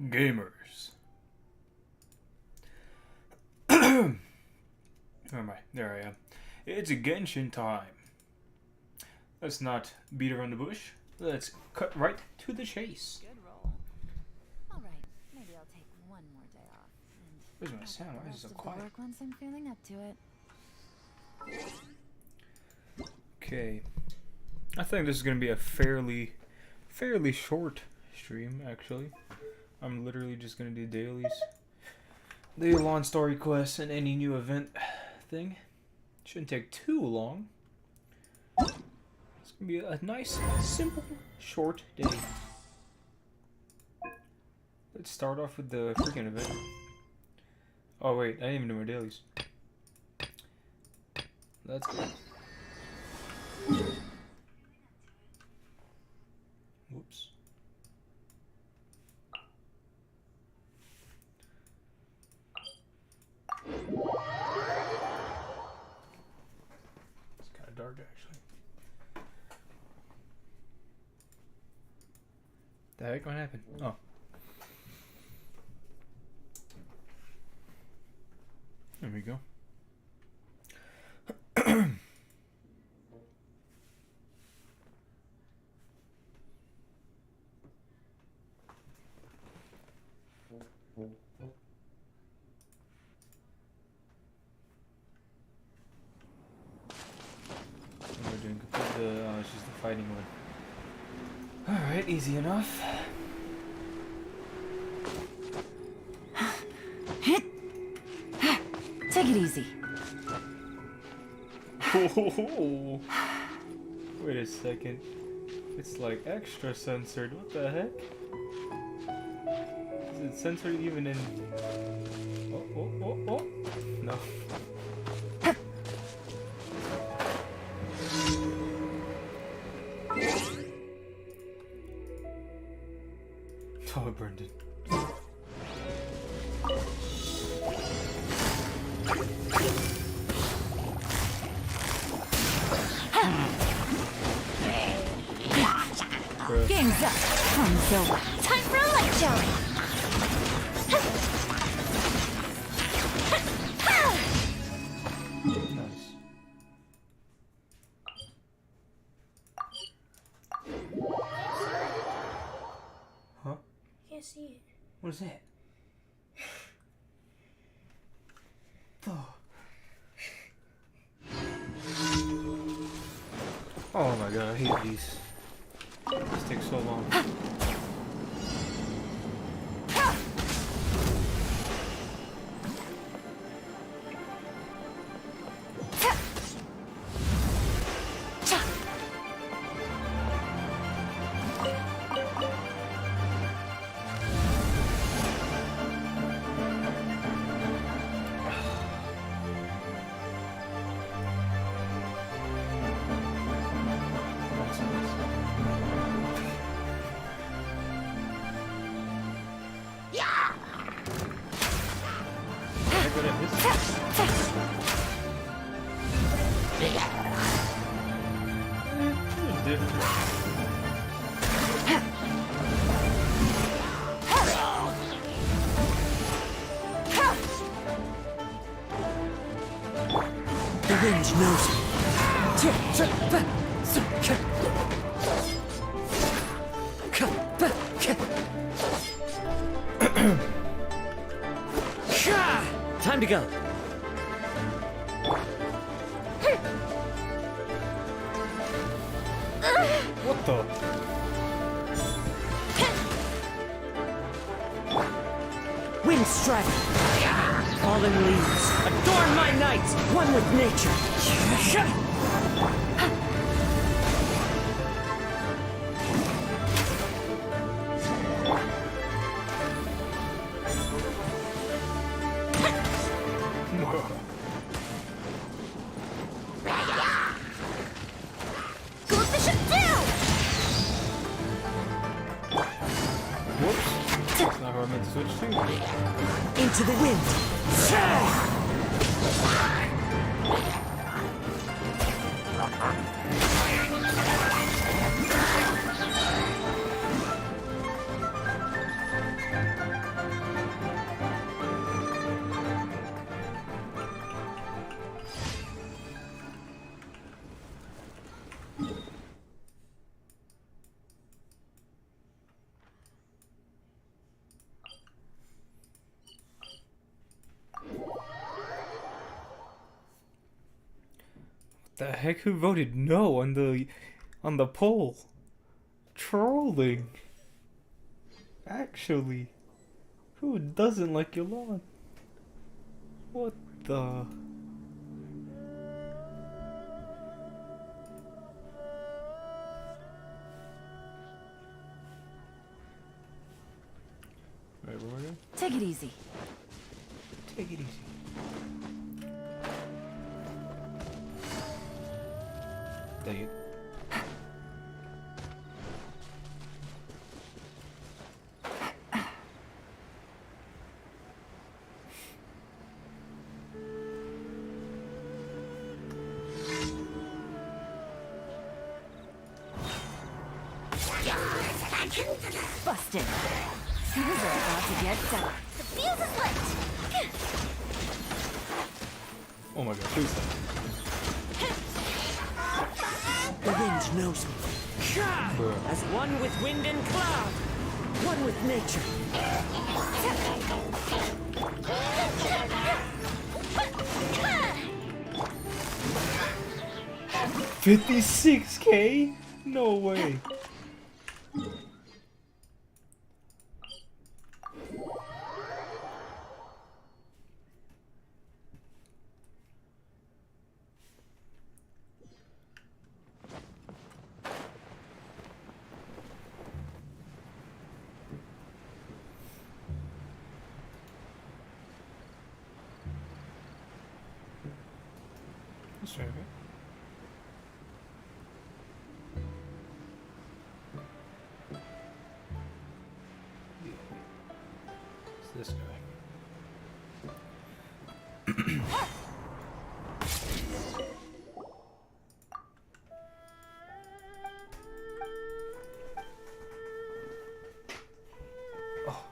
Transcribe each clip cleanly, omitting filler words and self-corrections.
Gamers. Where am I? There I am. It's a Genshin time. Let's not beat around the bush. Let's cut right to the chase. Good roll. All right, maybe I'll take one more day off. Where's my sound? Why is it so quiet? Work once I'm feeling up to it. Okay. I think this is gonna be a fairly short stream. Actually, I'm literally just gonna do dailies, the YELAN'S story quests, and any new event thing. Shouldn't take too long. It's gonna be a nice, simple, short day. Let's start off with the freaking event. Oh wait, I didn't even do my dailies. Let's go. Whoops. It's kind of dark actually. The heck? What happened? Oh. There we go. We're doing complete the it's just the fighting one. Alright, easy enough. Take it easy. Wait a second. It's like extra censored. What the heck? Is it censored even in... Oh. No. Oh, Brendan. Game's up. Time's over. Time for a light show. Nice. Huh? Can't see it. What is that? Oh. Oh my god, I hate these. This takes so long. The wind knows it. Time to go. What the? Wind strike. Fallen leaves. Adorn my night. One with nature. Whoops. That's not how I meant to switch to. Into the wind. The heck? Who voted no on the poll? Trolling. Actually, who doesn't like Yelan? What the? Right, we're going. Take it easy. Take it easy. Dang it. Busted. These are about to get done. The fuse is lit. Oh my god, who's that? The wind knows me. Bruh. As one with wind and cloud, one with nature. 56K? No way. That's right. It's this guy. Oh. Oh.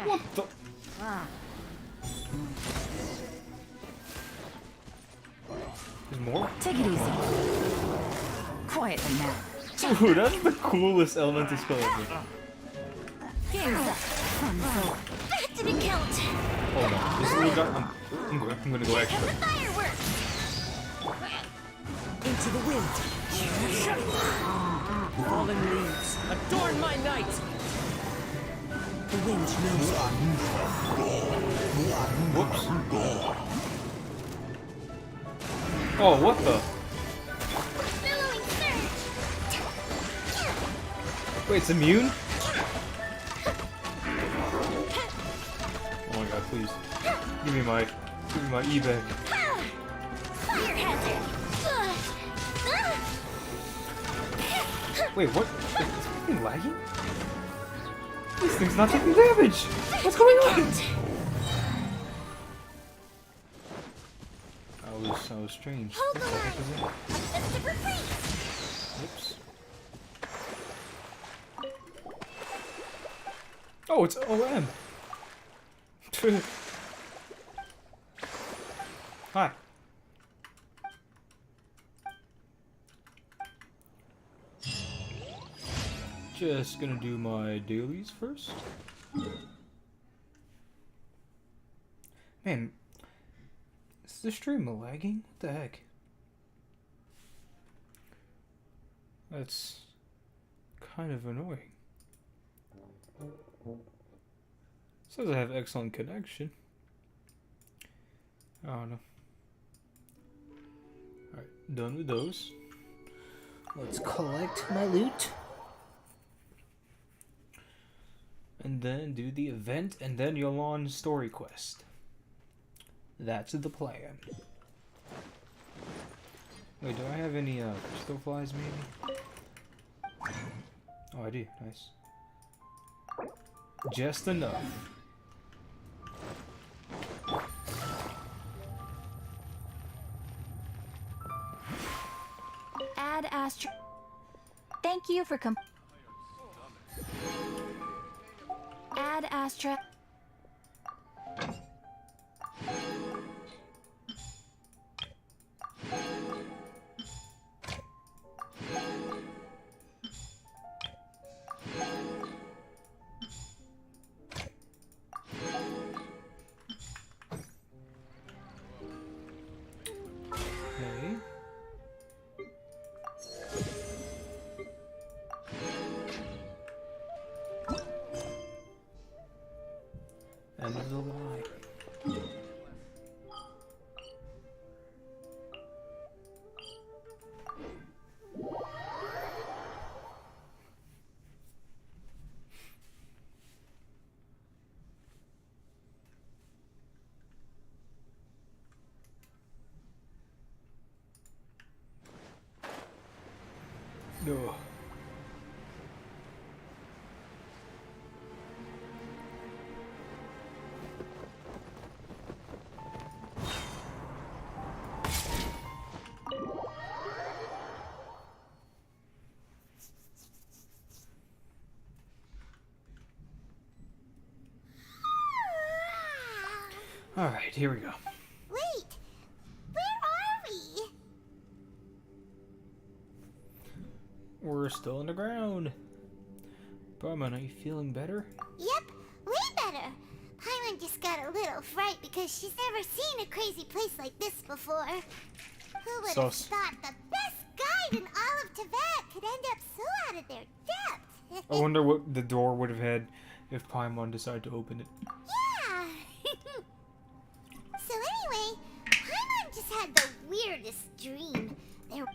What the? There's more? Take it easy. Quietly now. Dude, that's the coolest elemental spell ever. Game's up. Fun's over. That didn't count. Hold on. This little guy. I'm gonna go extra. Fireworks. Into the wind. Fallen leaves, adorn my night. The wind knows me. Whoops. Oh, what the? Billowing surge. Wait, it's immune? Oh my god, please. Give me my e-bag. Fire hazard. Wait, what? Is this thing lagging? This thing's not taking damage! What's going on? That was strange. What the heck is that? Oops. Oh, it's OM! Hi. Just gonna do my dailies first. Man, is the stream lagging? What the heck? That's kind of annoying. Says I have excellent connection. I don't know. Alright, done with those. Let's collect my loot. And then do the event, and then YELAN'S story quest. That's the plan. Wait, do I have any crystal flies maybe? Oh, I do. Nice. Just enough. Add Astra. Thank you for Add Astra. No. All right, here we go. Wait, where are we? We're still on the ground. Paimon, are you feeling better? Yep, way better. Paimon just got a little fright because she's never seen a crazy place like this before. Who would have Sus. thought the best guide in all of Tibet could end up so out of their depth? I wonder what the door would have had if Paimon decided to open it. Yeah. So anyway, Paimon just had the weirdest dream. There.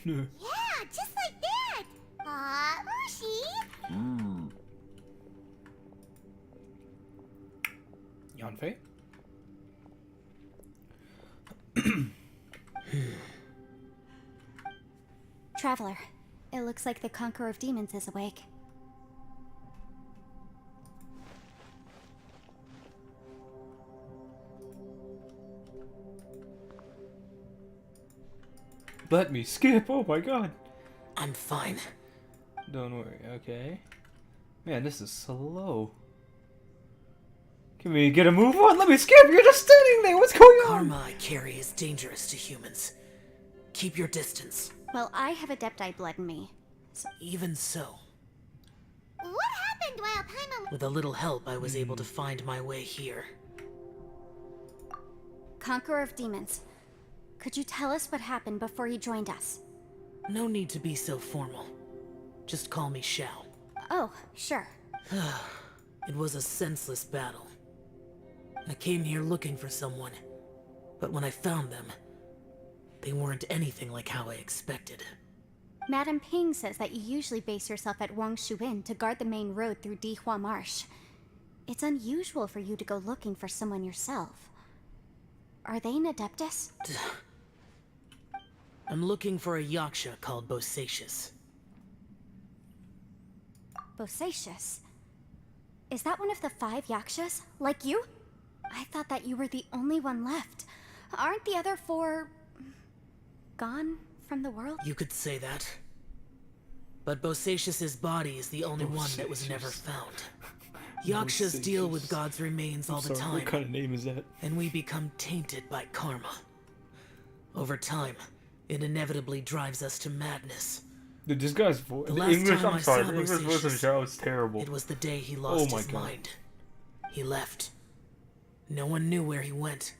Yeah, just like that. Aw, Ushi. Yanfei? Traveler, it looks like the Conqueror of Demons is awake. Let me skip. Oh my god. I'm fine. Don't worry, okay? Man, this is slow. Can we get a move on? Let me skip! You're just standing there! What's going on? Karma I carry is dangerous to humans. Keep your distance. Well, I have Adepti blood in me. Even so, What happened while Paimon... with a little help, I was able to find my way here. Conqueror of Demons, could you tell us what happened before you joined us? No need to be so formal. Just call me Xiao. Oh, sure. It was a senseless battle. I came here looking for someone, but when I found them, they weren't anything like how I expected. Madame Ping says that you usually base yourself at Wangshuin to guard the main road through Dihua Marsh. It's unusual for you to go looking for someone yourself. Are they an Adeptus? I'm looking for a Yaksha called Bosacius. Bosacius? Is that one of the 5 Yakshas? Like you? I thought that you were the only one left. Aren't the other 4... gone from the world? You could say that. But Bosacius's body is the only one that was never found. Yakshas deal with God's remains all the time, What kind of name is that? and we become tainted by karma. Over time, it inevitably drives us to madness. Dude, this guy's voice. The The last English, time I'm I sorry. saw The English voice of Bosacius, Xiao is terrible. It was the day he lost my his God. mind. He left. No one knew where he went,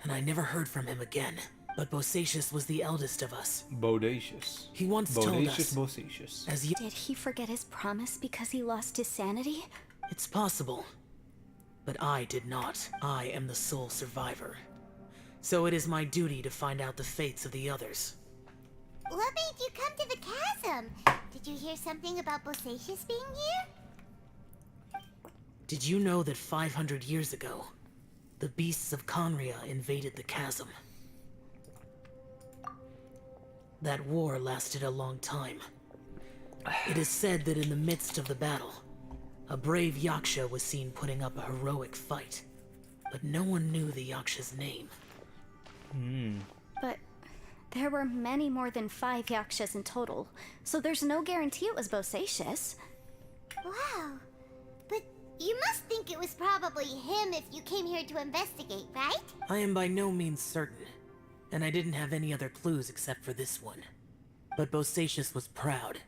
and I never heard from him again. But Bosacius was the eldest of us. Bodacious. He once told us, Bodacious. as you... Did he forget his promise because he lost his sanity? It's possible. But I did not. I am the sole survivor. So it is my duty to find out the fates of the others. What made you come to the chasm? Did you hear something about Bosacius being here? Did you know that 500 years ago, the beasts of Conria invaded the chasm? That war lasted a long time. It is said that in the midst of the battle, a brave Yaksha was seen putting up a heroic fight. But no one knew the Yaksha's name. But there were many more than 5 Yakshas in total, so there's no guarantee it was Bosacius. Wow. But you must think it was probably him if you came here to investigate, right? I am by no means certain, and I didn't have any other clues except for this one. But Bosacius was proud.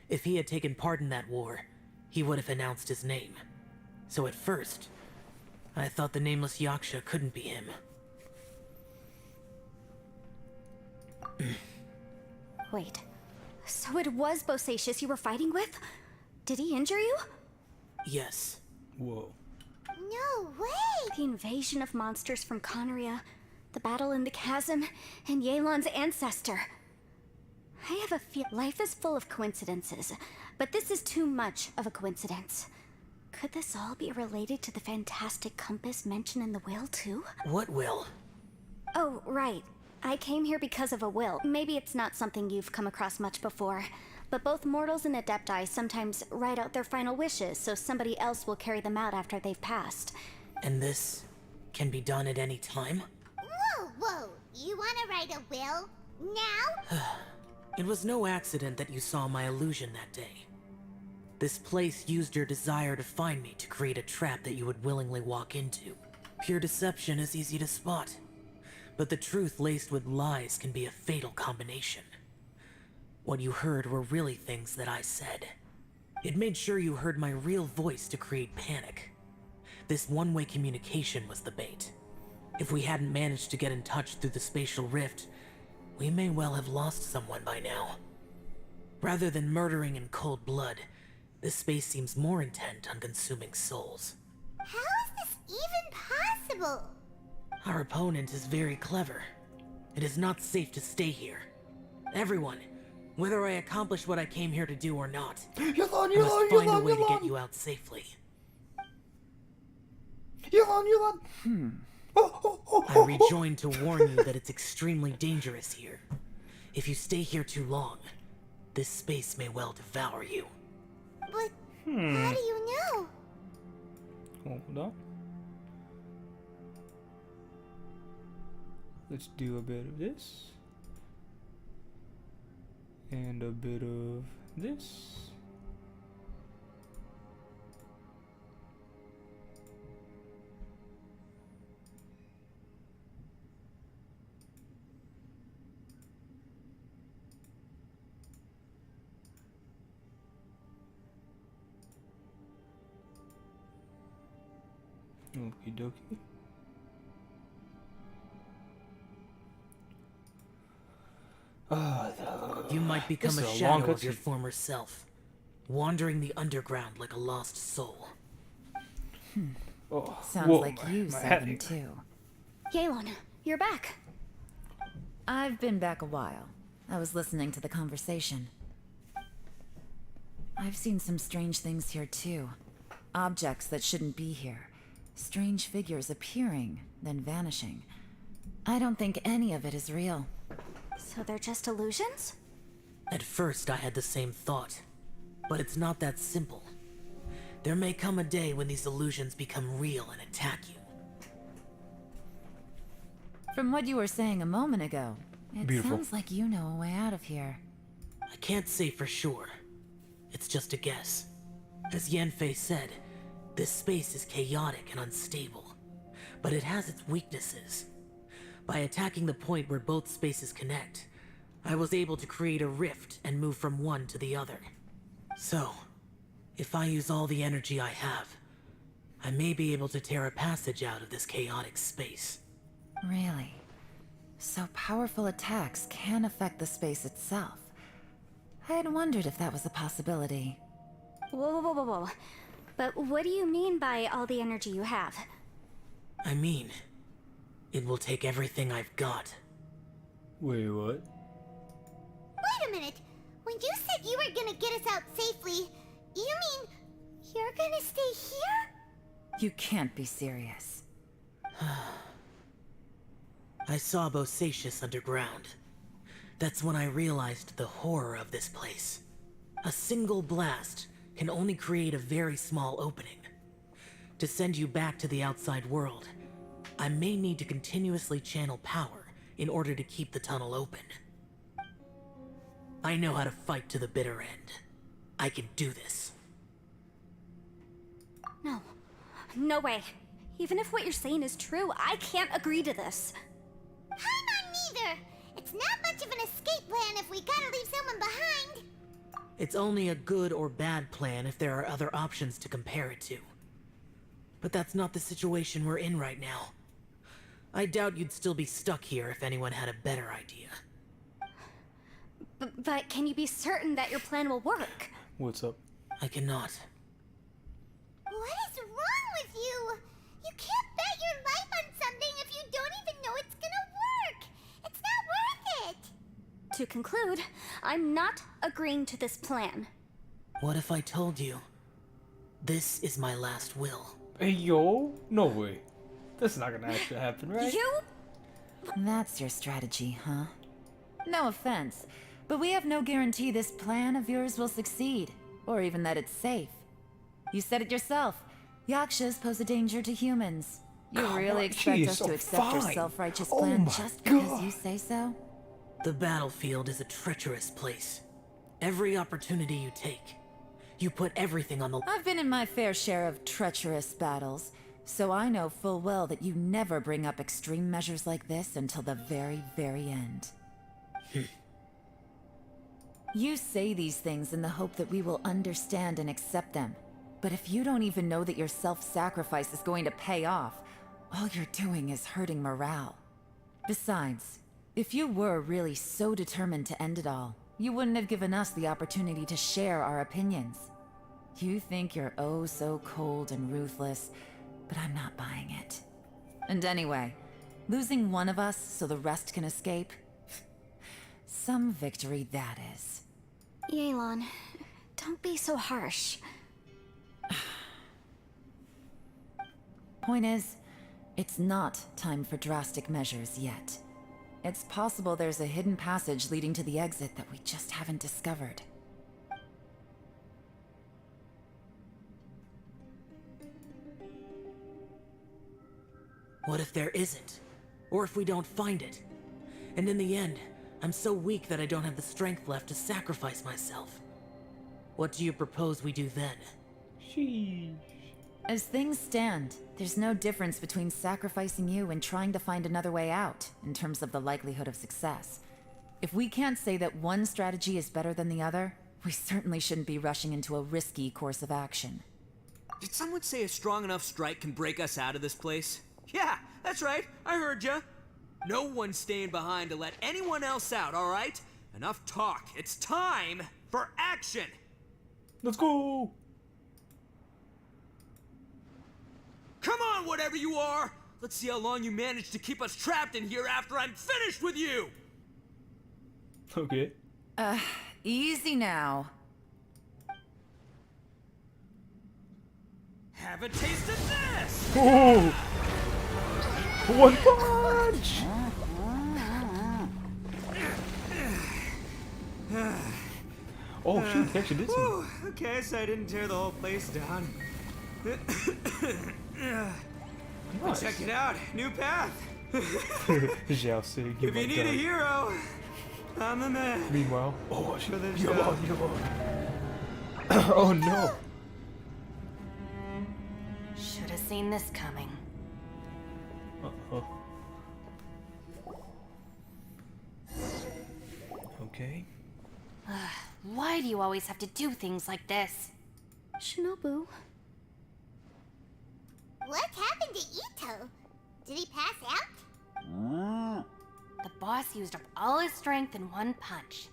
If he had taken part in that war, he would have announced his name. So at first, I thought the nameless Yaksha couldn't be him. Wait, so it was Bosacius you were fighting with? Did he injure you? Yes. Whoa. No way! The invasion of monsters from Conria, the battle in the chasm, and YELAN'S ancestor. I have a feel life is full of coincidences, but this is too much of a coincidence. Could this all be related to the fantastic compass mentioned in the will, too? What will? Oh, right. I came here because of a will. Maybe it's not something you've come across much before, but both mortals and adepti sometimes write out their final wishes so somebody else will carry them out after they've passed. And this can be done at any time? Whoa. You wanna write a will? Now? It was no accident that you saw my illusion that day. This place used your desire to find me to create a trap that you would willingly walk into. Pure deception is easy to spot, but the truth laced with lies can be a fatal combination. What you heard were really things that I said. It made sure you heard my real voice to create panic. This one-way communication was the bait. If we hadn't managed to get in touch through the spatial rift, we may well have lost someone by now. Rather than murdering in cold blood, this space seems more intent on consuming souls. How is this even possible? Our opponent is very clever. It is not safe to stay here. Everyone, whether I accomplish what I came here to do or not, I must find a way to get you out safely. Yelan. I rejoined to warn you that it's extremely dangerous here. If you stay here too long, this space may well devour you. But how do you know? Hold on. Let's do a bit of this. And a bit of this. Okie dokie. You might become This a is a shadow long of your cutscene. former self, wandering the underground like a lost soul. Oh, Sounds whoa, like my- you my saw head them ache. too. Yelan, you're back. I've been back a while. I was listening to the conversation. I've seen some strange things here too. Objects that shouldn't be here. Strange figures appearing, then vanishing. I don't think any of it is real. So they're just illusions? At first, I had the same thought, but it's not that simple. There may come a day when these illusions become real and attack you. From what you were saying a moment ago, it Beautiful. sounds like you know a way out of here. I can't say for sure. It's just a guess. As Yanfei said, this space is chaotic and unstable, but it has its weaknesses. By attacking the point where both spaces connect, I was able to create a rift and move from one to the other. So, if I use all the energy I have, I may be able to tear a passage out of this chaotic space. Really? So powerful attacks can affect the space itself. I had wondered if that was a possibility. Whoa. But what do you mean by all the energy you have? I mean, it will take everything I've got. Wait, what? Wait a minute. When you said you were gonna get us out safely, you mean you're gonna stay here? You can't be serious. I saw Bosacius underground. That's when I realized the horror of this place. A single blast can only create a very small opening. To send you back to the outside world, I may need to continuously channel power in order to keep the tunnel open. I know how to fight to the bitter end. I can do this. No way. Even if what you're saying is true, I can't agree to this. I'm not neither. It's not much of an escape plan if we gotta leave someone behind. It's only a good or bad plan if there are other options to compare it to. But that's not the situation we're in right now. I doubt you'd still be stuck here if anyone had a better idea. But can you be certain that your plan will work? What's up? I cannot. What is wrong with you? You can't bet your life on something if you don't even know it's gonna work. It's not worth it. To conclude, I'm not agreeing to this plan. What if I told you, this is my last will? Hey, yo, no way. That's not gonna actually happen, right? You? That's your strategy, huh? No offense, but we have no guarantee this plan of yours will succeed, or even that it's safe. You said it yourself. Yakshas pose a danger to humans. You Come really on, expect she is us so to accept your fine. self-righteous Oh plan my just because God. you say so? The battlefield is a treacherous place. Every opportunity you take, you put everything on the... I've been in my fair share of treacherous battles, so I know full well that you never bring up extreme measures like this until the very, very end. You say these things in the hope that we will understand and accept them. But if you don't even know that your self-sacrifice is going to pay off, all you're doing is hurting morale. Besides, if you were really so determined to end it all, you wouldn't have given us the opportunity to share our opinions. You think you're oh so cold and ruthless, but I'm not buying it. And anyway, losing one of us so the rest can escape? Some victory that is. Yelan, don't be so harsh. Point is, it's not time for drastic measures yet. It's possible there's a hidden passage leading to the exit that we just haven't discovered. What if there isn't? Or if we don't find it? And in the end, I'm so weak that I don't have the strength left to sacrifice myself. What do you propose we do then? Sheesh. As things stand, there's no difference between sacrificing you and trying to find another way out, in terms of the likelihood of success. If we can't say that one strategy is better than the other, we certainly shouldn't be rushing into a risky course of action. Did someone say a strong enough strike can break us out of this place? Yeah, that's right. I heard ya. No one's staying behind to let anyone else out, all right? Enough talk. It's time for action. Let's go. Come on, whatever you are. Let's see how long you manage to keep us trapped in here after I'm finished with you. Okay. Easy now. Have a taste of this. Oh! One punch! Oh shoot, he actually did some. Whew, okay, so I didn't tear the whole place down. Nice. Check it out, new path. Xiao saying, If you need a hero, I'm the man. Meanwhile, oh For the shit. job. Oh no. Should have seen this coming. Uh-oh. Okay. Why do you always have to do things like this? Shinobu, What happened to Ito? Did he pass out? The boss used up all his strength in one punch.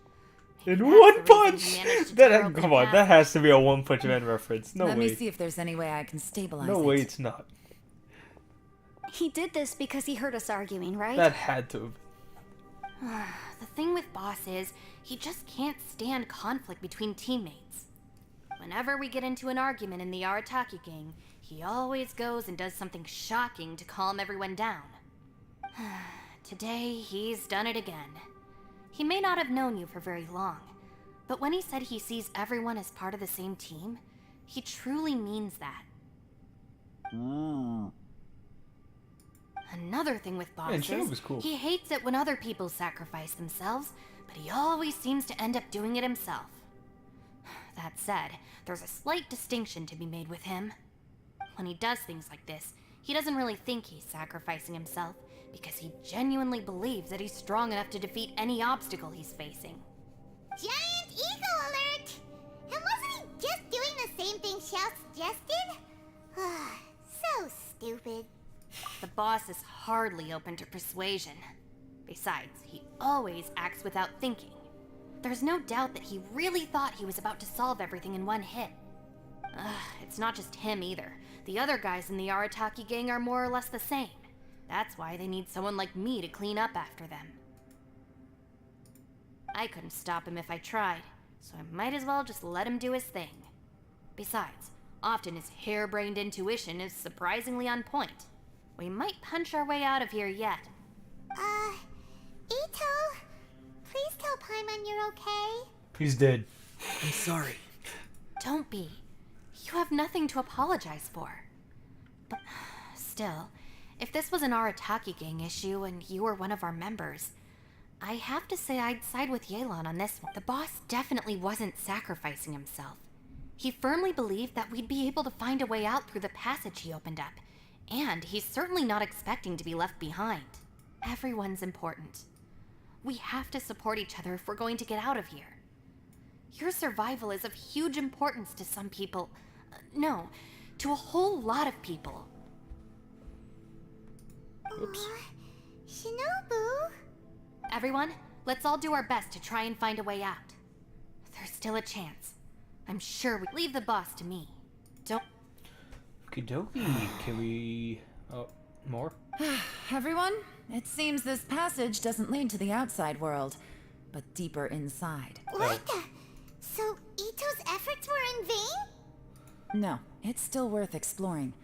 In Maybe one that's the reason punch! he managed to That tear open come on, half. that has to be a One Punch Man reference. No Let way. me see if there's any way I can stabilize No it. way, it's not. he did this because he heard us arguing, right? That had to. The thing with Boss is, he just can't stand conflict between teammates. Whenever we get into an argument in the Arataki gang, he always goes and does something shocking to calm everyone down. Today, he's done it again. He may not have known you for very long, but when he said he sees everyone as part of the same team, he truly means that. Another thing with Boss Man, is, Shinobu's cool. he hates it when other people sacrifice themselves, but he always seems to end up doing it himself. That said, there's a slight distinction to be made with him. When he does things like this, he doesn't really think he's sacrificing himself, because he genuinely believes that he's strong enough to defeat any obstacle he's facing. Giant eagle alert! And wasn't he just doing the same thing Xiao suggested? So stupid. The boss is hardly open to persuasion. Besides, he always acts without thinking. There's no doubt that he really thought he was about to solve everything in one hit. It's not just him either. The other guys in the Arataki gang are more or less the same. That's why they need someone like me to clean up after them. I couldn't stop him if I tried, so I might as well just let him do his thing. Besides, often his harebrained intuition is surprisingly on point. We might punch our way out of here yet. everyone you're okay? He's dead. I'm sorry. Don't be. You have nothing to apologize for. But still, if this was an Arataki gang issue and you were one of our members, I have to say I'd side with Yelan on this one. The boss definitely wasn't sacrificing himself. He firmly believed that we'd be able to find a way out through the passage he opened up, and he's certainly not expecting to be left behind. Everyone's important. We have to support each other if we're going to get out of here. Your survival is of huge importance to some people. No, to a whole lot of people. Oops. Aw, Shinobu? Everyone, let's all do our best to try and find a way out. There's still a chance. I'm sure we leave the boss to me. Don't. Okie dokie. Can we. Oh, more? Everyone, it seems this passage doesn't lead to the outside world, but deeper inside. What the? So Ito's efforts were in vain? No, it's still worth exploring.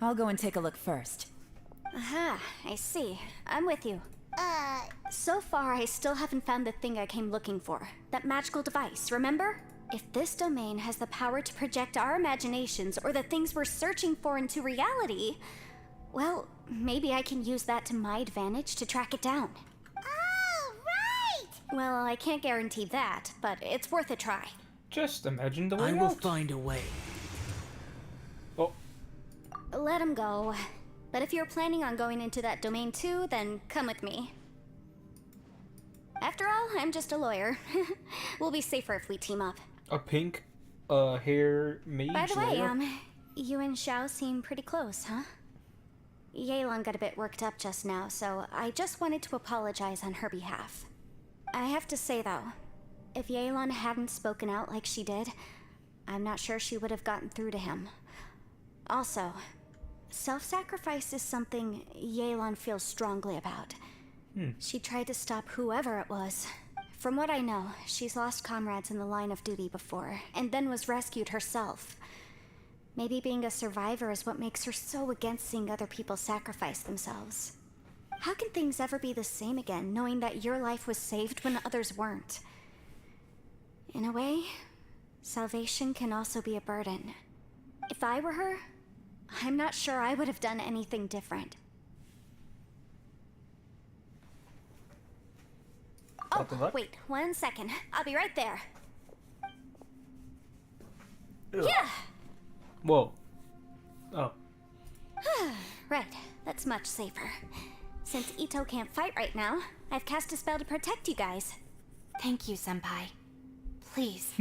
I'll go and take a look first. Aha, I see. I'm with you. So far, I still haven't found the thing I came looking for. That magical device, remember? If this domain has the power to project our imaginations or the things we're searching for into reality, well, maybe I can use that to my advantage to track it down. Oh, right! Well, I can't guarantee that, but it's worth a try. Just imagine the way I will out. find a way. Oh, Let him go. But if you're planning on going into that domain too, then come with me. After all, I'm just a lawyer. We'll be safer if we team up. a pink hair mage. By the way, layer? you and Xiao seem pretty close, huh? Yelan got a bit worked up just now, so I just wanted to apologize on her behalf. I have to say though, if Yelan hadn't spoken out like she did, I'm not sure she would have gotten through to him. Also, self-sacrifice is something Yelan feels strongly about. She tried to stop whoever it was. From what I know, she's lost comrades in the line of duty before, and then was rescued herself. Maybe being a survivor is what makes her so against seeing other people sacrifice themselves. How can things ever be the same again, knowing that your life was saved when others weren't? In a way, salvation can also be a burden. If I were her, I'm not sure I would have done anything different. What the Oh, fuck? wait, 1 second. I'll be right there. Ugh. Yeah! Whoa. Oh. Right, that's much safer. Since Ito can't fight right now, I've cast a spell to protect you guys. Thank you, Senpai. Please,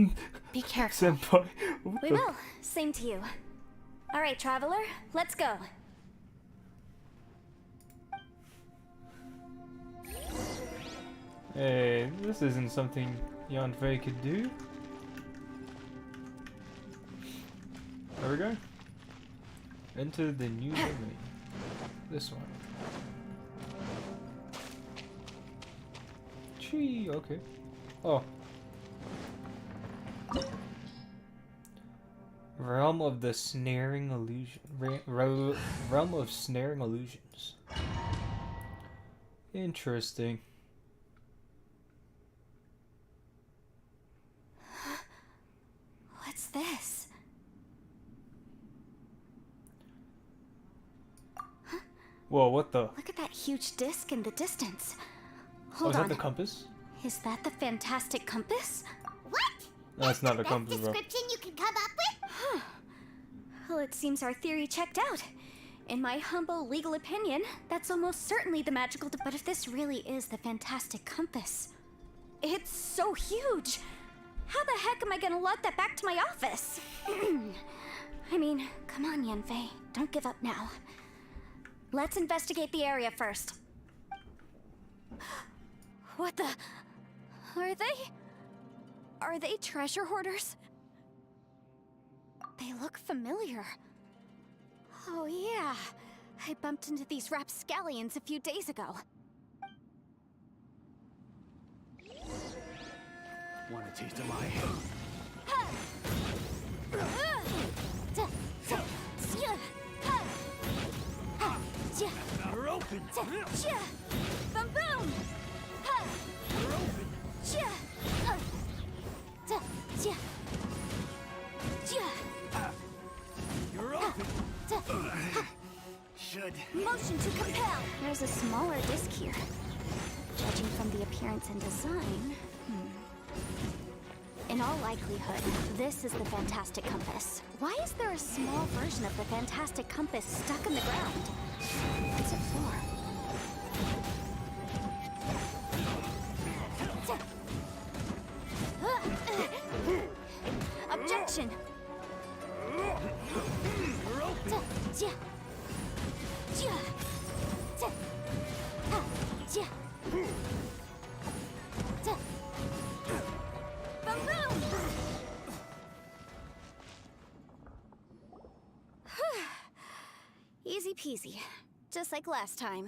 be careful. Senpai. What We the- will. Same to you. Alright, Traveler, let's go. Hey, this isn't something Yanfei could do. There we go. Enter the new domain. This one. Gee, okay. Oh. Realm of the snaring illusion. Realm of snaring illusions. Interesting. What's this? Whoa, what the? Look at that huge disc in the distance. Oh, Hold is that on. the compass? Is that the fantastic compass? What? No, it's not a Best compass, bro. description you can come up with? Well, it seems our theory checked out. In my humble legal opinion, that's almost certainly the magical. But if this really is the fantastic compass, it's so huge. How the heck am I gonna lug that back to my office? I mean, come on, Yanfei. Don't give up now. Let's investigate the area first. What the? Are they? Are they treasure hoarders? They look familiar. Oh yeah, I bumped into these rapscallions a few days ago. Want a taste of my You're open! Boom boom! You're smaller disc here. Judging from the appearance and design, in all likelihood, this is the Fantastic Compass. Why is there a small version of the Fantastic Compass stuck in the ground? What's it for? Objection! Easy peasy. Just like last time.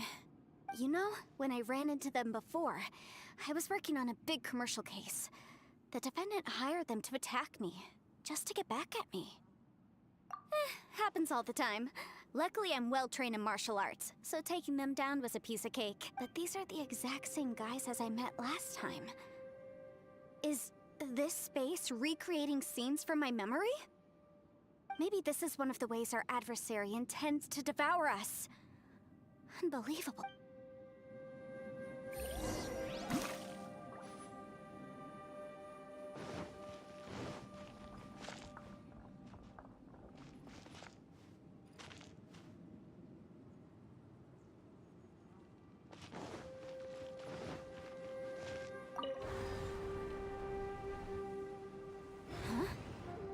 You know, when I ran into them before, I was working on a big commercial case. The defendant hired them to attack me, just to get back at me. Happens all the time. Luckily, I'm well-trained in martial arts, so taking them down was a piece of cake. But these are the exact same guys as I met last time. Is this space recreating scenes from my memory? Maybe this is one of the ways our adversary intends to devour us. Unbelievable. Huh?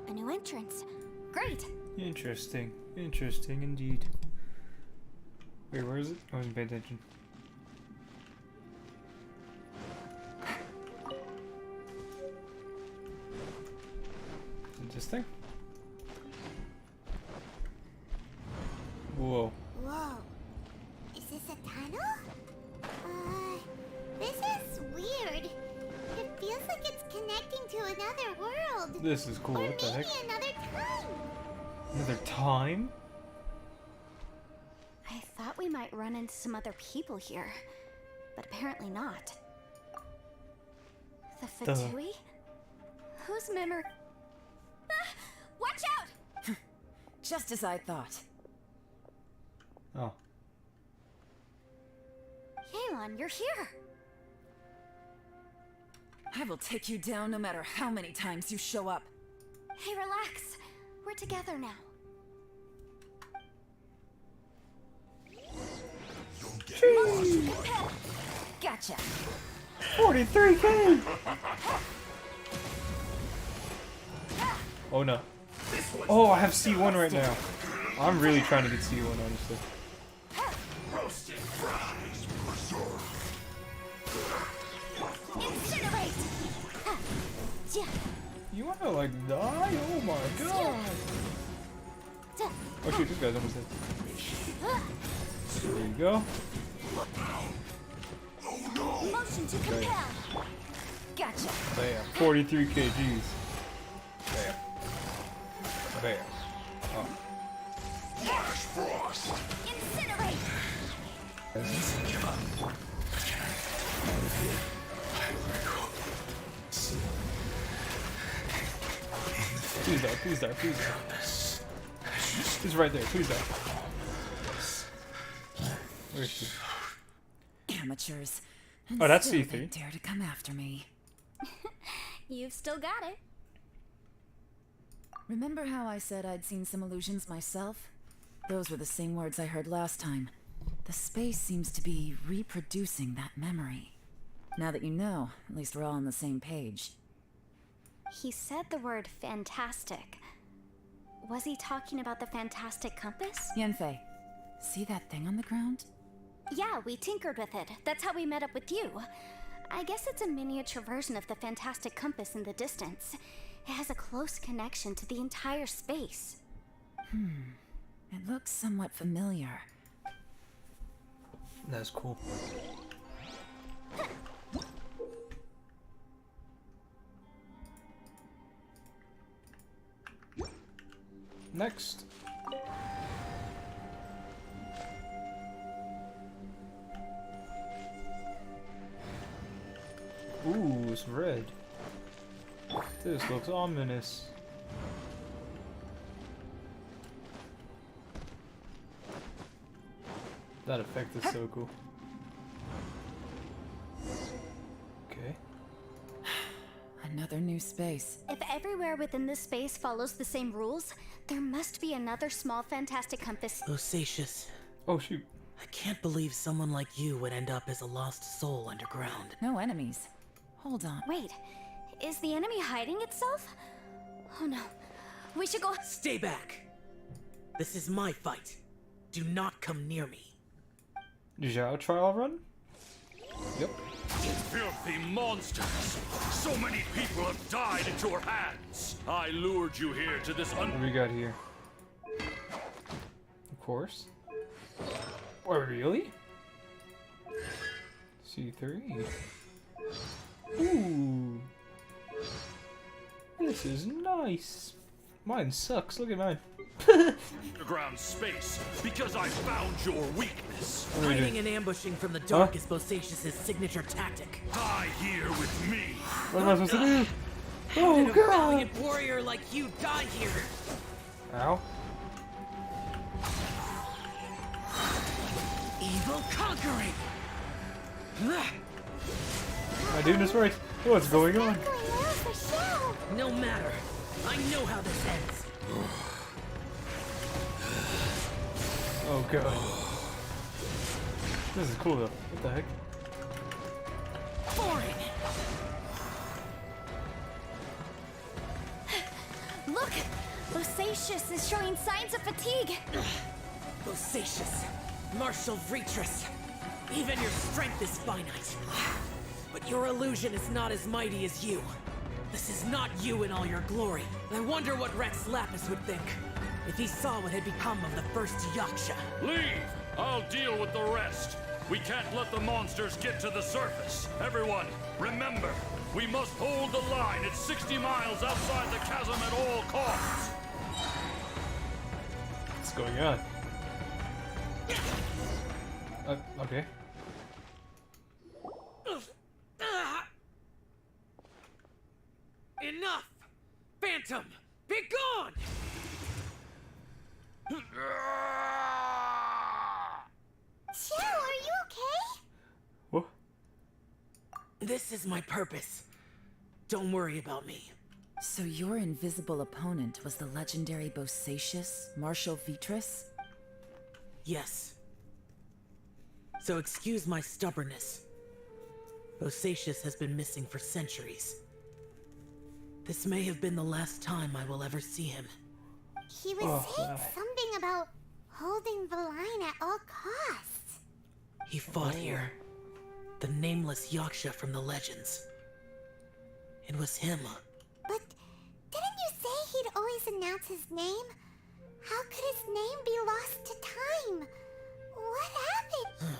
A new entrance. Great! Interesting. Interesting indeed. Wait, where is it? I wasn't paying attention. Is it this thing? Whoa. Whoa. Is this a tunnel? This is weird. It feels like it's connecting to another world. This is cool. Or What the maybe heck? another time. Another time? I thought we might run into some other people here, but apparently not. The Fatui? Whose memory? Ah, watch out! Just as I thought. Oh. Yelan, you're here! I will take you down no matter how many times you show up. Hey, relax. We're together now. Gotcha. 43K! Oh no. Oh, I have C1 right now. I'm really trying to get C1, honestly. Roasted fries preserved. Incinerate! You wanna like die? Oh my god! Oh shoot, this guy's almost dead. There you go. Motion to compel! Gotcha. Bam. 43 kgs. Bam. Bam. Oh. Flash frost. Incinerate! Please die, please die, please die. He's right there, please die. Where is she? Amateurs. Oh, that's Still C3. they dare to come after me. You've still got it. Remember how I said I'd seen some illusions myself? Those were the same words I heard last time. The space seems to be reproducing that memory. Now that you know, at least we're all on the same page. He said the word fantastic. Was he talking about the Fantastic Compass? Yanfei, see that thing on the ground? Yeah, we tinkered with it. That's how we met up with you. I guess it's a miniature version of the Fantastic Compass in the distance. It has a close connection to the entire space. It looks somewhat familiar. That's cool. Next. Ooh, it's red. This looks ominous. That effect is so cool. another new space. If everywhere within this space follows the same rules, there must be another small fantastic compass. Bosacius, Oh shoot. I can't believe someone like you would end up as a lost soul underground. No enemies. Hold on. Wait, is the enemy hiding itself? Oh no. We should go. Stay back! This is my fight. Do not come near me. Xiao trial run? Yep. Filthy monsters! So many people have died at your hands! I lured you here to this What do we got here? Of course. Oh, really? C3. Ooh. This is nice. Mine sucks. Look at mine. underground space because I found your weakness. What are we Hiding doing? and ambushing from the dark is Bosacius' signature tactic. Die here with me. What am I supposed to do? How did Oh a god! valiant warrior like you die here? Ow. Evil conquering! Am I doing this right? What's going on? Going well for Xiao. No matter. I know how this ends. Oh god. This is cool though. What the heck? Boring! Look! Bosacius is showing signs of fatigue. Bosacius, martial Vitris. Even your strength is finite. But your illusion is not as mighty as you. This is not you in all your glory. I wonder what Rex Lapis would think if he saw what had become of the first Yaksha. Leave! I'll deal with the rest. We can't let the monsters get to the surface. Everyone, remember, we must hold the line at 60 miles outside the chasm at all costs. What's going on? Okay. Enough! Phantom, be gone! Xiao, are you okay? What? This is my purpose. Don't worry about me. So your invisible opponent was the legendary Bosacius, Marshal Vitris? Yes. So excuse my stubbornness. Bosacius has been missing for centuries. This may have been the last time I will ever see him. He was Oh, saying wow. something about holding the line at all costs. He fought here. The nameless Yaksha from the legends. It was him. But didn't you say he'd always announce his name? How could his name be lost to time? What happened?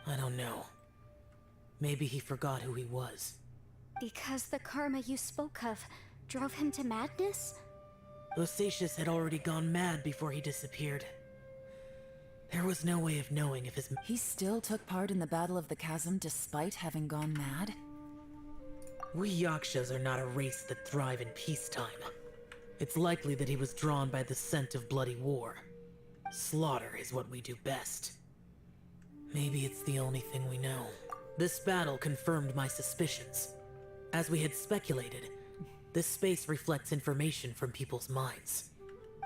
I don't know. Maybe he forgot who he was. Because the karma you spoke of drove him to madness? Bosacius had already gone mad before he disappeared. There was no way of knowing if his... He still took part in the Battle of the Chasm despite having gone mad? We Yakshas are not a race that thrive in peacetime. It's likely that he was drawn by the scent of bloody war. Slaughter is what we do best. Maybe it's the only thing we know. This battle confirmed my suspicions. As we had speculated, this space reflects information from people's minds.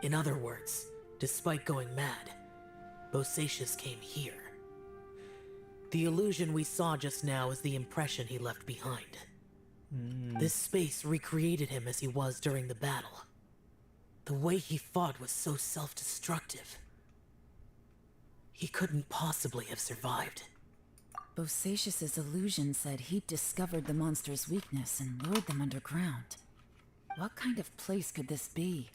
In other words, despite going mad, Bosacius came here. The illusion we saw just now is the impression he left behind. This space recreated him as he was during the battle. The way he fought was so self-destructive. He couldn't possibly have survived. Bosacius's illusion said he'd discovered the monster's weakness and lured them underground. What kind of place could this be?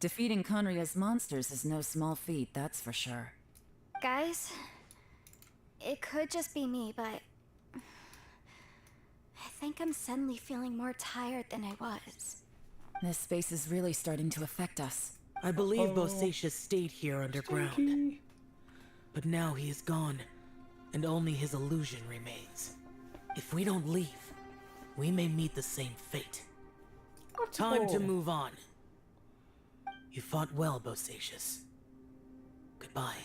Defeating Conria's monsters is no small feat, that's for sure. Guys, it could just be me, but I think I'm suddenly feeling more tired than I was. This space is really starting to affect us. I believe Bosacius stayed here underground. Stinky. But now he is gone, and only his illusion remains. If we don't leave, we may meet the same fate. Time to move on. You fought well, Bosacius. Goodbye.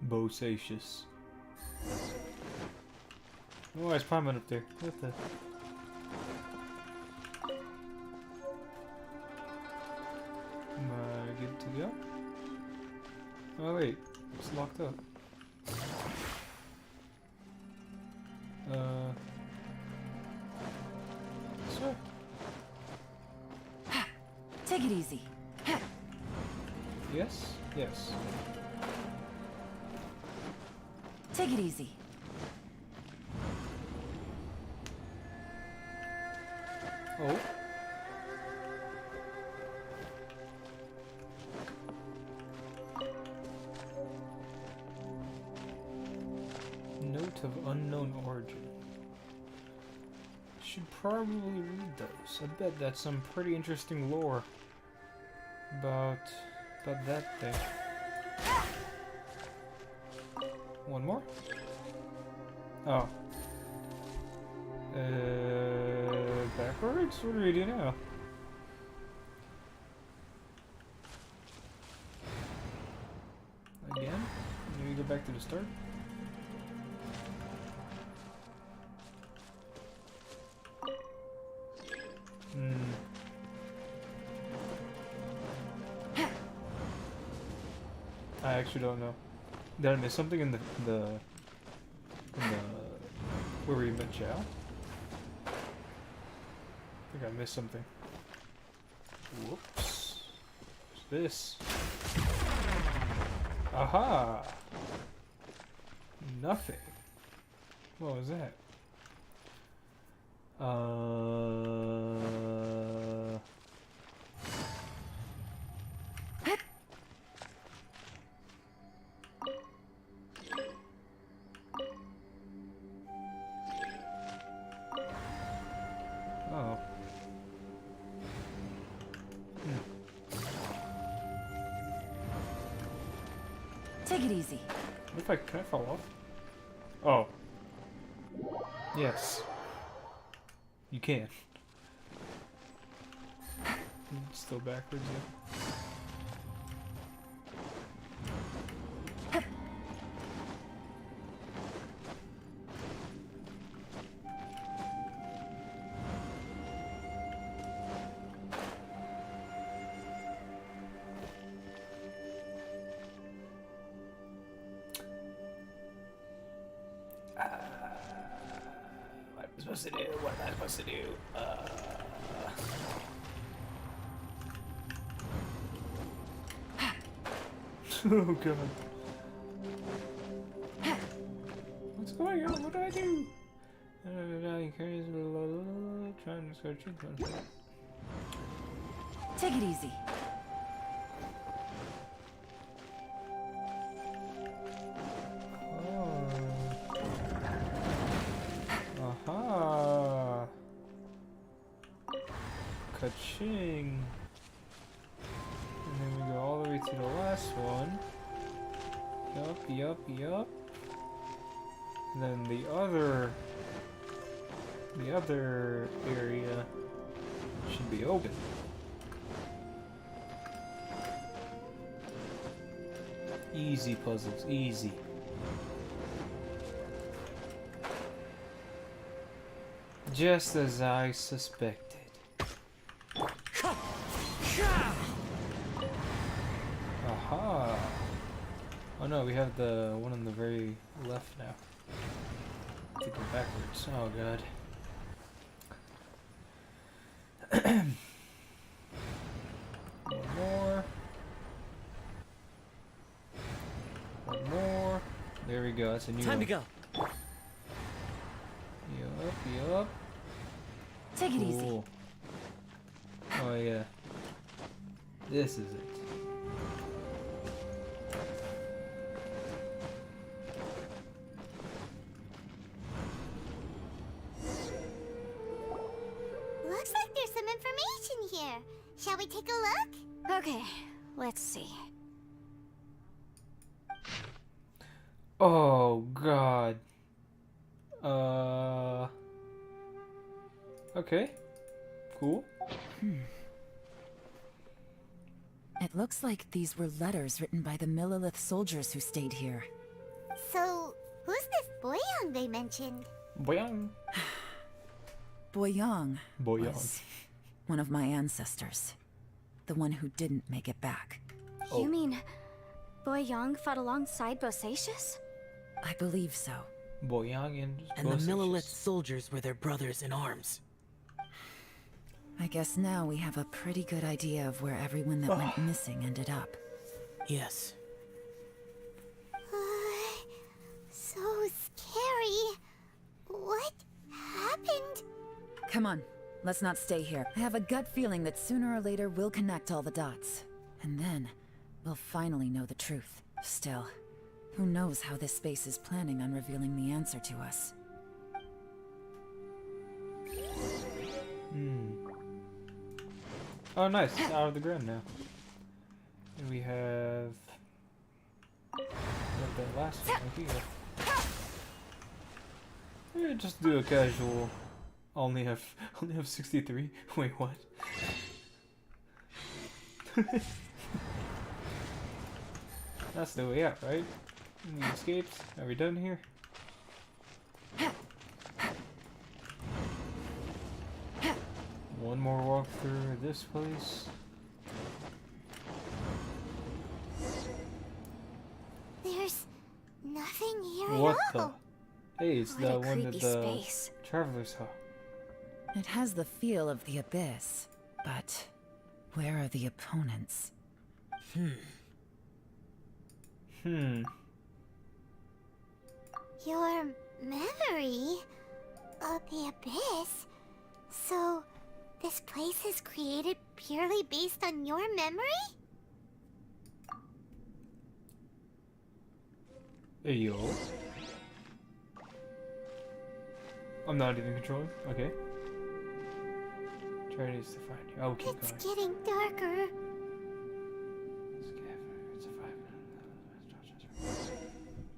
Bosacius. Oh, it's climbing up there. What the? Oh wait, it's locked up. So. Take it easy. Yes? Yes. Take it easy. Oh. Note of unknown origin. Should probably read those. I bet that's some pretty interesting lore about that thing. One more? Oh. Backwards? What do we do now? Again? Maybe go back to the start? I actually don't know. Did I miss something in the where we met Xiao? I think I missed something. Whoops. What's this? Aha! Nothing. What was that? Oh. Take it easy. What if can I fall off? Oh. Yes. You can. It's still backwards, yeah. What am I supposed to do? What am I supposed to do? Oh god. What's going on? What do I do? Trying to search it. Take it easy. Aha! Ka-ching! And then we go all the way to the last one. Yup. And then the other area should be open. Easy puzzles, easy. Just as I suspected. Aha! Oh no, we have the one on the very left now. To go backwards. Oh god. One more. One more. There we go. That's a new Time one. to go. Yup. Take it easy. Cool. Oh yeah. This is it. Looks like there's some information here. Shall we take a look? Okay, let's see. Oh god. Okay. Cool. It looks like these were letters written by the Millilith soldiers who stayed here. So, who's this Boyang they mentioned? Boyang. Boyang Boyang. was one of my ancestors. The one who didn't make it back. Oh. You mean Boy Yang fought alongside Bosacius? I believe so. Boyang and And the Bosacius. Millelith soldiers were their brothers in arms. I guess now we have a pretty good idea of where everyone that went missing ended up. Yes. So scary. What happened? Come on, let's not stay here. I have a gut feeling that sooner or later we'll connect all the dots. And then, we'll finally know the truth. Still, who knows how this space is planning on revealing the answer to us. Oh, nice. It's out of the ground now. And we have the last one here. Yeah, just do a casual. Only have 63. Wait, what? That's the way out, right? We escaped. Are we done here? One more walk through this place. There's nothing here What at all. the? Hey, it's What the a one that creepy the space. travelers saw. It has the feel of the abyss, but where are the opponents? Your memory of the abyss? So, this place is created purely based on your memory? Hey, yo. I'm not even controlling. Okay. Try to find you. Oh, keep It's going. getting darker.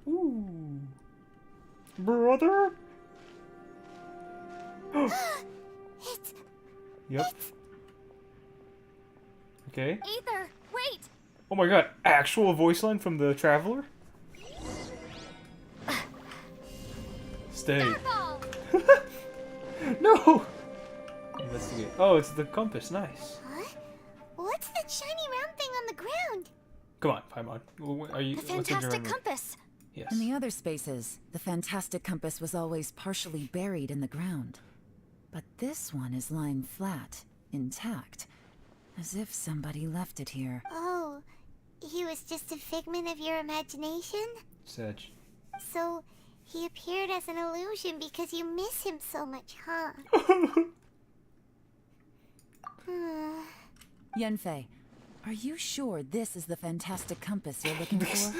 Ooh. Brother? It's Yep. Okay. Aether, wait! Oh my god, actual voice line from the traveler? Stay. Ball! No! Investigate. Oh, it's the compass. Nice. what? What's that shiny round thing on the ground? Come on, Paimon. Are you? The what's in your fantastic memory? compass! Yes. In the other spaces, the fantastic compass was always partially buried in the ground. But this one is lying flat, intact, as if somebody left it here. Oh, he was just a figment of your imagination? Sedge. So, he appeared as an illusion because you miss him so much, huh? Yenfei, are you sure this is the fantastic compass you're looking for?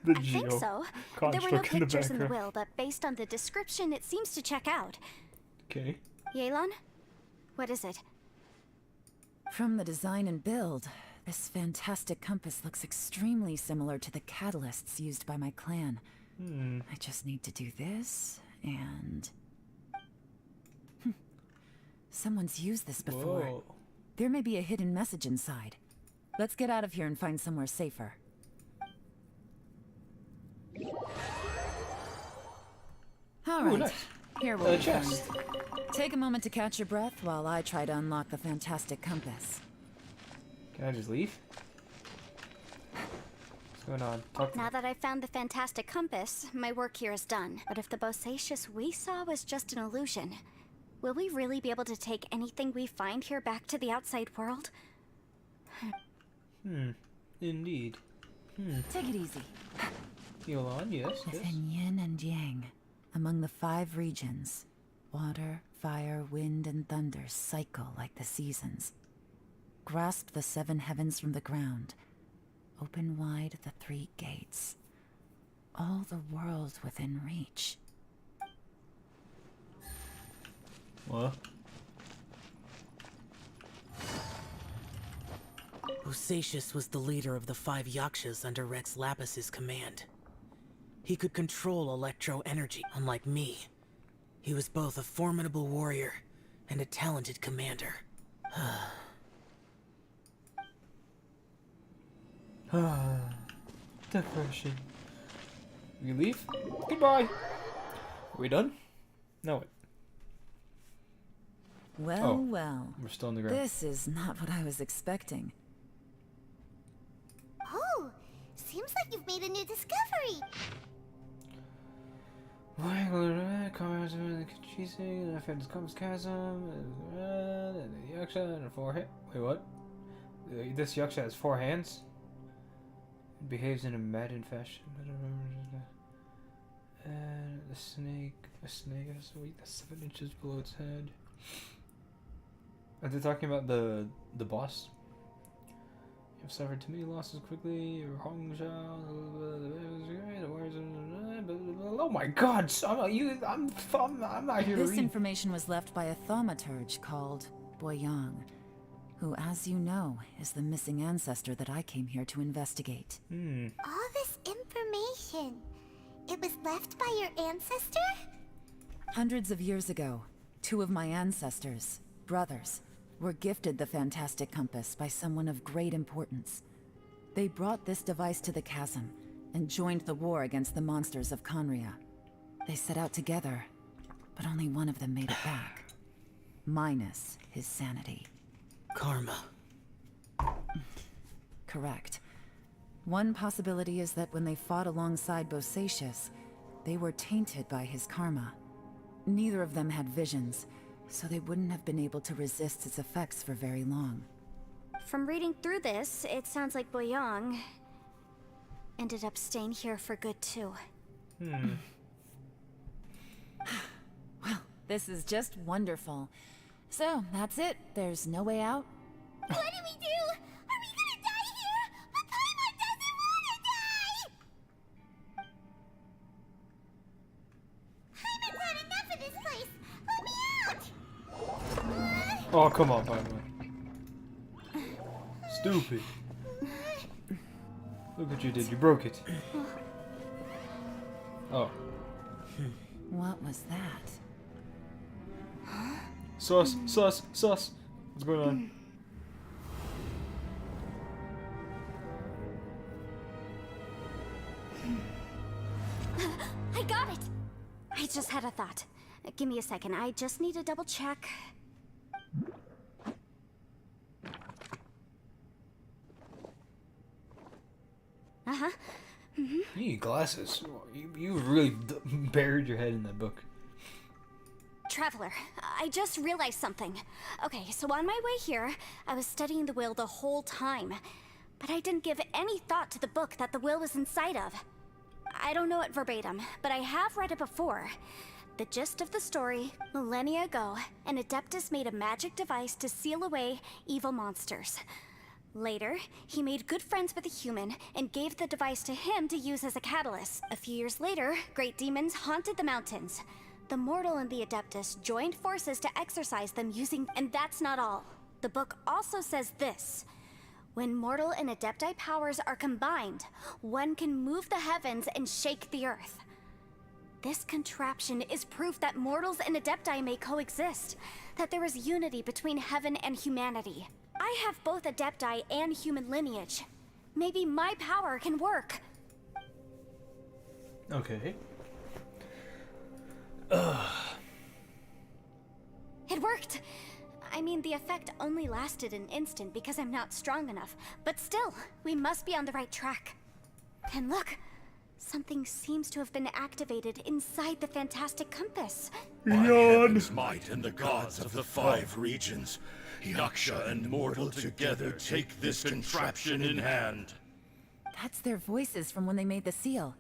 The I think Geo so. There were no construct in the pictures in the background. will, but based on the description, it seems to check out. Okay. Yelan? What is it? From the design and build, this fantastic compass looks extremely similar to the catalysts used by my clan. I just need to do this, and... Someone's used this before. Whoa. There may be a hidden message inside. Let's get out of here and find somewhere safer. All Ooh, right, nice. here we'll Chest. Take a moment to catch your breath while I try to unlock the fantastic compass. Can I just leave? What's going on? Talk to me. Now that I've found the fantastic compass, my work here is done. But if the Bosacius we saw was just an illusion, will we really be able to take anything we find here back to the outside world? Indeed. Take it easy. Yolan, yes, yes. Within yin and yang, among the 5 regions, water, fire, wind, and thunder cycle like the seasons. Grasp the 7 heavens from the ground. Open wide the 3 gates. All the world within reach. What? Bosacius was the leader of the 5 Yakshas under Rex Lapis's command. He could control electro energy, unlike me. He was both a formidable warrior and a talented commander. Depression. We leave? Goodbye! Are we done? No, wait. Well, Oh. well. We're still on the ground. This is not what I was expecting. Oh, so Seems like you've made a new discovery. Chasm, and the Yaksha and 4 hands. Wait, what? This Yaksha has 4 hands? It behaves in a madden fashion. And the snake has a weight that's 7 inches below its head. Are they talking about the boss? You've suffered too many losses quickly. You're Hong Xiao. Oh my God! I'm not here to This read. information was left by a thaumaturge called Boyang, who, as you know, is the missing ancestor that I came here to investigate. All this information. It was left by your ancestor? Hundreds of years ago, 2 of my ancestors, brothers, were gifted the fantastic compass by someone of great importance. They brought this device to the chasm and joined the war against the monsters of Conria. They set out together, but only one of them made it back. Minus his sanity. Karma. Correct. One possibility is that when they fought alongside Bosacius, they were tainted by his karma. Neither of them had visions, so they wouldn't have been able to resist its effects for very long. From reading through this, it sounds like Boyang ended up staying here for good too. Well, this is just wonderful. So, that's it. There's no way out. What do we do? Are we gonna die here? But Paimon doesn't wanna die! Paimon's had enough of this place! Let me out! Oh, come on, Paimon. Stupid. Look what you did. You broke it. Oh. What was that? Sus. What's going on? I got it! I just had a thought. Give me a second. I just need to double check. Uh-huh. You need glasses. You really buried your head in that book. Traveler, I just realized something. Okay, so on my way here, I was studying the will the whole time. But I didn't give any thought to the book that the will was inside of. I don't know it verbatim, but I have read it before. The gist of the story, millennia ago, an Adeptus made a magic device to seal away evil monsters. Later, he made good friends with a human and gave the device to him to use as a catalyst. A few years later, great demons haunted the mountains. The mortal and the Adeptus joined forces to exorcise them using... And that's not all. The book also says this. When mortal and Adepti powers are combined, one can move the heavens and shake the earth. This contraption is proof that mortals and Adepti may coexist, that there is unity between heaven and humanity. I have both Adepti and human lineage. Maybe my power can work. Okay. It worked! I mean, the effect only lasted an instant because I'm not strong enough, but still, we must be on the right track. And look, something seems to have been activated inside the fantastic compass. By heaven's might and the gods of the 5 regions, Yaksha and mortal together take this contraption in hand. That's their voices from when they made the seal.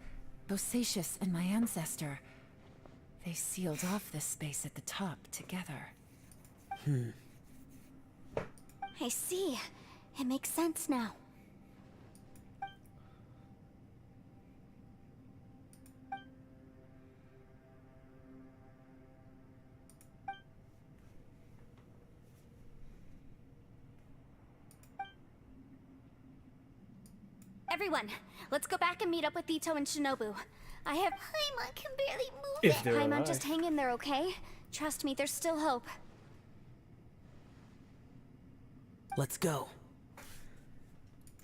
Bosacius and my ancestor. They sealed off this space at the top together. I see. It makes sense now. Everyone, let's go back and meet up with Ito and Shinobu. I have... Paimon can barely move If it. they're Paimon, alive. just hang in there, okay? Trust me, there's still hope. Let's go.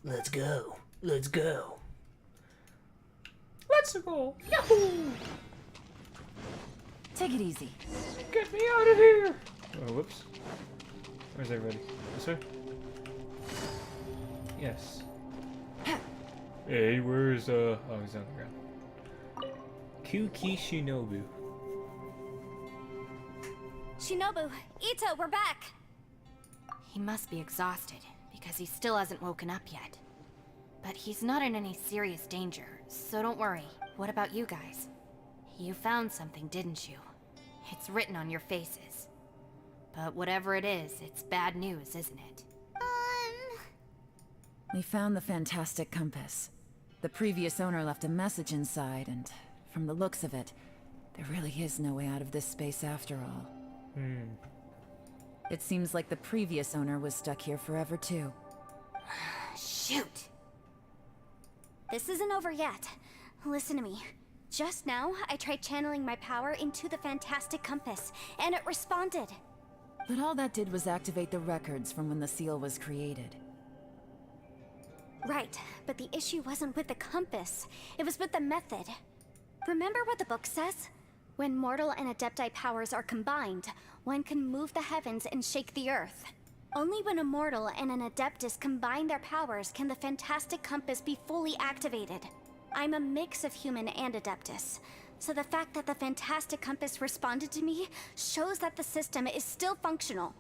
Let's go. Let's go. Let's go. Yahoo! Take it easy. Get me out of here! Oh, whoops. Where's everybody? This way? Yes. Hey, where's oh, he's on the ground. Kuki Shinobu. Shinobu, Ito, we're back! He must be exhausted, because he still hasn't woken up yet. But he's not in any serious danger, so don't worry. What about you guys? You found something, didn't you? It's written on your faces. But whatever it is, it's bad news, isn't it? We found the fantastic compass. The previous owner left a message inside, and from the looks of it, there really is no way out of this space after all. It seems like the previous owner was stuck here forever too. Shoot! This isn't over yet. Listen to me. Just now, I tried channeling my power into the fantastic compass, and it responded. But all that did was activate the records from when the seal was created. Right, but the issue wasn't with the compass. It was with the method. Remember what the book says? When mortal and adepti powers are combined, one can move the heavens and shake the earth. Only when a mortal and an adeptus combine their powers can the fantastic compass be fully activated. I'm a mix of human and adeptus, so the fact that the fantastic compass responded to me shows that the system is still functional.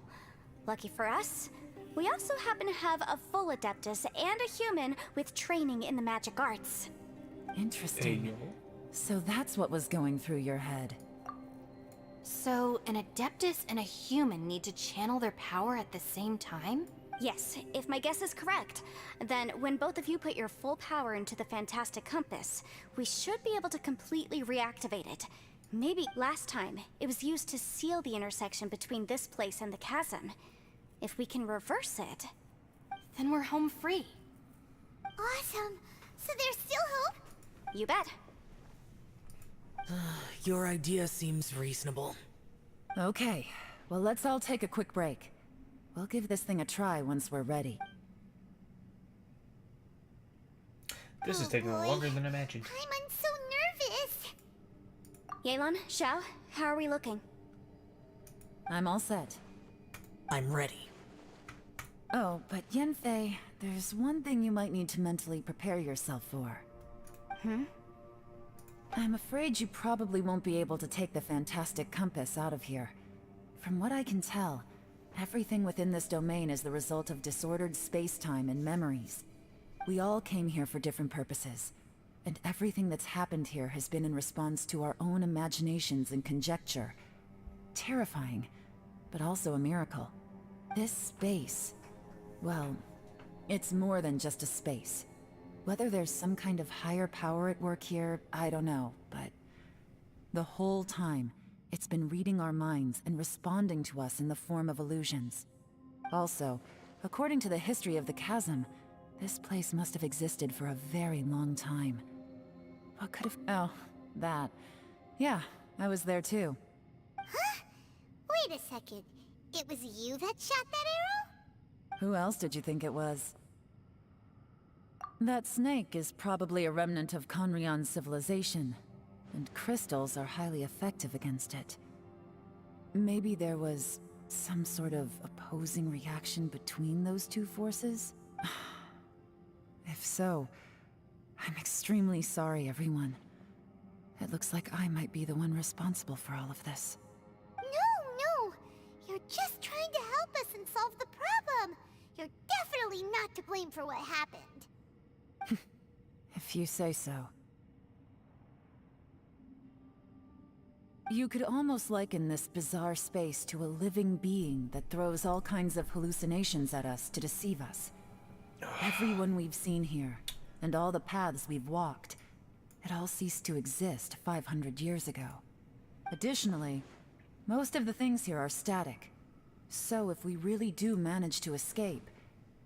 Lucky for us, we also happen to have a full adeptus and a human with training in the magic arts. Interesting. Hey, yo. So that's what was going through your head. So, an adeptus and a human need to channel their power at the same time? Yes, if my guess is correct, then when both of you put your full power into the fantastic compass, we should be able to completely reactivate it. Maybe last time, it was used to seal the intersection between this place and the chasm. If we can reverse it, Then we're home free. Awesome. So there's still hope? you bet. Your idea seems reasonable. Okay, well let's all take a quick break. We'll give this thing a try once we're ready. This is Oh, taking boy. longer than imagined. I'm so nervous. Yelan, Xiao, how are we looking? I'm all set. I'm ready. Oh, but Yanfei, there's one thing you might need to mentally prepare yourself for. I'm afraid you probably won't be able to take the fantastic compass out of here. From what I can tell, everything within this domain is the result of disordered space-time and memories. We all came here for different purposes, and everything that's happened here has been in response to our own imaginations and conjecture. Terrifying, but also a miracle. This space, well, it's more than just a space. Whether there's some kind of higher power at work here, I don't know, but the whole time, it's been reading our minds and responding to us in the form of illusions. Also, according to the history of the chasm, this place must have existed for a very long time. What could have... Oh, that. Yeah, I was there too. Huh? Wait a second. It was you that shot that arrow? Who else did you think it was? That snake is probably a remnant of Conrian's civilization, and crystals are highly effective against it. Maybe there was some sort of opposing reaction between those two forces? If so, I'm extremely sorry, everyone. It looks like I might be the one responsible for all of this. No. You're just trying to help us and solve the problem. You're definitely not to blame for what happened. If you say so. You could almost liken this bizarre space to a living being that throws all kinds of hallucinations at us to deceive us. Everyone we've seen here, and all the paths we've walked, it all ceased to exist 500 years ago. Additionally, most of the things here are static. So if we really do manage to escape,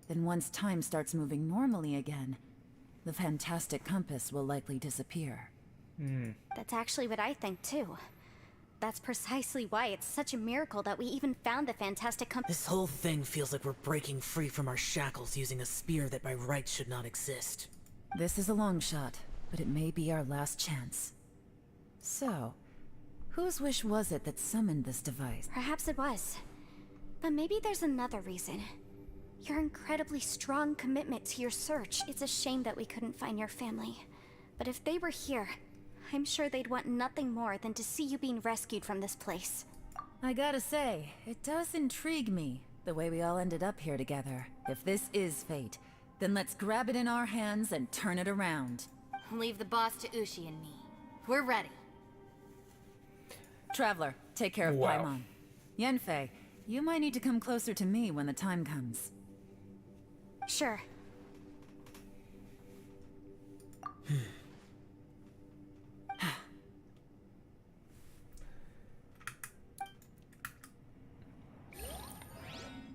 then once time starts moving normally again, the fantastic compass will likely disappear. That's actually what I think too. That's precisely why it's such a miracle that we even found the fantastic compass. This whole thing feels like we're breaking free from our shackles using a spear that by rights should not exist. This is a long shot, but it may be our last chance. So, whose wish was it that summoned this device? Perhaps it was. But maybe there's another reason. Your incredibly strong commitment to your search. It's a shame that we couldn't find your family. But if they were here, I'm sure they'd want nothing more than to see you being rescued from this place. I gotta say, it does intrigue me, the way we all ended up here together. If this is fate, then let's grab it in our hands and turn it around. Leave the boss to Ushi and me. We're ready. Traveler, take care of Wow. Paimon. Yanfei, you might need to come closer to me when the time comes. Sure.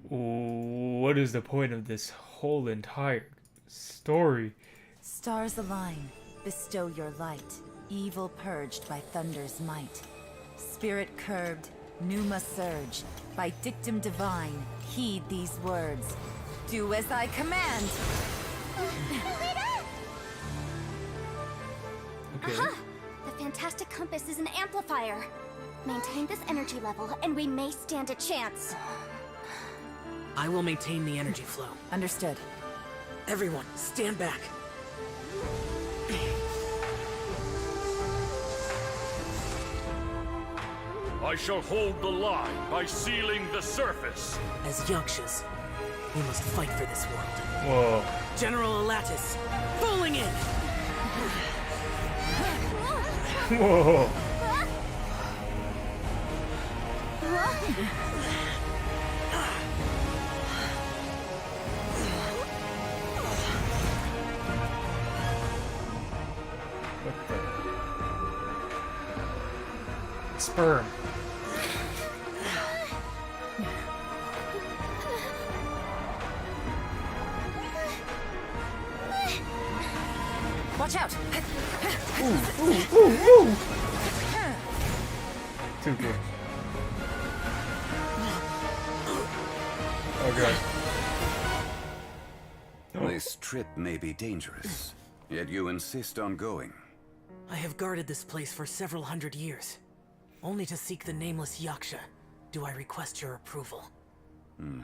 What is the point of this whole entire story? Stars align, bestow your light. Evil purged by thunder's might. Spirit curbed, pneuma surge. By dictum divine, heed these words. Do as I command! Okay. Aha! The fantastic compass is an amplifier. Maintain this energy level, and we may stand a chance. I will maintain the energy flow. Understood. Everyone, stand back. I shall hold the line by sealing the surface. As Yakshas, we must fight for this world. Whoa. General Alatus, falling in! Whoa. Sperm. Watch out! Too good. Oh god. This trip may be dangerous, yet you insist on going. I have guarded this place for several hundred years. Only to seek the nameless Yaksha do I request your approval. Oh.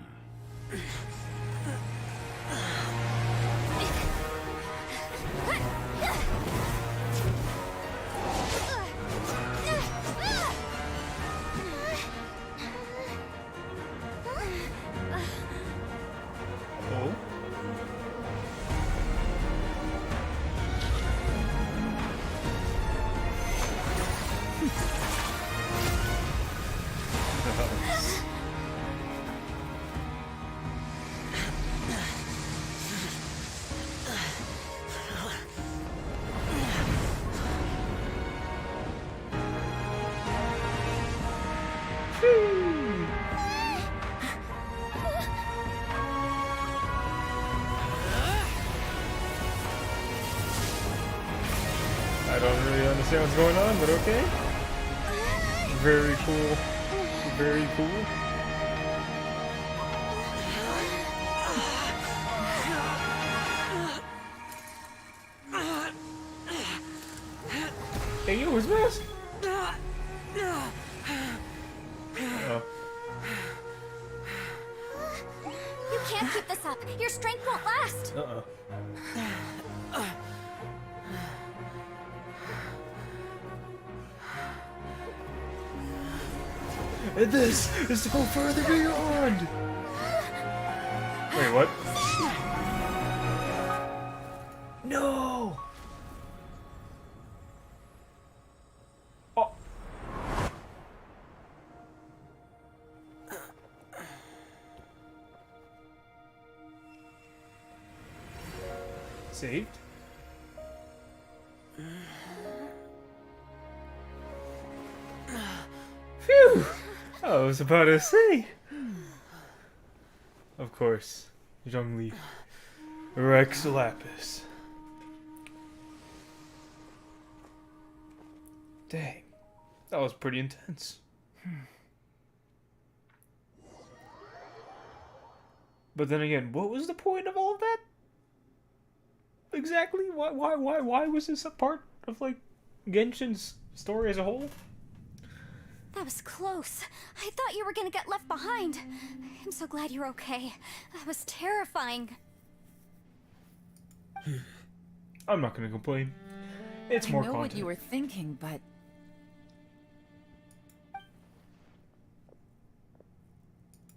Nice. I don't really understand what's going on, but okay. Very cool. Very cool. Hey, yo, what's this? Uh-oh. You can't keep this up. Your strength won't last. Uh-oh. And this is to go further beyond! Wait, what? No! Oh. Saved? Phew! I was about to say. Of course, Zhongli, Rex Lapis. Dang, that was pretty intense. But then again, what was the point of all of that? Exactly? Why was this a part of like Genshin's story as a whole? That was close. I thought you were gonna get left behind. I'm so glad you're okay. That was terrifying. I'm not gonna complain. It's more I know content. what you were thinking, but...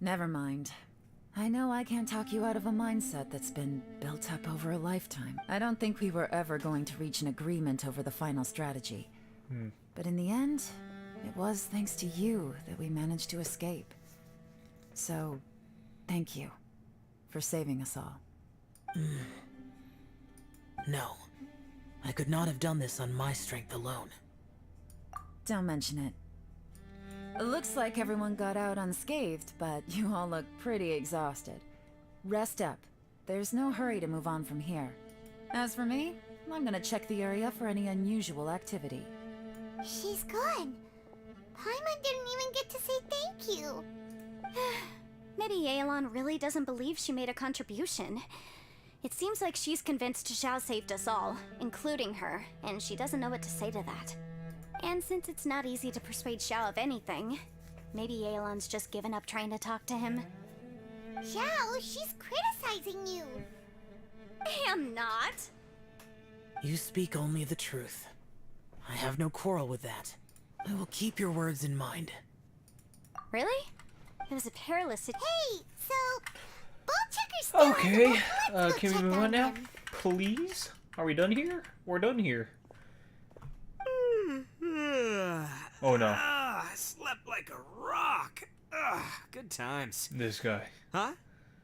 Never mind. I know I can't talk you out of a mindset that's been built up over a lifetime. I don't think we were ever going to reach an agreement over the final strategy. But in the end, it was thanks to you that we managed to escape. So, thank you for saving us all. No. I could not have done this on my strength alone. Don't mention it. It looks like everyone got out unscathed, but you all look pretty exhausted. Rest up. There's no hurry to move on from here. As for me, I'm gonna check the area for any unusual activity. She's gone. Paimon didn't even get to say thank you. Maybe Yelan really doesn't believe she made a contribution. It seems like she's convinced Xiao saved us all, including her, and she doesn't know what to say to that. And since it's not easy to persuade Xiao of anything, maybe Yelan's just given up trying to talk to him. Xiao, she's criticizing you. I am not. You speak only the truth. I have no quarrel with that. I will keep your words in mind. Really? It was a perilous Hey, so... Ballchecker's still Okay, Let's go can we check move on now? him. Please? Are we done here? We're done here. Oh no. I slept like a rock. Good times. This guy. Huh?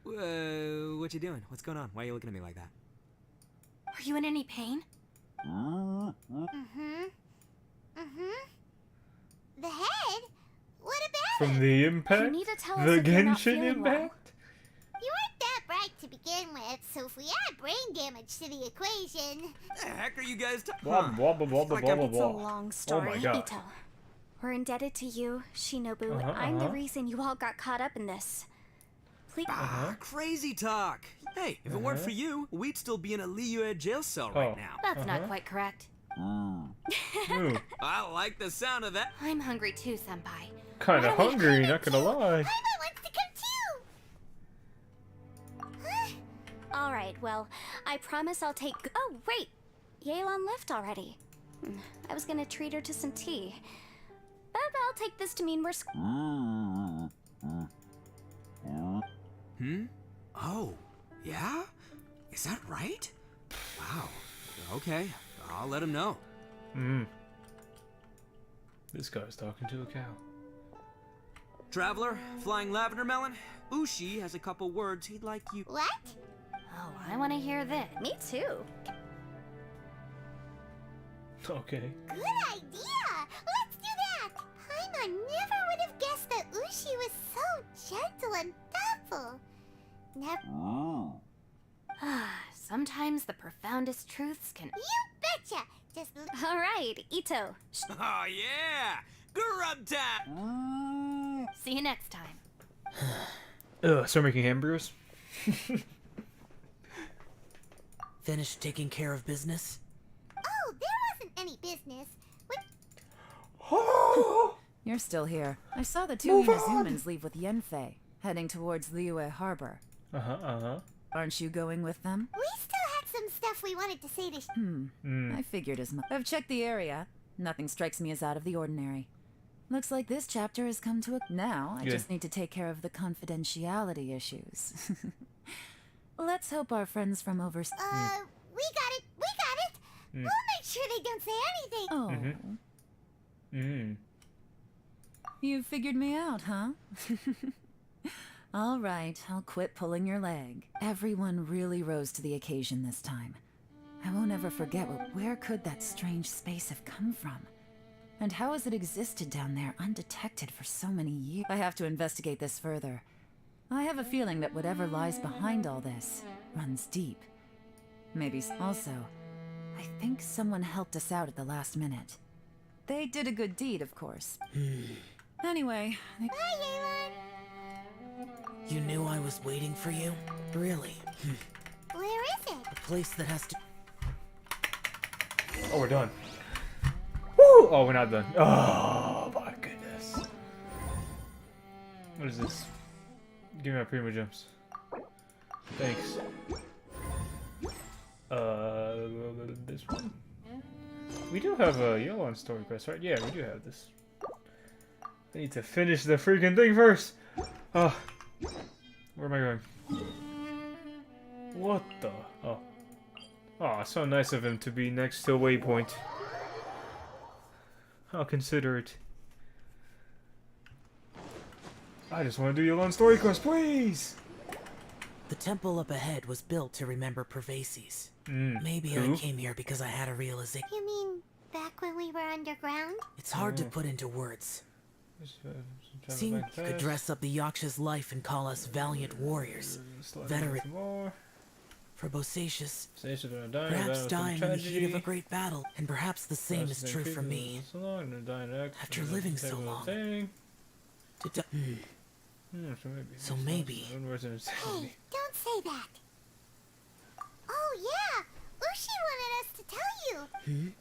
What you doing? What's going on? Why are you looking at me like that? Are you in any pain? The head? What about From it? the You impact? need to tell us The if you're not Genshin feeling well. impact? You weren't that bright to begin with, so if we add brain damage to the equation... The heck are you guys Blah blah blah blah blah Like blah I'm- blah It's a blah. long story, Oh my god. Ito. We're indebted to you, Shinobu. Uh-huh, I'm the uh-huh. reason you all got caught up in this. Please. Crazy talk. Hey, if it weren't for you, we'd still be in a Liyue jail cell right Oh. now. That's not quite correct. Ooh, I like the sound of that. I'm hungry too, Senpai. kinda hungry, not gonna lie. Paimon wants to come too! All right, well, I promise I'll take. Oh, wait! Yelan left already. I was gonna treat her to some tea. But I'll take this to mean we're. Oh, yeah? Is that right? Wow. Okay, I'll let him know. This guy's talking to a cow. Traveler, flying lavender melon, Ushi has a couple words he'd like you. What? Oh, I want to hear this. Me too. Okay. Good idea! Let's do that! Paimon never would have guessed that Ushi was so gentle and thoughtful. Never. Sometimes the profoundest truths can. You betcha! Just All right, Ito. Oh yeah! Grub time! See you next time. Ugh, start making hamburgers? Finished taking care of business? Oh, there wasn't any business. What? You're still here. I saw the two Inazumans leave with Yenfei, heading towards Liyue Harbor. Aren't you going with them? We still had some stuff we wanted to say to I figured as much. I've checked the area. Nothing strikes me as out of the ordinary. Looks like this chapter has come to a... Now, I Good. just need to take care of the confidentiality issues. Let's hope our friends from overseas... we got it! We got it! We'll make sure they don't say anything! Oh. You figured me out, huh? All right, I'll quit pulling your leg. Everyone really rose to the occasion this time. I won't ever forget where could that strange space have come from? And how has it existed down there undetected for so many years? I have to investigate this further. I have a feeling that whatever lies behind all this runs deep. Maybe also, I think someone helped us out at the last minute. They did a good deed, of course. Anyway, Bye, Yelan! You knew I was waiting for you? Really? Where is it? A place that has to... Oh, we're done. Woo! Oh, we're not done. Oh, my goodness. What is this? Give me my primo gems. Thanks. This one? We do have a YELAN'S story quest, right? Yeah, we do have this. I need to finish the freaking thing first! Oh. Where am I going? What the? Oh. Oh, so nice of him to be next to a waypoint. How considerate. I just want to do YELAN'S story quest, please! The temple up ahead was built to remember Pervases. Maybe who? I came here because I had a realization. You mean back when we were underground? It's hard to put into words. Seeing you could dress up the Yaksha's life and call us valiant warriors. Veteran. For Bosacius, perhaps dying in the heat of a great battle, and perhaps the same is true for me. After living so long. To die. So maybe. Hey, don't say that. Oh yeah, Ushi wanted us to tell you.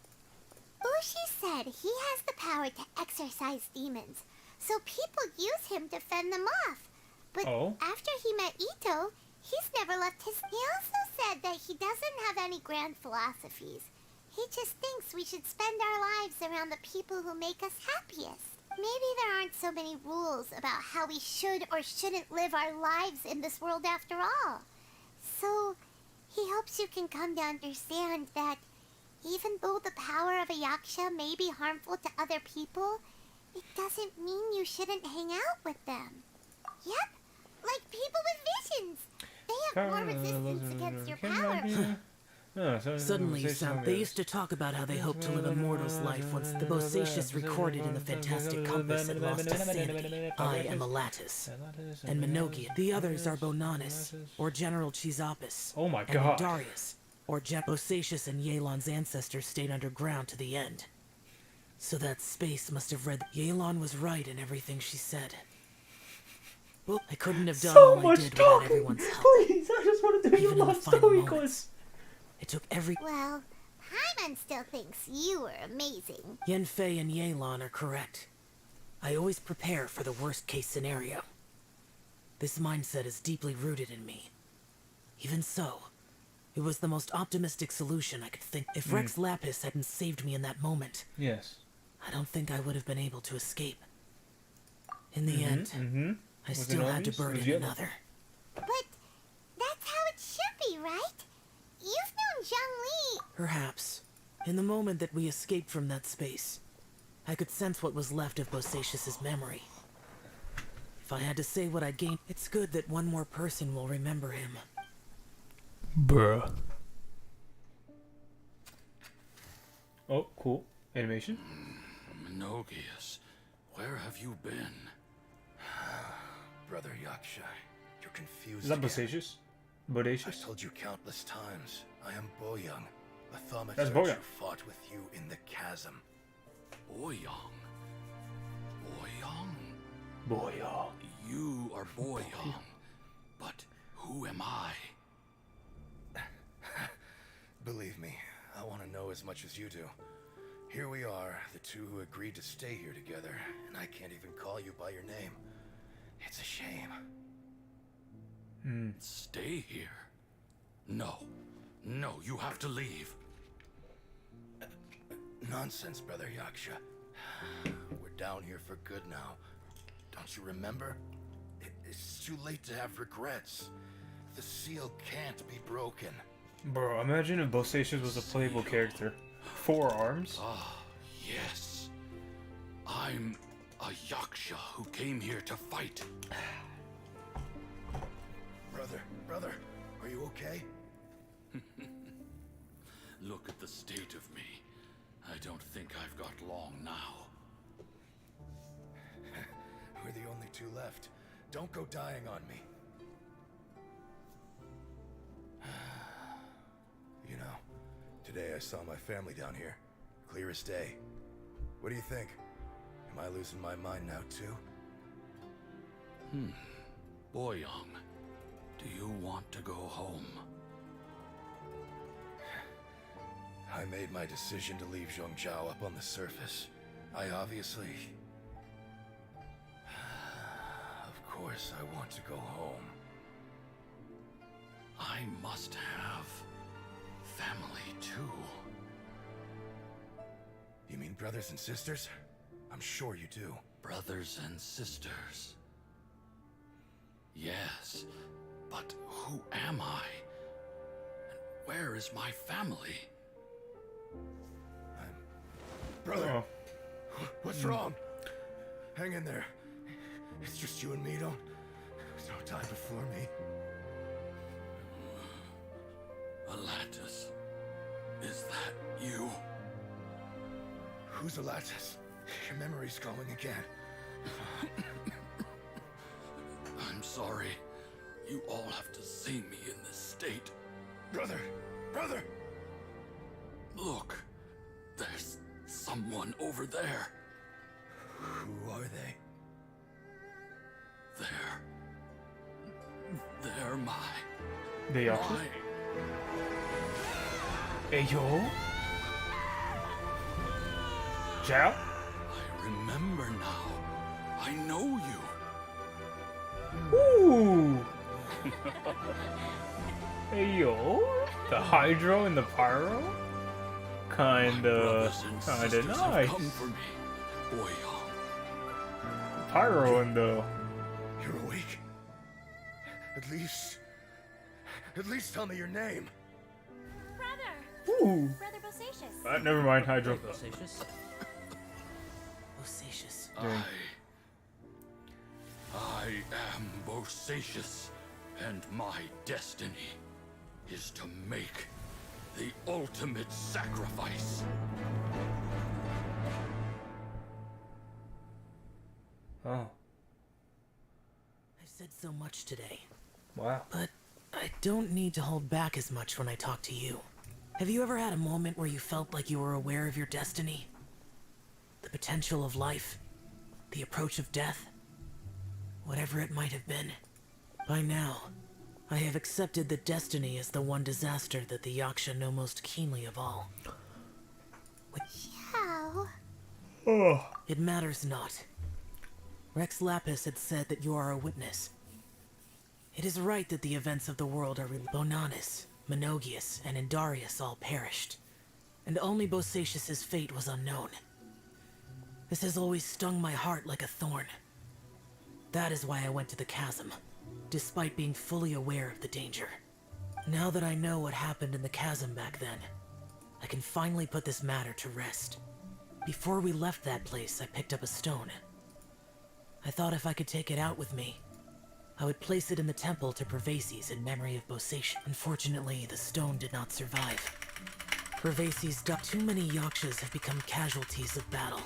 Ushi said he has the power to exorcise demons, so people use him to fend them off. But after he met Ito, he's never left his... He also said that he doesn't have any grand philosophies. He just thinks we should spend our lives around the people who make us happiest. Maybe there aren't so many rules about how we should or shouldn't live our lives in this world after all. So, he hopes you can come to understand that even though the power of a Yaksha may be harmful to other people, it doesn't mean you shouldn't hang out with them. Yep, like people with visions. They have more resistance against your power. Suddenly, they used to talk about how they hoped to live a mortal's life once the Bosacius recorded in the fantastic compass had lost his sanity. I am Elatus, and Minogia. The others are Bonanis, or General Chizapis. Oh my and god. Darius, or Bosacius and YELAN'S ancestors stayed underground to the end. So that space must have read that YELAN was right in everything she said. Well, I couldn't have done all I did without everyone's help. Please, I just want to do Even in the YELAN'S final story moments. quest. It took every... Well, Paimon still thinks you were amazing. Yenfei and YELAN are correct. I always prepare for the worst-case scenario. This mindset is deeply rooted in me. Even so, it was the most optimistic solution I could think. If Rex Lapis hadn't saved me in that moment, Yes. I don't think I would have been able to escape. In the end, I still had to burden another. But that's how it should be, right? You've known Zhang Li. Perhaps. In the moment that we escaped from that space, I could sense what was left of Bosacius's memory. If I had to say what I gained, it's good that one more person will remember him. Bruh. Oh, cool. Animation. Minogius, where have you been? Brother Yaksha, you're confused. Is that again. Bosacius? I've Bodacious? told you countless times. I am Boyoung, a That's thaumaturge Boyoung. who fought with you in the chasm. Boyoung. Boyoung? Boyoung. You are Boyoung. But who am I? Believe me, I want to know as much as you do. Here we are, the two who agreed to stay here together, and I can't even call you by your name. It's a shame. Stay here? No. No, you have to leave. Nonsense, Brother Yaksha. We're down here for good now. Don't you remember? It's too late to have regrets. The seal can't be broken. Bro, imagine if Bosacius was a playable character. 4 arms? Ah, yes. I'm a Yaksha who came here to fight. Brother, are you okay? Look at the state of me. I don't think I've got long now. We're the only two left. Don't go dying on me. You know, today I saw my family down here. Clear as day. What do you think? Am I losing my mind now too? Boyoung, do you want to go home? I made my decision to leave Zhongzhou up on the surface. I obviously... Of course I want to go home. I must have family too. You mean brothers and sisters? I'm sure you do. Brothers and sisters. Yes, but who am I? And where is my family? Brother, Oh. what's wrong? Hang in there. It's just you and me, don't die before me. Atlantis, is that you? Who's Atlantis? Your memory's going again. I'm sorry. You all have to see me in this state. Brother! Brother! Look, there's someone over there. Who are they? They're my... They are. Hey yo. Xiao? I remember now. I know you. Ooh. Hey yo. The Hydro and the Pyro? Kinda nice. Come for me, boy. Pyro and the... You're awake. At least tell me your name. Brother! Ooh. Brother Bosacius. Never mind, Hydro. Bosacius? Bosacius. I am Bosacius, and my destiny is to make the ultimate sacrifice. Oh. I've said so much today, Wow. but I don't need to hold back as much when I talk to you. Have you ever had a moment where you felt like you were aware of your destiny? The potential of life? The approach of death? Whatever it might have been. By now, I have accepted that destiny is the one disaster that the Yaksha know most keenly of all. Xiao. Oh. It matters not. Rex Lapis had said that you are a witness. It is right that the events of the world are Bonanis, Menogias, and Indarius all perished, and only Bosacius's fate was unknown. This has always stung my heart like a thorn. That is why I went to the chasm, despite being fully aware of the danger. Now that I know what happened in the chasm back then, I can finally put this matter to rest. Before we left that place, I picked up a stone. I thought if I could take it out with me, I would place it in the temple to Pervases in memory of Bosacius. Unfortunately, the stone did not survive. Pervases died. Too many Yakshas have become casualties of battle.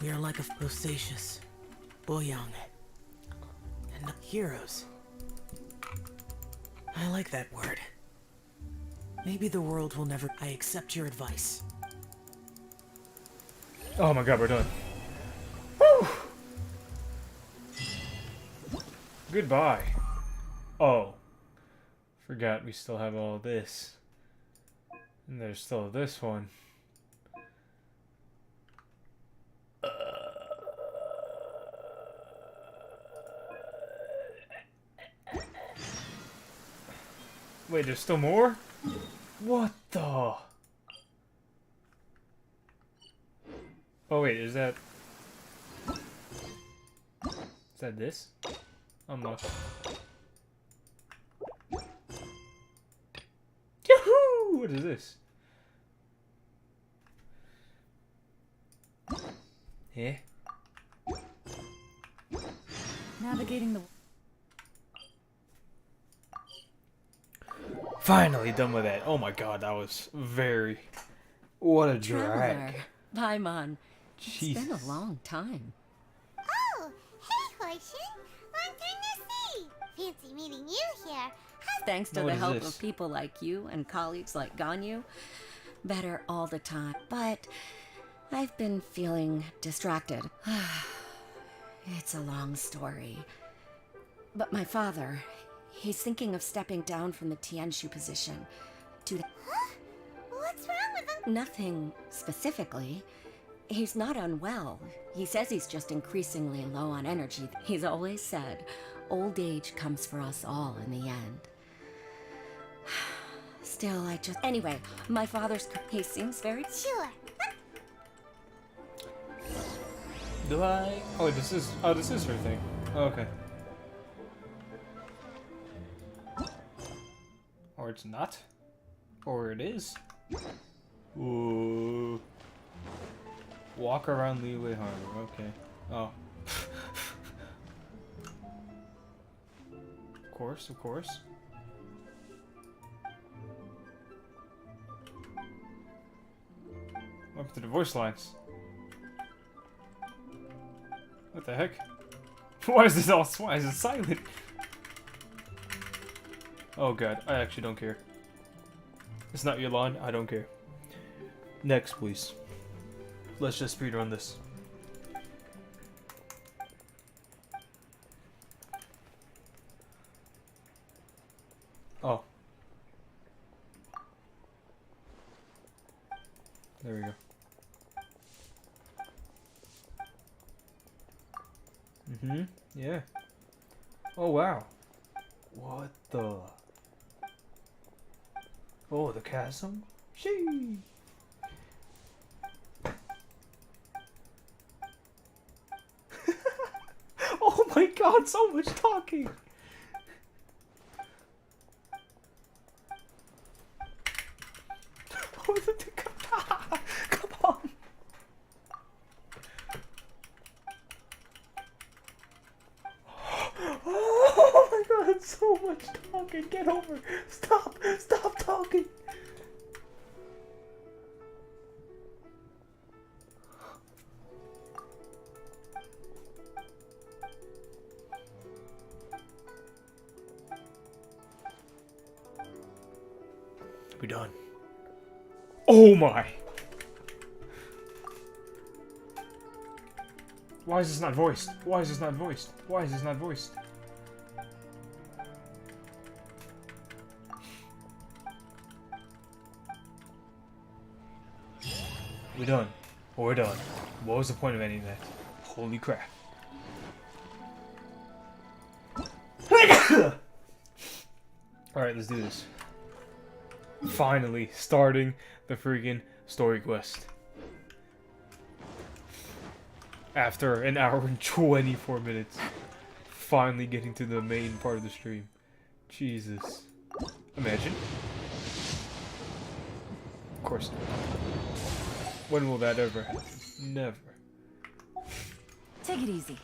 We are like a Bosacius, Boyang, and heroes. I like that word. Maybe the world will never... I accept your advice. Oh my god, we're done. Woo! Goodbye. Oh. Forgot we still have all this. And there's still this one. Wait, there's still more? What the? Oh wait, is that... Is that this? Unlock. Yahoo! What is this? Yeah. Navigating the... Finally done with that. Oh my god, that was very... What a drag. Paimon, it's been Jesus. a long time. Oh, hey, Horshin. Long time no see. Fancy meeting you here. Thanks to What the is help this? of people like you and colleagues like Ganyu, better all the time. But I've been feeling distracted. It's a long story. But my father, he's thinking of stepping down from the Tianshu position to... Huh? What's wrong with him? Nothing specifically. He's not unwell. He says he's just increasingly low on energy. He's always said, old age comes for us all in the end. Still, Anyway, my father's... He seems very... Sure. Do I? Oh, this is her thing. Oh, okay. Or it's not. Or it is. Ooh. Walk around Leeway Harbor. Okay. Oh. Of course, of course. Up to the voice lines. What the heck? Why is this all? Why is it silent? Oh god, I actually don't care. It's not your line, I don't care. Next, please. Let's just speedrun this. Oh. There we go. Mm-hmm. Yeah. Oh, wow. What the... Oh, the chasm? Shee! Oh my god, so much talking! Come on! Oh my god, so much talking! Get over! Stop! Stop talking! We're done. Oh my! Why is this not voiced? Why is this not voiced? Why is this not voiced? We're done. We're done. What was the point of any of that? Holy crap. Alright, let's do this. Finally, starting the freaking story quest. After an hour and 24 minutes. Finally getting to the main part of the stream. Jesus. Imagine. Of course not. When will that ever happen? Never. Take it easy.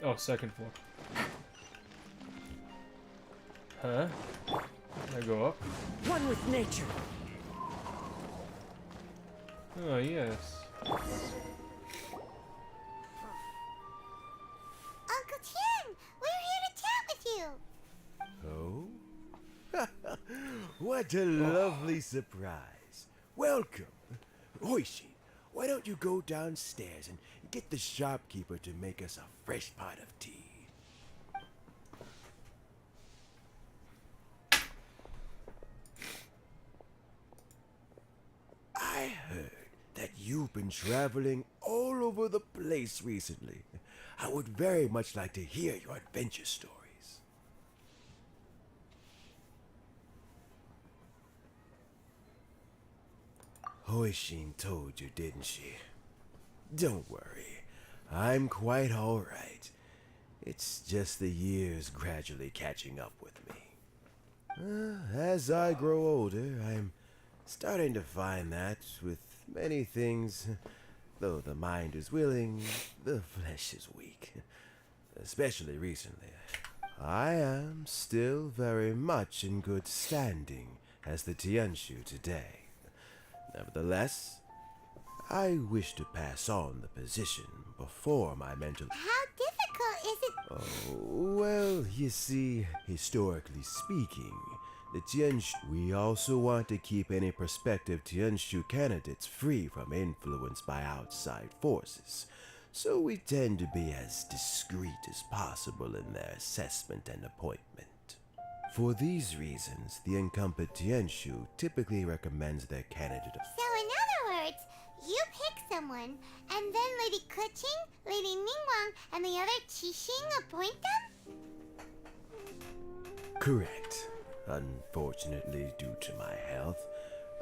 Oh, second floor. Huh? Can I go up? One with nature. Oh, yes. Uncle Tien, we're here to chat with you. Oh? What a lovely surprise. Welcome. Oishi, why don't you go downstairs and get the shopkeeper to make us a fresh pot of tea? I heard that you've been traveling all over the place recently. I would very much like to hear your adventure stories. Hoishin told you, didn't she? Don't worry. I'm quite alright. It's just the years gradually catching up with me. As I grow older, I'm starting to find that with many things, though the mind is willing, the flesh is weak. Especially recently. I am still very much in good standing as the Tianshu today. Nevertheless, I wish to pass on the position before my mental... How difficult is it? Oh, well, you see, historically speaking, the Tianshu... We also want to keep any prospective Tianshu candidates free from influence by outside forces, so we tend to be as discreet as possible in their assessment and appointment. For these reasons, the incumbent Tianshu typically recommends their candidate... So in someone, and then Lady Keqing, Lady Ningguang, and the other Qixing appoint them? Correct. Unfortunately, due to my health,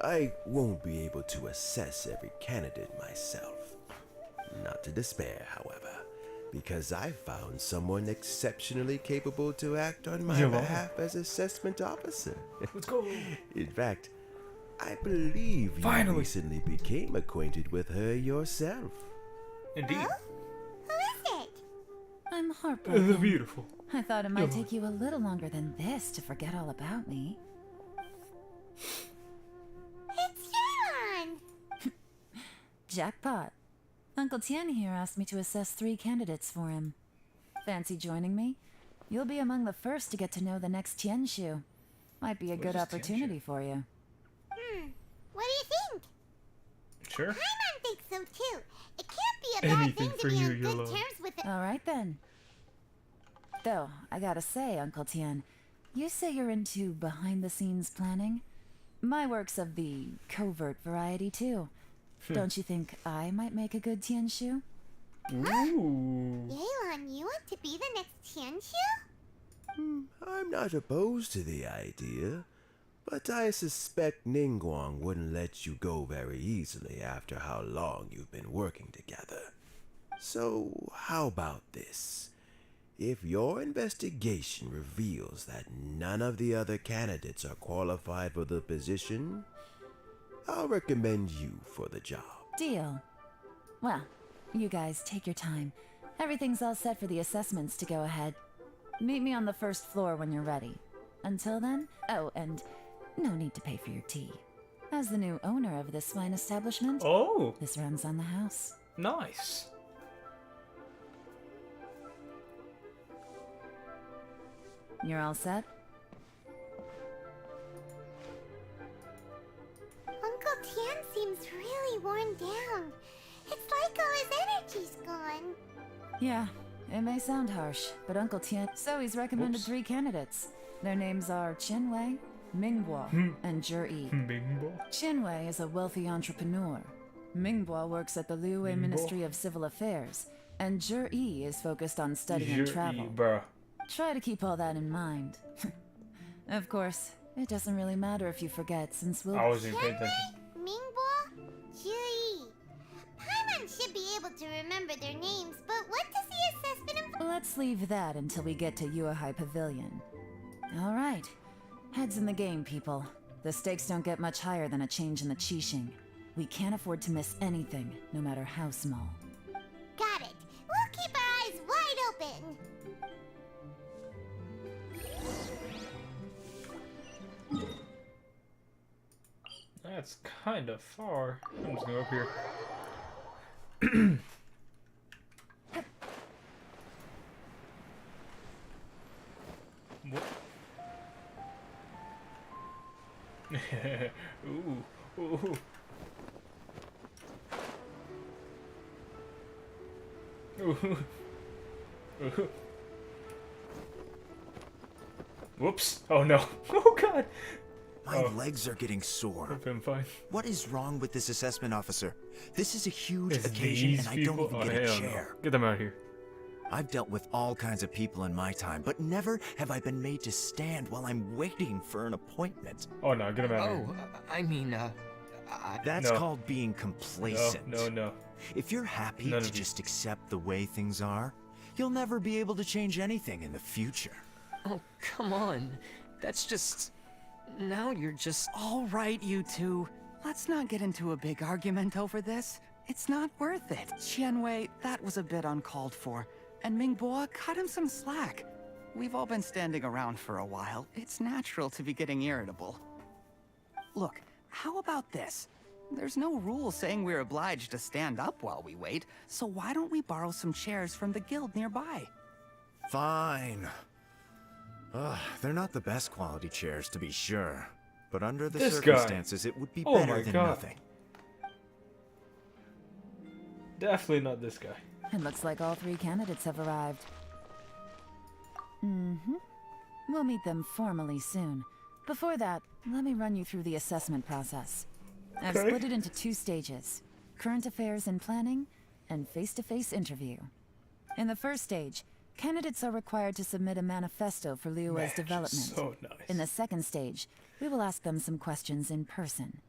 I won't be able to assess every candidate myself. Not to despair, however, because I found someone exceptionally capable to act on my behalf as assessment officer. Let's go. In fact, I believe you recently became acquainted with her yourself. Indeed. Who is it? I'm heartbroken. Beautiful. I thought it might take you a little longer than this to forget all about me. It's Yelan! Jackpot. Uncle Tian here asked me to assess 3 candidates for him. Fancy joining me? You'll be among the first to get to know the next Tianshu. Might be a good opportunity for you. What do you think? Sure. Paimon thinks so too. It can't be a bad Anything thing for to be you, on good Yellow. terms with it. Alright then. Though, I gotta say, Uncle Tian, you say you're into behind-the-scenes planning? My work's of the covert variety too. Don't you think I might make a good Tianshu? Ooh. Yelan, you want to be the next Tianshu? I'm not opposed to the idea, but I suspect Ningguang wouldn't let you go very easily after how long you've been working together. So, how about this? If your investigation reveals that none of the other candidates are qualified for the position, I'll recommend you for the job. Deal. Well, you guys take your time. Everything's all set for the assessments to go ahead. Meet me on the first floor when you're ready. Until then, oh, and no need to pay for your tea. As the new owner of this fine establishment, this runs on the house. Nice. You're all set? Uncle Tian seems really worn down. It's like all his energy's gone. Yeah, it may sound harsh, but Uncle Tian... So he's recommended 3 candidates. Their names are Qinwei, Mingbo, and Zhi. Mingbo? Qinwei is a wealthy entrepreneur. Mingbo works at the Liyue Ministry of Civil Affairs, and Zhi is focused on study and travel. Bruh. Try to keep all that in mind. Of course, it doesn't really matter if you forget, since we'll... I wasn't paying attention. Mingbo, Zhi. Paimon should be able to remember their names, but what does the assessment involve? Let's leave that until we get to Yuehai Pavilion. Alright. Heads in the game, people. The stakes don't get much higher than a change in the Qixing. We can't afford to miss anything, no matter how small. Got it. We'll keep our eyes wide open. That's kind of far. I'm just gonna go up here. What? Ooh, ooh. Ooh. Ooh. Whoops. Oh no. Oh god. My legs are getting sore. I'm fine. What is wrong with this assessment officer? This is a huge It's occasion these and I don't people? even get a hell no. chair. Get them out of here. I've dealt with all kinds of people in my time, but never have I been made to stand while I'm waiting for an appointment. Oh no, get them out of here. I mean, That's No. called being complacent. No. If you're happy None to of you. just accept the way things are, you'll never be able to change anything in the future. oh, come on. That's just... Now you're just... All right, you two. Let's not get into a big argument over this. It's not worth it. Qianwei, that was a bit uncalled for. And Mingbo, cut him some slack. We've all been standing around for a while. It's natural to be getting irritable. Look, how about this? There's no rule saying we're obliged to stand up while we wait, so why don't we borrow some chairs from the guild nearby? Fine. They're not the best quality chairs, to be sure. But under the This guy. circumstances, it would be Oh better my than God. nothing. Definitely not this guy. It looks like all 3 candidates have arrived. We'll meet them formally soon. Before that, let me run you through the assessment process. I've Okay. split it into 2 stages. current affairs and planning, and face-to-face interview. In the first stage, candidates are required to submit a manifesto for Liyue's development. So nice. In the second stage, we will ask them some questions in person.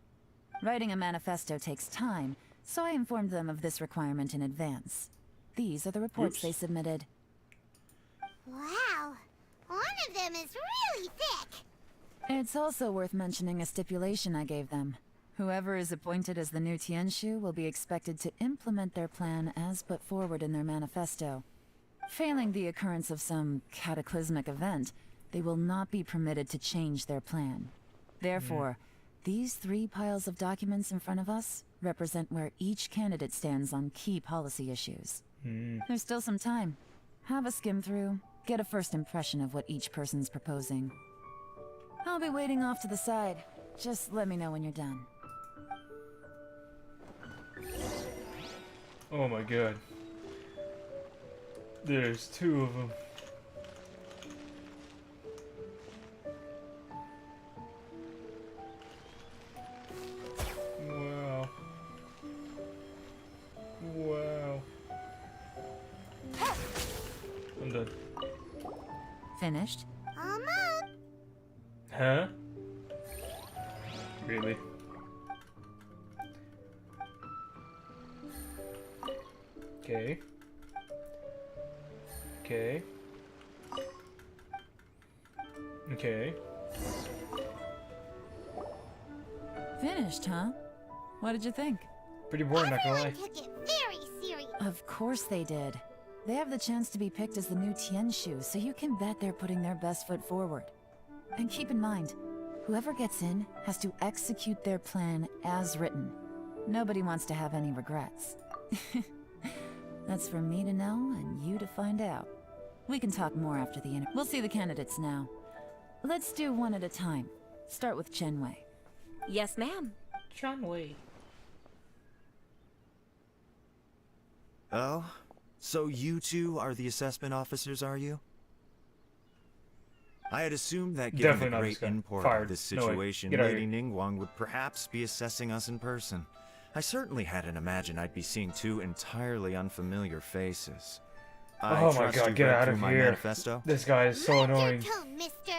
Writing a manifesto takes time, so I informed them of this requirement in advance. These are the reports they submitted. Wow, one of them is really thick. It's also worth mentioning a stipulation I gave them. Whoever is appointed as the new Tianshu will be expected to implement their plan as put forward in their manifesto. Failing the occurrence of some cataclysmic event, they will not be permitted to change their plan. Therefore, these 3 piles of documents in front of us represent where each candidate stands on key policy issues. There's still some time. Have a skim through, get a first impression of what each person's proposing. I'll be waiting off to the side. Just let me know when you're done. Oh my god. There's 2 of them. Wow. Wow. I'm done. Finished? Almost. Huh? Really? Okay. Okay. Okay. Finished, huh? What did you think? Pretty boring, not gonna lie. Everyone took it very serious. Of course they did. They have the chance to be picked as the new Tianshu, so you can bet they're putting their best foot forward. And keep in mind, whoever gets in has to execute their plan as written. Nobody wants to have any regrets. That's for me to know and you to find out. We can talk more after the interview. We'll see the candidates now. Let's do one at a time. Start with Chenwei. Yes, ma'am. Chenwei. Oh? So you two are the assessment officers, are you? I had assumed that given Definitely the not great this guy. import Fired. of this No way. situation, Get out of Lady here. Ningguang would perhaps be assessing us in person. I certainly hadn't imagined I'd be seeing 2 entirely unfamiliar faces. I Oh my trust god, you've get read out through of my here. manifesto? This guy is so Mind annoying. your tone, mister.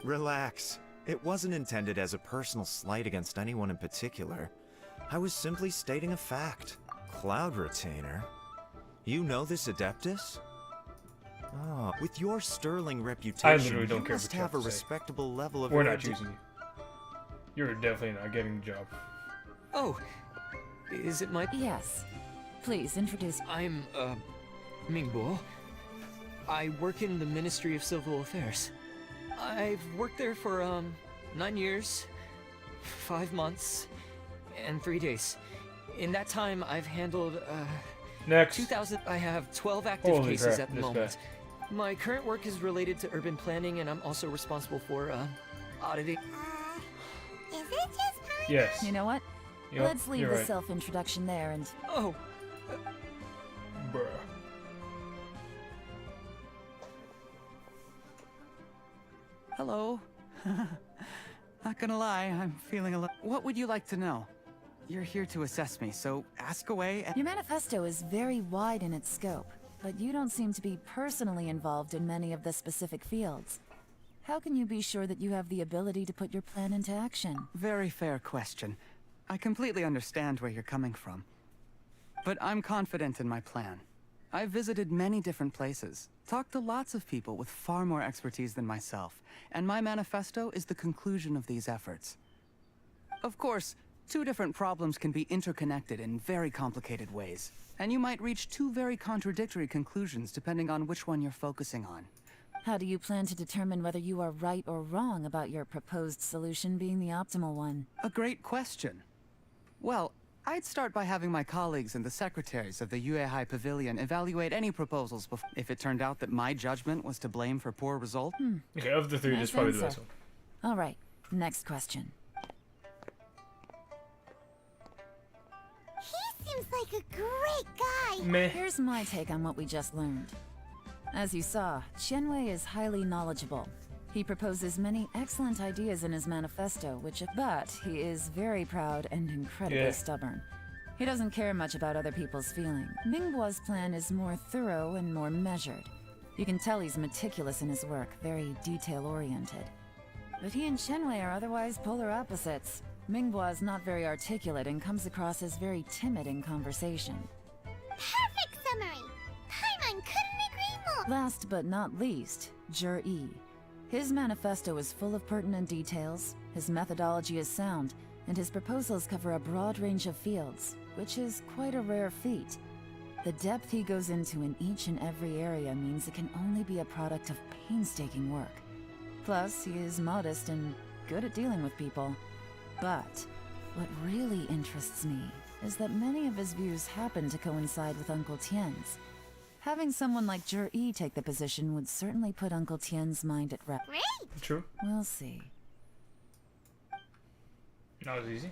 Relax. It wasn't intended as a personal slight against anyone in particular. I was simply stating a fact. Cloud Retainer? You know this Adeptus? Ah, with your sterling reputation, literally don't you care must what you have have a to say. respectable level of We're not erudite- choosing you. You're definitely not getting the job. Oh, is it my... Yes. Please, introduce... I'm, Mingbo. I work in the Ministry of Civil Affairs. I've worked there for, 9 years, 5 months, and 3 days. In that time, I've handled, Next. 2,000... I have 12 active Holy cases crap, at the this moment. My current work is related to urban planning, and I'm also responsible for, auditing... Is it just Pine? Yes. You know what? Yep, Let's leave you're the right. self-introduction there and... Oh, Bruh. Hello. Not gonna lie, I'm feeling a little... What would you like to know? You're here to assess me, so ask away and... Your manifesto is very wide in its scope, but you don't seem to be personally involved in many of the specific fields. How can you be sure that you have the ability to put your plan into action? Very fair question. I completely understand where you're coming from. But I'm confident in my plan. I've visited many different places, talked to lots of people with far more expertise than myself, and my manifesto is the conclusion of these efforts. Of course, 2 different problems can be interconnected in very complicated ways, and you might reach 2 very contradictory conclusions depending on which one you're focusing on. How do you plan to determine whether you are right or wrong about your proposed solution being the optimal one? A great question. Well, I'd start by having my colleagues and the secretaries of the Yuehai Pavilion evaluate any proposals if it turned out that my judgment was to blame for poor result. Okay, of the 3, this is probably the best one. All right, next question. He seems like a great guy. Meh. Here's my take on what we just learned. As you saw, Chenwei is highly knowledgeable. He proposes many excellent ideas in his manifesto, but he is very proud and incredibly stubborn. He doesn't care much about other people's feelings. Mingbo's plan is more thorough and more measured. You can tell he's meticulous in his work, very detail-oriented. But he and Shenwei are otherwise polar opposites. Mingbo is not very articulate and comes across as very timid in conversation. Perfect summary! Paimon couldn't agree more! Last but not least, Jur-E. His manifesto is full of pertinent details, his methodology is sound, and his proposals cover a broad range of fields, which is quite a rare feat. The depth he goes into in each and every area means it can only be a product of painstaking work. Plus, he is modest and good at dealing with people. But what really interests me is that many of his views happen to coincide with Uncle Tien's. Having someone like Jur-E take the position would certainly put Uncle Tien's mind at rest. Great! True. We'll see. That was easy.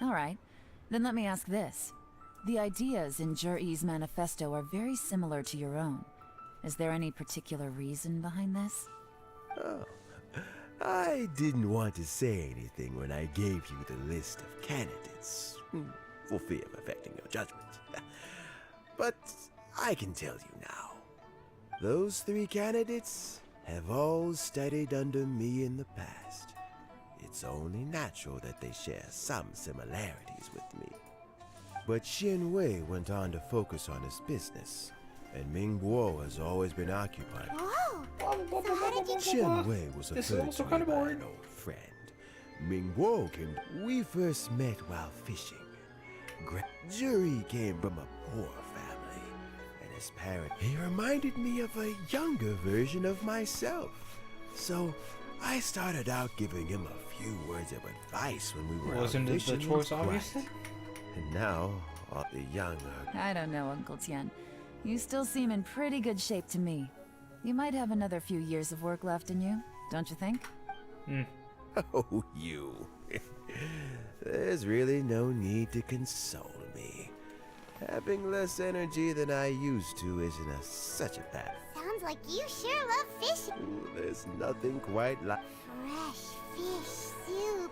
Alright, then let me ask this. The ideas in Jur-E's manifesto are very similar to your own. Is there any particular reason behind this? Oh, I didn't want to say anything when I gave you the list of candidates, for fear of affecting your judgment. But I can tell you now. Those 3 candidates have all studied under me in the past. It's only natural that they share some similarities with me. But Xin Wei went on to focus on his business, and Mingbo has always been occupied. Whoa! So how did you Xin Wei was referred to me by an old friend. Mingbo came. We first met while fishing. Juri came from a poor family, and his parent. He reminded me of a younger version of myself. So I started out giving him a few words of advice when we were out Wasn't it the fishing. choice, obviously? And now, all the young are... I don't know, Uncle Tien. You still seem in pretty good shape to me. You might have another few years of work left in you, don't you think? Oh, you. There's really no need to console me. Having less energy than I used to isn't such a bad... Sounds like you sure love fishing. Ooh, there's nothing quite like... Fresh fish soup.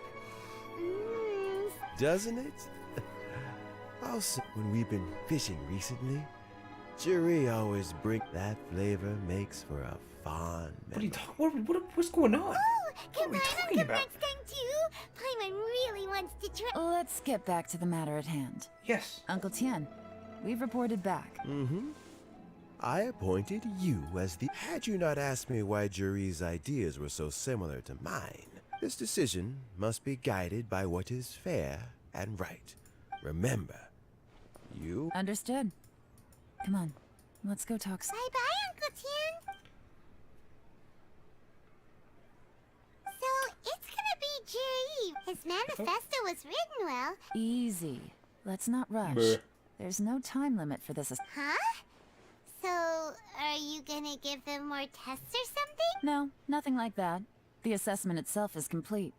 Mmm. Doesn't it? Also, when we've been fishing recently, Juri always bring that flavor makes for a fond What are you memory. what's going on? Oh, can What are we Paimon talking come about? next time too? Paimon really wants to try. Let's get back to the matter at hand. Yes. Uncle Tien, we've reported back. I appointed you as the... Had you not asked me why Juri's ideas were so similar to mine, this decision must be guided by what is fair and right. Remember, you... Understood. Come on, let's go talk. Bye-bye, Uncle Tien. So, it's gonna be Juri. His manifesto was written well. Easy. Let's not rush. Bleh. There's no time limit for this. Huh? So, are you gonna give them more tests or something? No, nothing like that. The assessment itself is complete.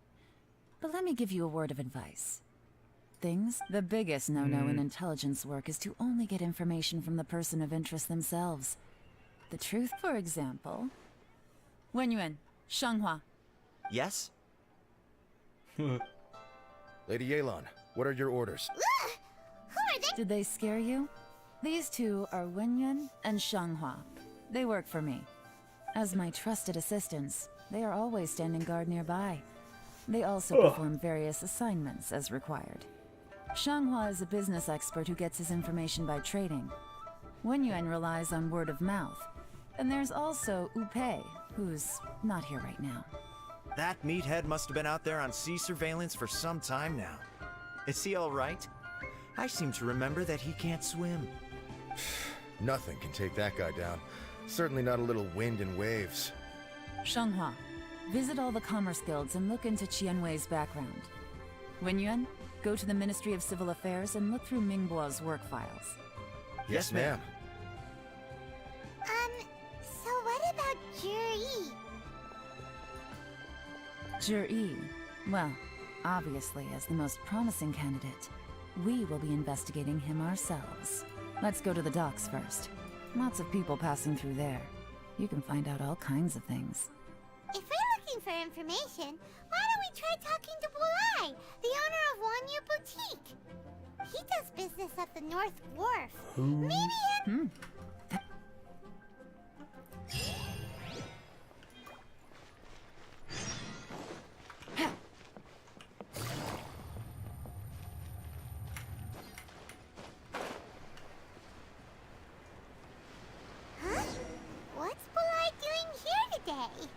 But let me give you a word of advice. The biggest no-no in intelligence work is to only get information from the person of interest themselves. The truth, for example... Wenyuan, Shanghua. Yes? Lady Yelan, what are your orders? Ugh! Who are they? Did they scare you? These two are Wenyuan and Shanghua. They work for me. As my trusted assistants, they are always standing guard nearby. They also perform various assignments as required. Shanghua is a business expert who gets his information by trading. Wenyuan relies on word of mouth. And there's also Upei, who's not here right now. That meathead must have been out there on sea surveillance for some time now. Is he alright? I seem to remember that he can't swim. Nothing can take that guy down. Certainly not a little wind and waves. Shanghua, visit all the commerce guilds and look into Qianwei's background. Wenyuan, go to the Ministry of Civil Affairs and look through Mingbo's work files. Yes, ma'am. So what about Juri? Juri, well, obviously as the most promising candidate, we will be investigating him ourselves. Let's go to the docks first. Lots of people passing through there. You can find out all kinds of things. If we're looking for information, why don't we try talking to Bulai, the owner of Wanyu Boutique? He does business at the North Wharf. Maybe Huh? What's Bulai doing here today?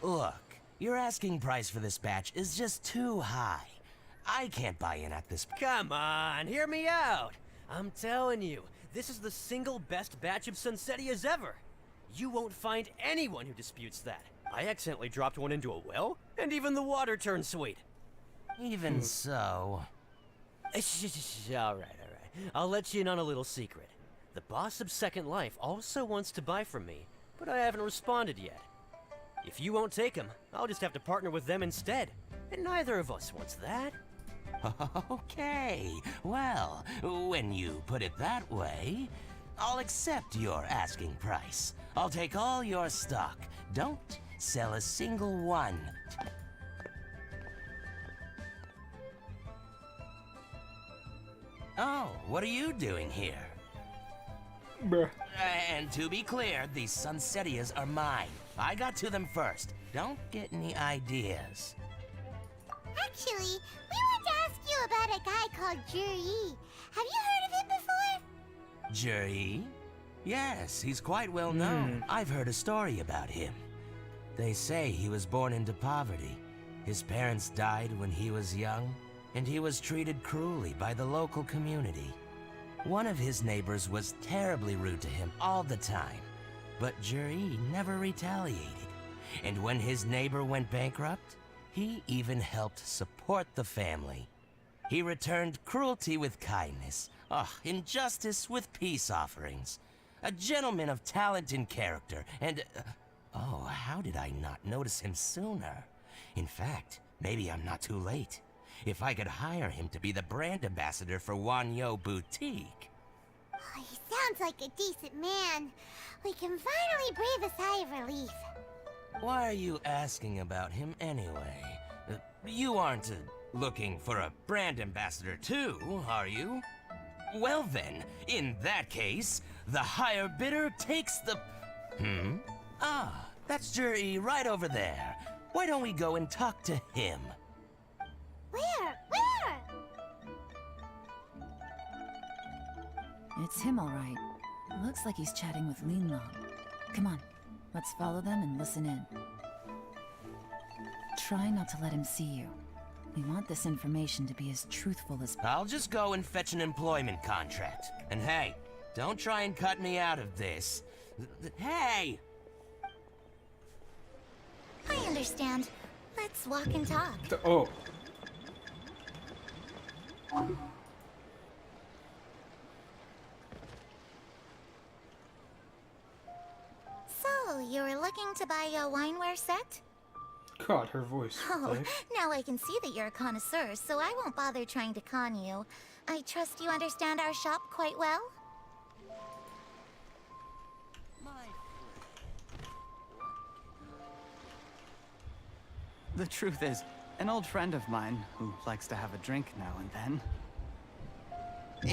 Look, your asking price for this batch is just too high. I can't buy in at this. Come on, hear me out. I'm telling you, this is the single best batch of Sunsetias ever. You won't find anyone who disputes that. I accidentally dropped one into a well, and even the water turned sweet. Even so... Alright. I'll let you in on a little secret. The boss of Second Life also wants to buy from me, but I haven't responded yet. If you won't take him, I'll just have to partner with them instead. And neither of us wants that. Okay, well, when you put it that way, I'll accept your asking price. I'll take all your stock. Don't sell a single one. Oh, what are you doing here? Bruh. And to be clear, these Sunsetias are mine. I got to them first. Don't get any ideas. Actually, we want to ask you about a guy called Juri. Have you heard of him before? Juri? Yes, he's quite well known. I've heard a story about him. They say he was born into poverty. His parents died when he was young, and he was treated cruelly by the local community. One of his neighbors was terribly rude to him all the time, but Juri never retaliated. And when his neighbor went bankrupt, he even helped support the family. He returned cruelty with kindness, injustice with peace offerings. A gentleman of talent and character, and... oh, how did I not notice him sooner? In fact, maybe I'm not too late. If I could hire him to be the brand ambassador for Wanyu Boutique. Oh, he sounds like a decent man. We can finally breathe a sigh of relief. Why are you asking about him anyway? You aren't looking for a brand ambassador too, are you? Well then, in that case, the higher bidder takes the... Ah, that's Juri right over there. Why don't we go and talk to him? Where? It's him, all right. Looks like he's chatting with Lin Long. Come on, let's follow them and listen in. Try not to let him see you. We want this information to be as truthful as... I'll just go and fetch an employment contract. And hey, don't try and cut me out of this. Hey! I understand. Let's walk and talk. Oh. So, you were looking to buy a wineware set? God, her voice. Oh, thick. now I can see that you're a connoisseur, so I won't bother trying to con you. I trust you understand our shop quite well? The truth is, an old friend of mine, who likes to have a drink now and then,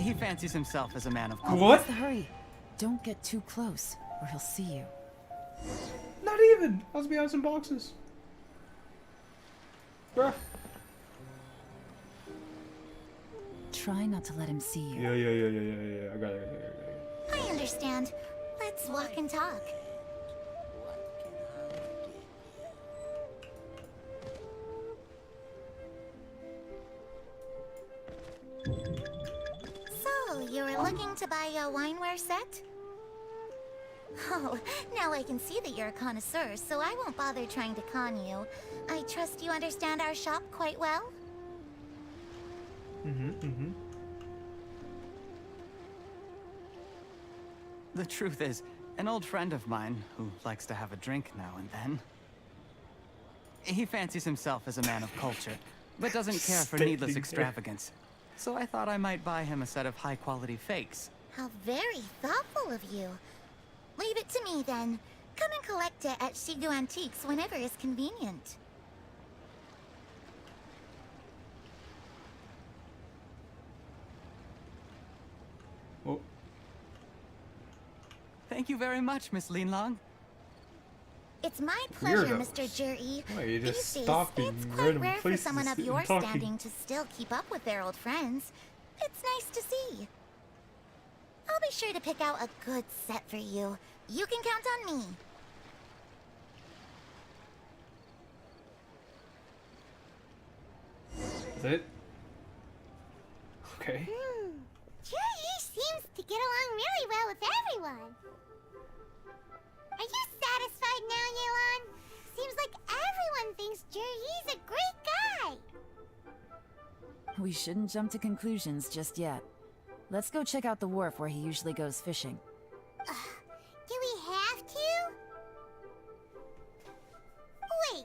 he fancies himself as a man of... What's the hurry? Don't get too close, or he'll see you. Not even. I was behind some boxes. Bruh. Try not to let him see you. Yeah. I got it. I understand. Let's walk and talk. You were looking to buy a wineware set? Oh, now I can see that you're a connoisseur, so I won't bother trying to con you. I trust you understand our shop quite well? The truth is, an old friend of mine, who likes to have a drink now and then, he fancies himself as a man of culture, but doesn't care for needless extravagance. So I thought I might buy him a set of high-quality fakes. How very thoughtful of you. Leave it to me, then. Come and collect it at Shigu Antiques whenever is convenient. Oh. Thank you very much, Miss Linlong. It's my pleasure, Weirdos. Mr. Juri. Why are you just These days, stopping it's quite random rare for places someone of and your talking? standing to still keep up with their old friends. It's nice to see. I'll be sure to pick out a good set for you. You can count on me. Is it? Okay. Juri seems to get along really well with everyone. Are you satisfied now, Yelan? Seems like everyone thinks Juri's a great guy. We shouldn't jump to conclusions just yet. Let's go check out the wharf where he usually goes fishing. Do we have to? Wait,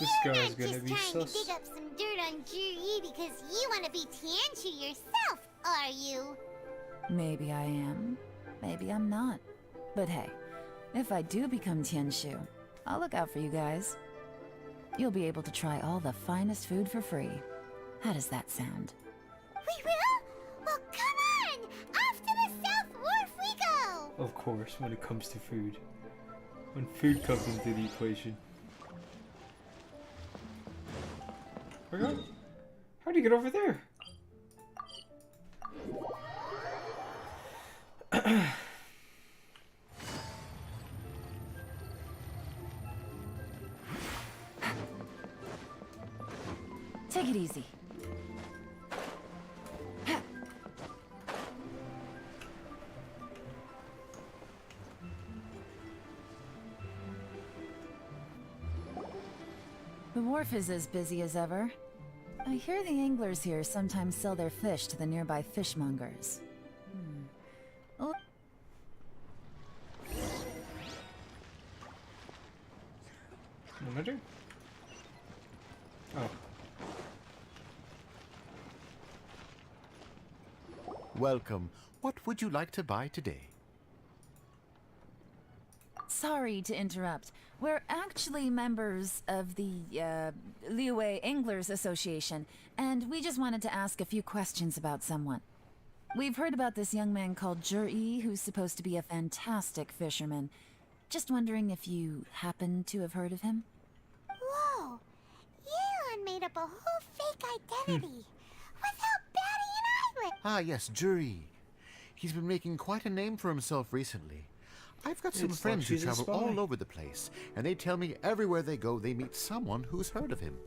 This you're guy's not gonna just be trying sus. to dig up some dirt on Juri because you want to be Tianchu yourself, are you? Maybe I am, maybe I'm not. But hey, if I do become Tianshu, I'll look out for you guys. You'll be able to try all the finest food for free. How does that sound? We will? Well, come on! Off to the South Wharf we go! Of course, when it comes to food. When food comes into the equation. Where go? How do you get over there? Take it easy. The wharf is as busy as ever. I hear the anglers here sometimes sell their fish to the nearby fishmongers. Oh. Manager? Oh. Welcome. What would you like to buy today? Sorry to interrupt. We're actually members of the, Liyue Anglers Association, and we just wanted to ask a few questions about someone. We've heard about this young man called Juri, who's supposed to be a fantastic fisherman. Just wondering if you happen to have heard of him? Whoa! Yelan made up a whole fake identity without batting an eyelid! Ah, yes, Juri. He's been making quite a name for himself recently. I've got some It's like friends who she's a travel spy. all over the place, and they tell me everywhere they go they meet someone who's heard of him.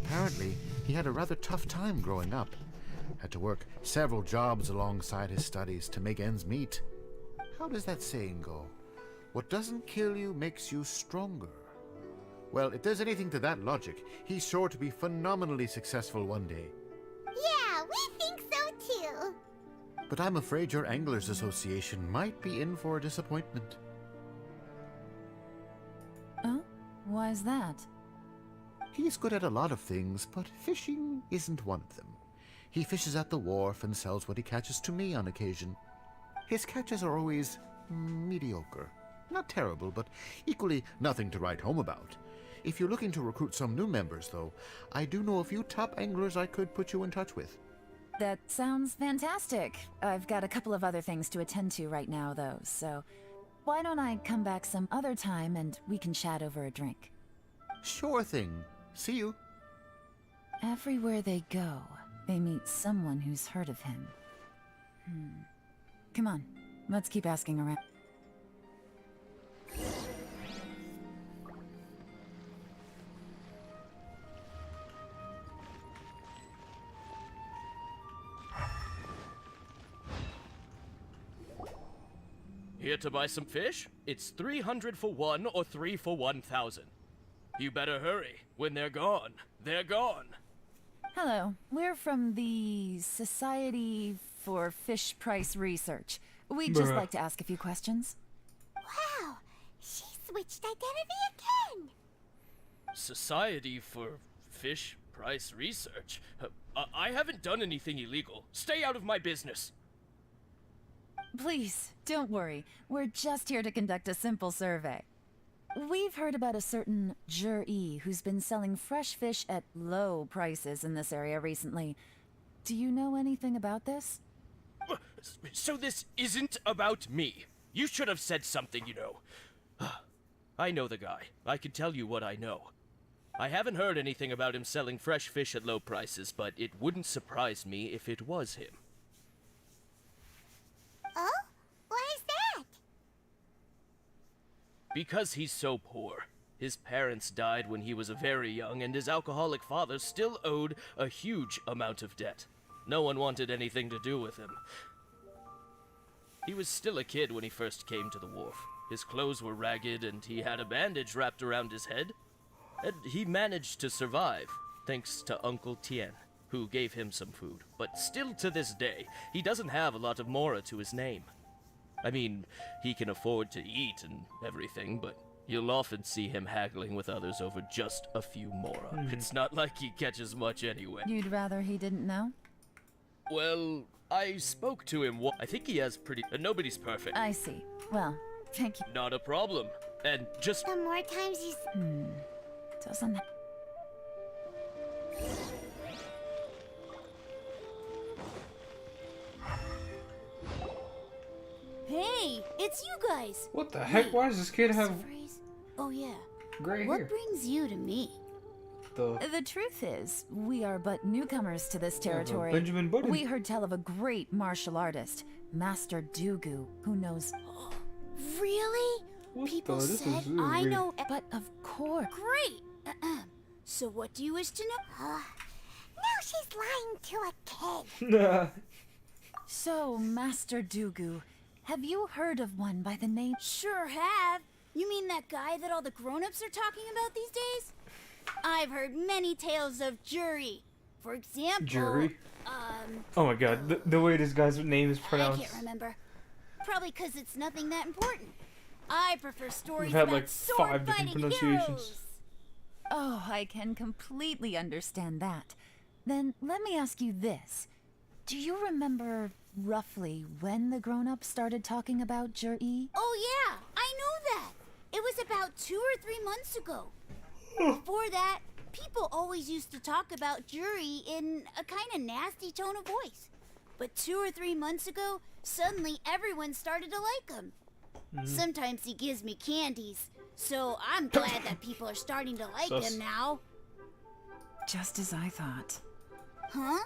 Apparently, he had a rather tough time growing up. Had to work several jobs alongside his studies to make ends meet. How does that saying go? What doesn't kill you makes you stronger. Well, if there's anything to that logic, he's sure to be phenomenally successful one day. Yeah, we think so too! But I'm afraid your Anglers Association might be in for a disappointment. Oh? Why's that? He's good at a lot of things, but fishing isn't one of them. He fishes at the wharf and sells what he catches to me on occasion. His catches are always mediocre. Not terrible, but equally nothing to write home about. If you're looking to recruit some new members, though, I do know a few top anglers I could put you in touch with. That sounds fantastic. I've got a couple of other things to attend to right now, though, so why don't I come back some other time and we can chat over a drink? Sure thing. See you. Everywhere they go, they meet someone who's heard of him. Come on, let's keep asking around. Here to buy some fish? It's 300 for one or 3 for 1,000. You better hurry. When they're gone, they're gone. Hello, we're from the Society for Fish Price Research. We'd just like to ask a few questions. Wow, she switched identity again. Society for Fish Price Research? I haven't done anything illegal. Stay out of my business. Please, don't worry. We're just here to conduct a simple survey. We've heard about a certain Jur-E who's been selling fresh fish at low prices in this area recently. Do you know anything about this? So this isn't about me. You should have said something, you know. I know the guy. I can tell you what I know. I haven't heard anything about him selling fresh fish at low prices, but it wouldn't surprise me if it was him. Oh? Why is that? Because he's so poor. His parents died when he was very young, and his alcoholic father still owed a huge amount of debt. No one wanted anything to do with him. He was still a kid when he first came to the wharf. His clothes were ragged, and he had a bandage wrapped around his head. And he managed to survive, thanks to Uncle Tien, who gave him some food. But still to this day, he doesn't have a lot of mora to his name. I mean, he can afford to eat and everything, but you'll often see him haggling with others over just a few mora. It's not like he catches much anyway. You'd rather he didn't know? Well, I spoke to him. I think he has pretty... nobody's perfect. I see. Well, thank you. Not a problem. And just... The more times you... Doesn't... Hey, it's you guys! What the heck? Why does this kid have Oh yeah. gray What hair? brings you to me? The truth is, we are but newcomers to this territory. Benjamin Button. We heard tell of a great martial artist, Master Dugu, who knows... Really? People This said is really I weird. know... But of course... Great! So what do you wish to know? Now she's lying to a kid. So, Master Dugu, have you heard of one by the name... Sure have. You mean that guy that all the grown-ups are talking about these days? I've heard many tales of Jury. For example... Jury? Oh my god, the way this guy's name is pronounced. I can't remember. Probably because it's nothing that important. I prefer stories We've had about like 5 different sword-fighting pronunciations. heroes. Oh, I can completely understand that. Then let me ask you this. Do you remember roughly when the grown-ups started talking about Jur-E? Oh yeah, I know that. It was about 2 or 3 months ago. Before that, people always used to talk about Jury in a kind of nasty tone of voice. But 2 or 3 months ago, suddenly everyone started to like him. Sometimes he gives me candies, so I'm glad that people are starting to like Sus. him now. Just as I thought. Huh?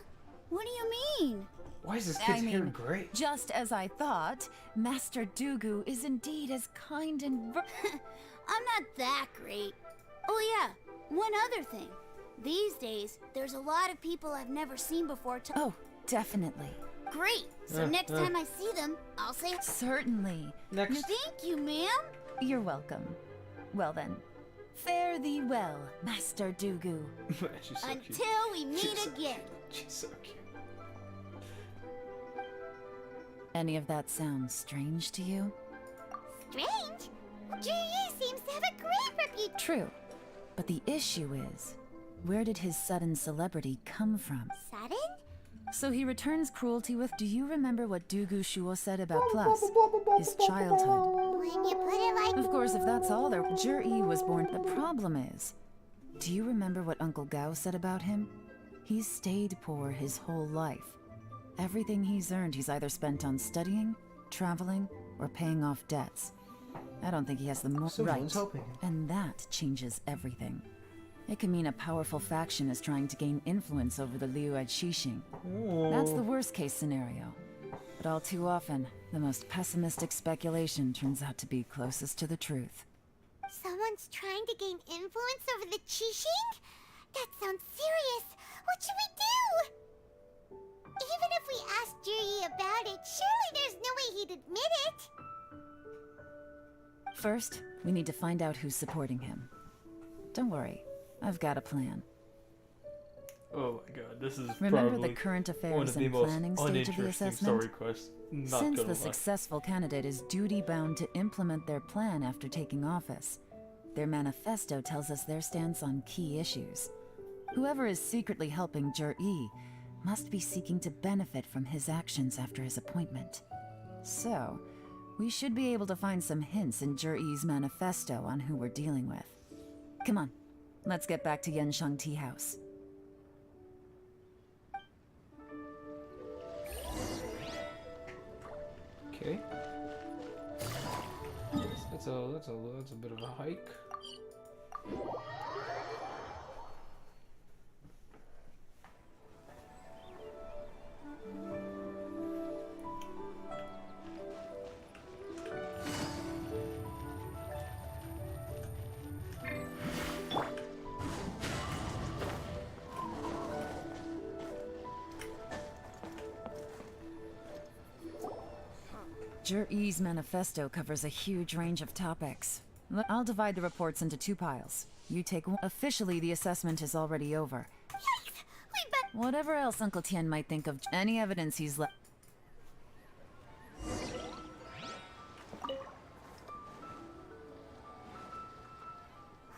What do you mean? Why is this I kid's hair mean, gray? just as I thought, Master Dugu is indeed as kind and... I'm not that great. Oh yeah, one other thing. These days, there's a lot of people I've never seen before. Oh, definitely. Great. So next time I see them, I'll say Certainly. Next. Thank you, ma'am. You're welcome. Well then, fare thee well, Master Dugu. She's so cute. Until we meet again. She's so cute. Any of that sound strange to you? Strange? Jur-E seems to have a great reputation. True. But the issue is, where did his sudden celebrity come from? Sudden? So he returns cruelty with... Do you remember what Dugu Shuo said about Plus? His childhood. When you put it like... Of course, if that's all there... Jur-E was born... The problem is... Do you remember what Uncle Gao said about him? He's stayed poor his whole life. Everything he's earned he's either spent on studying, traveling, or paying off debts. I don't think he has the Someone's right. helping him. And that changes everything. It can mean a powerful faction is trying to gain influence over the Liu at Xixing. That's the worst case scenario. But all too often, the most pessimistic speculation turns out to be closest to the truth. Someone's trying to gain influence over the Qixing? That sounds serious. What should we do? Even if we asked Jur-E about it, surely there's no way he'd admit it. First, we need to find out who's supporting him. Don't worry, I've got a plan. Oh my god, this is Remember probably the current one affairs of the and most planning stage of the uninteresting assessment? story quests. Not Since gonna the lie. successful candidate is duty-bound to implement their plan after taking office, their manifesto tells us their stance on key issues. Whoever is secretly helping Jur-E must be seeking to benefit from his actions after his appointment. So, we should be able to find some hints in Jur-E's manifesto on who we're dealing with. Come on, let's get back to Yenshang Tea House. Okay. That's a bit of a hike. Jur-E's manifesto covers a huge range of topics. I'll divide the reports into 2 piles. You take one. Officially, the assessment is already over. Whatever else Uncle Tian might think of any evidence he's left.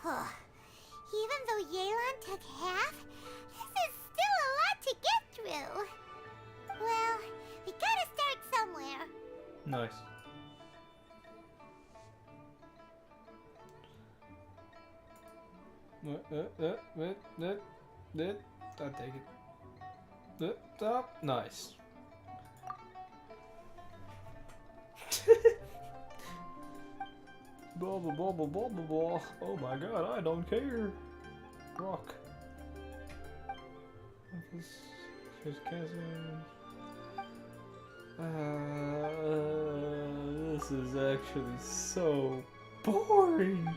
Even though Yelan took half, this is still a lot to get through. Well, we gotta start somewhere. Nice. I'll take it. Stop. Nice. Blah blah blah blah blah blah blah. Oh my god, I don't care. Rock. Here's chasm. This is actually so boring.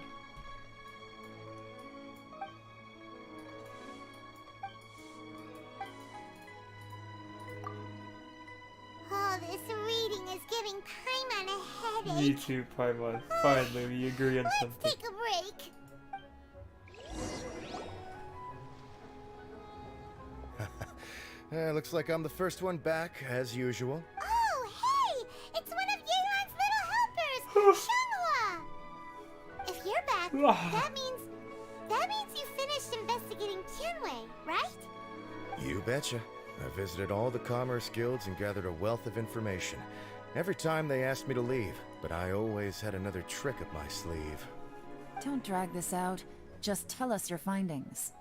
Oh, this reading is giving Paimon a headache. Me too, Paimon. Finally, we agree on something. Let's take a break. Looks like I'm the first one back, as usual. Oh, hey! It's one of Yelan's little helpers, Shenhua! If you're back, that means you finished investigating Tianwei, right? You betcha. I visited all the commerce guilds and gathered a wealth of information. Every time they asked me to leave, but I always had another trick up my sleeve. Don't drag this out. Just tell us your findings.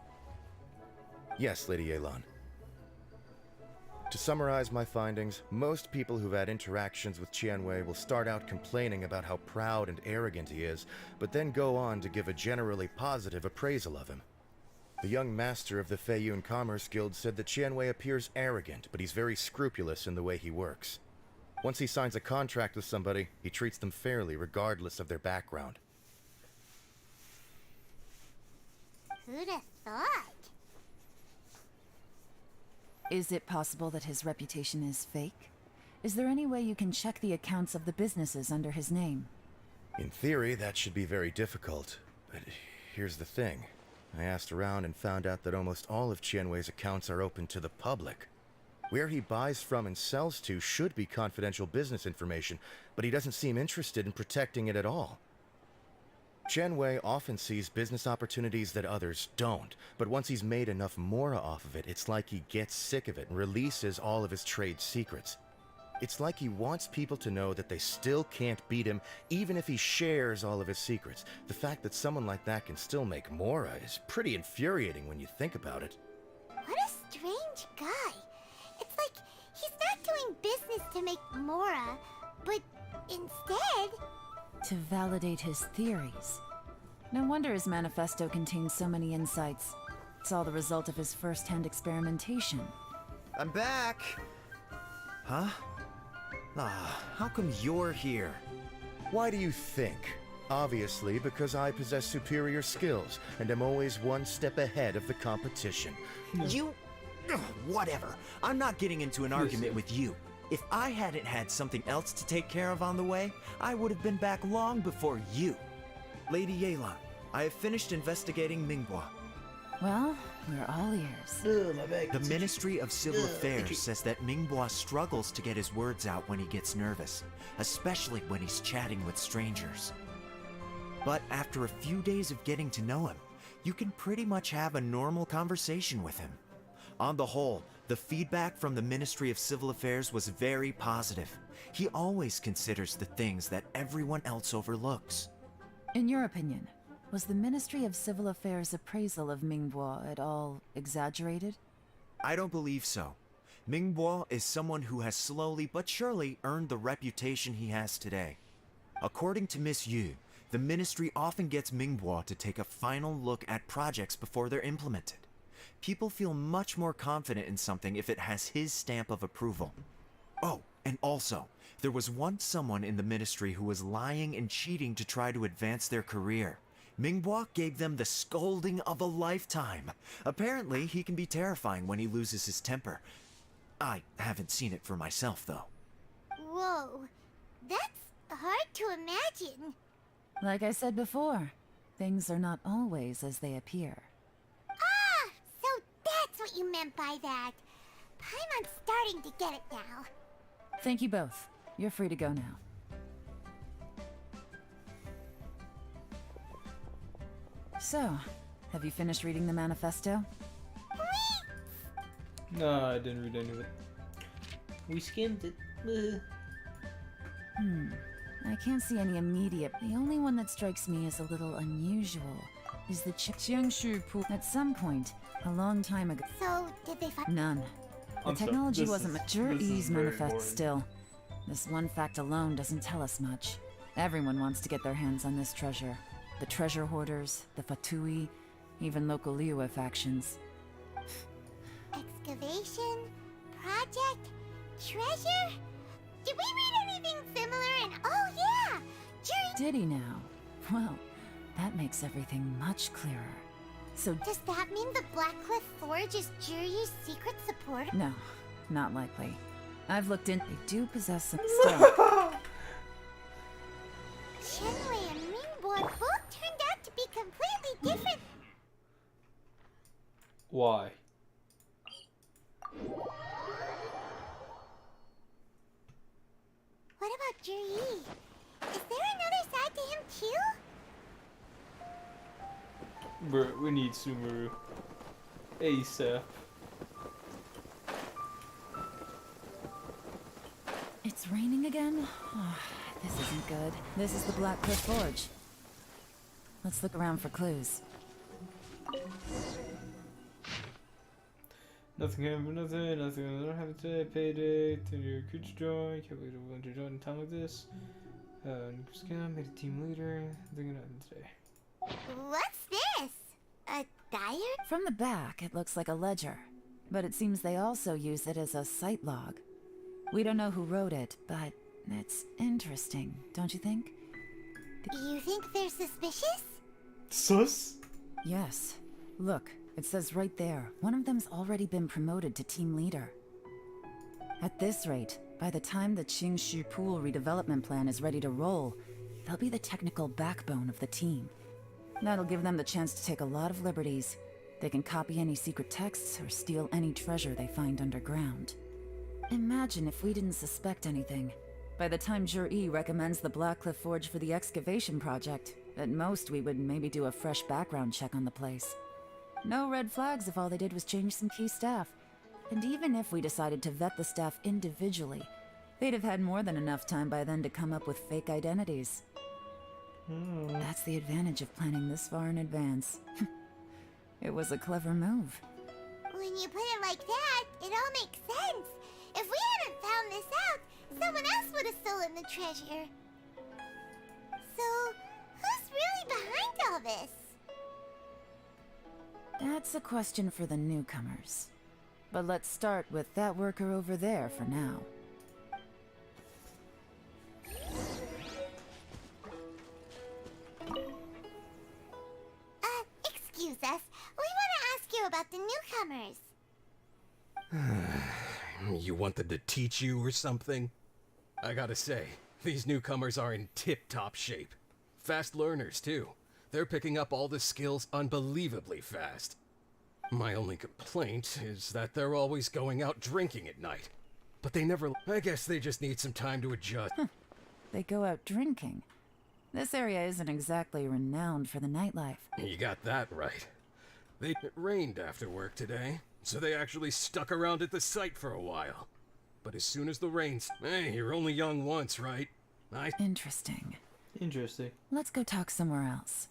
Yes, Lady Yelan. To summarize my findings, most people who've had interactions with Tianwei will start out complaining about how proud and arrogant he is, but then go on to give a generally positive appraisal of him. The young master of the Feiyun Commerce Guild said that Tianwei appears arrogant, but he's very scrupulous in the way he works. Once he signs a contract with somebody, he treats them fairly regardless of their background. Who'd have thought? Is it possible that his reputation is fake? Is there any way you can check the accounts of the businesses under his name? In theory, that should be very difficult. But here's the thing. I asked around and found out that almost all of Tianwei's accounts are open to the public. Where he buys from and sells to should be confidential business information, but he doesn't seem interested in protecting it at all. Tianwei often sees business opportunities that others don't, but once he's made enough mora off of it, it's like he gets sick of it and releases all of his trade secrets. It's like he wants people to know that they still can't beat him, even if he shares all of his secrets. The fact that someone like that can still make mora is pretty infuriating when you think about it. What a strange guy. It's like he's not doing business to make mora, but instead... To validate his theories. No wonder his manifesto contains so many insights. It's all the result of his first-hand experimentation. I'm back! Huh? How come you're here? Why do you think? Obviously, because I possess superior skills, and am always one step ahead of the competition. You... Ugh, whatever. I'm not getting into an argument with you. If I hadn't had something else to take care of on the way, I would have been back long before you. Lady Yelan, I have finished investigating Minghua. Well, we're all ears. The Ministry of Civil Affairs says that Minghua struggles to get his words out when he gets nervous, especially when he's chatting with strangers. But after a few days of getting to know him, you can pretty much have a normal conversation with him. On the whole, the feedback from the Ministry of Civil Affairs was very positive. He always considers the things that everyone else overlooks. In your opinion, was the Ministry of Civil Affairs' appraisal of Minghua at all exaggerated? I don't believe so. Minghua is someone who has slowly but surely earned the reputation he has today. According to Miss Yu, the Ministry often gets Minghua to take a final look at projects before they're implemented. People feel much more confident in something if it has his stamp of approval. Oh, and also, there was once someone in the Ministry who was lying and cheating to try to advance their career. Minghua gave them the scolding of a lifetime. Apparently, he can be terrifying when he loses his temper. I haven't seen it for myself, though. Whoa, that's hard to imagine. Like I said before, things are not always as they appear. Ah, so that's what you meant by that. Paimon's starting to get it now. Thank you both. You're free to go now. So, have you finished reading the manifesto? No, I didn't read any of it. We skimmed it. I can't see any immediate. The only one that strikes me as a little unusual is the Qiangshu pool. At some point, a long time ago. So, did they find None. The technology wasn't mature. Ease manifest still. This one fact alone doesn't tell us much. Everyone wants to get their hands on this treasure. The treasure hoarders, the Fatui, even local Liyue factions. Excavation? Project? Treasure? Did we read anything similar in... Oh yeah! Did he now? Well, that makes everything much clearer. So does that mean the Blackcliff Forge is Juryu's secret supporter? no, not likely. I've looked in. They do possess some stuff. Shenwei and Minghua both turned out to be completely different. Why? What about Juryi? Is there another side to him too? Bro, we need Sumeru. ASAP. It's raining again? Oh, this isn't good. This is the Blackcliff Forge. Let's look around for clues. Nothing happened, nothing I don't have today. Payday, 10-year creature join. Can't believe I went to join in time like this. Scan, made a team leader. Nothing happened today. What's this? A diary? From the back, it looks like a ledger. But it seems they also use it as a site log. We don't know who wrote it, but it's interesting, don't you think? You think they're suspicious? Sus? Yes. Look, it says right there, one of them's already been promoted to team leader. At this rate, by the time the Qingshu Pool redevelopment plan is ready to roll, they'll be the technical backbone of the team. That'll give them the chance to take a lot of liberties. They can copy any secret texts or steal any treasure they find underground. Imagine if we didn't suspect anything. By the time Jur-E recommends the Blackcliff Forge for the excavation project, at most we would maybe do a fresh background check on the place. No red flags if all they did was change some key staff. And even if we decided to vet the staff individually, they'd have had more than enough time by then to come up with fake identities. That's the advantage of planning this far in advance. It was a clever move. When you put it like that, it all makes sense. If we hadn't found this out, someone else would have stolen the treasure. So, who's really behind all this? That's a question for the newcomers. But let's start with that worker over there for now. Excuse us. We want to ask you about the newcomers. You want them to teach you or something? I gotta say, these newcomers are in tip-top shape. Fast learners, too. They're picking up all the skills unbelievably fast. My only complaint is that they're always going out drinking at night. But they never... I guess they just need some time to adjust. They go out drinking. This area isn't exactly renowned for the nightlife. You got that right. It rained after work today, so they actually stuck around at the site for a while. But as soon as the rains... Hey, you're only young once, right? Interesting. Interesting. Let's go talk somewhere else.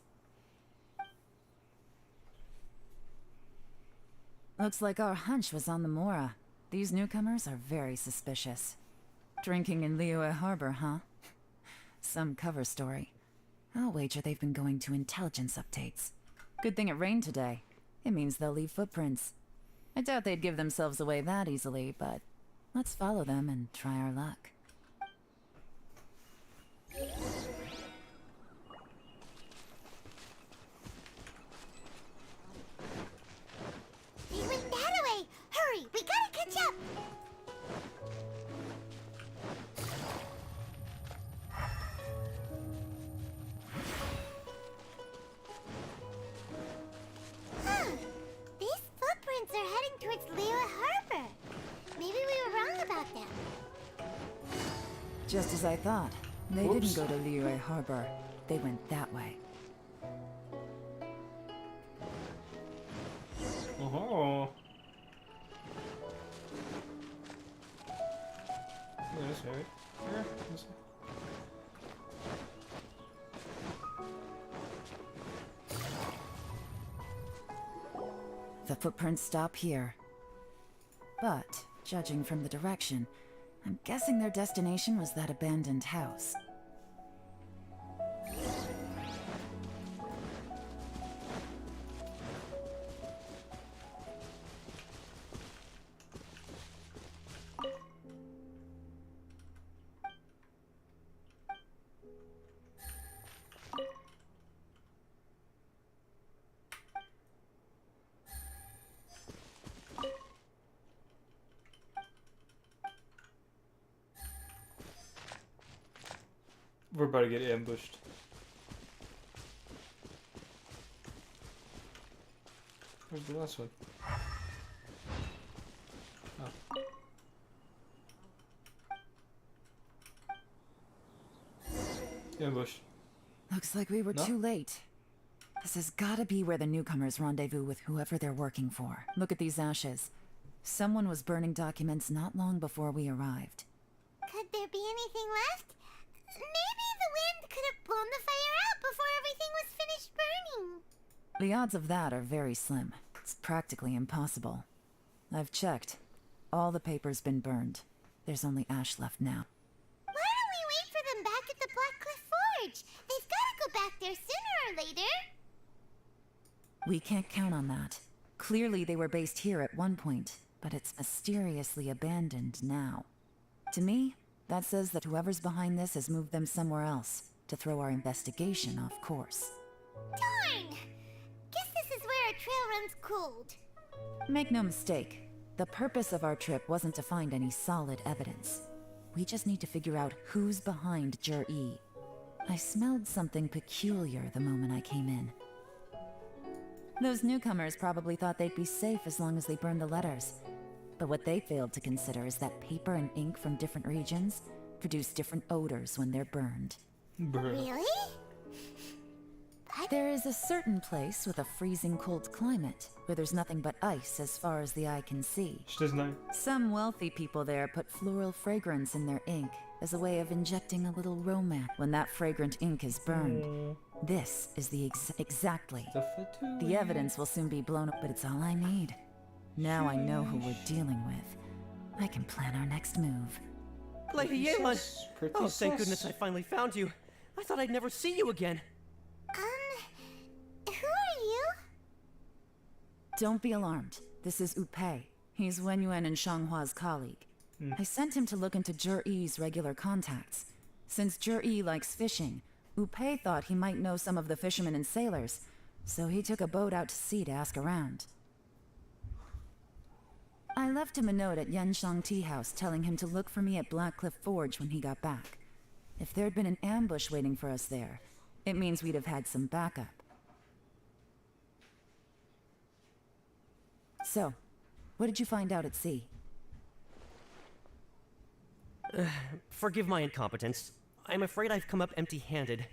Looks like our hunch was on the Mora. These newcomers are very suspicious. Drinking in Liyue Harbor, huh? Some cover story. I'll wager they've been going to intelligence updates. Good thing it rained today. It means they'll leave footprints. I doubt they'd give themselves away that easily, but let's follow them and try our luck. They went that way! Hurry, we gotta catch up! Huh. These footprints are heading towards Liyue Harbor. Maybe we were wrong about them. Just as I thought. They didn't go to Liyue Harbor. They went that way. Oh. Yeah, this way. Yeah, this way. The footprints stop here. But, judging from the direction, I'm guessing their destination was that abandoned house. We're about to get ambushed. Where's the last one? Oh. Ambush. Looks like we were too late. This has gotta be where the newcomers rendezvous with whoever they're working for. Look at these ashes. Someone was burning documents not long before we arrived. Could there be anything left? Maybe the wind could have blown the fire out before everything was finished burning. The odds of that are very slim. It's practically impossible. I've checked. All the paper's been burned. There's only ash left now. Why don't we wait for them back at the Black Cliff Forge? They've got to go back there sooner or later. We can't count on that. Clearly they were based here at one point, but it's mysteriously abandoned now. To me, that says that whoever's behind this has moved them somewhere else to throw our investigation off course. Darn! Guess this is where our trail runs cold. Make no mistake, the purpose of our trip wasn't to find any solid evidence. We just need to figure out who's behind Jur-E. I smelled something peculiar the moment I came in. Those newcomers probably thought they'd be safe as long as they burned the letters. But what they failed to consider is that paper and ink from different regions produce different odors when they're burned. Really? There is a certain place with a freezing cold climate where there's nothing but ice as far as the eye can see. Some wealthy people there put floral fragrance in their ink as a way of injecting a little romance. When that fragrant ink is burned, this is the exactly. The evidence will soon be blown up, but it's all I need. Now I know who we're dealing with. I can plan our next move. Lady Yelan! Oh, thank goodness I finally found you. I thought I'd never see you again. Who are you? Don't be alarmed. This is Upei. He's Wenyuan and Shanghua's colleague. I sent him to look into Jur-E's regular contacts. Since Jur-E likes fishing, Upei thought he might know some of the fishermen and sailors, so he took a boat out to sea to ask around. I left him a note at Yanshang Tea House telling him to look for me at Blackcliff Forge when he got back. If there'd been an ambush waiting for us there, it means we'd have had some backup. So, what did you find out at sea? Forgive my incompetence. I'm afraid I've come up empty-handed.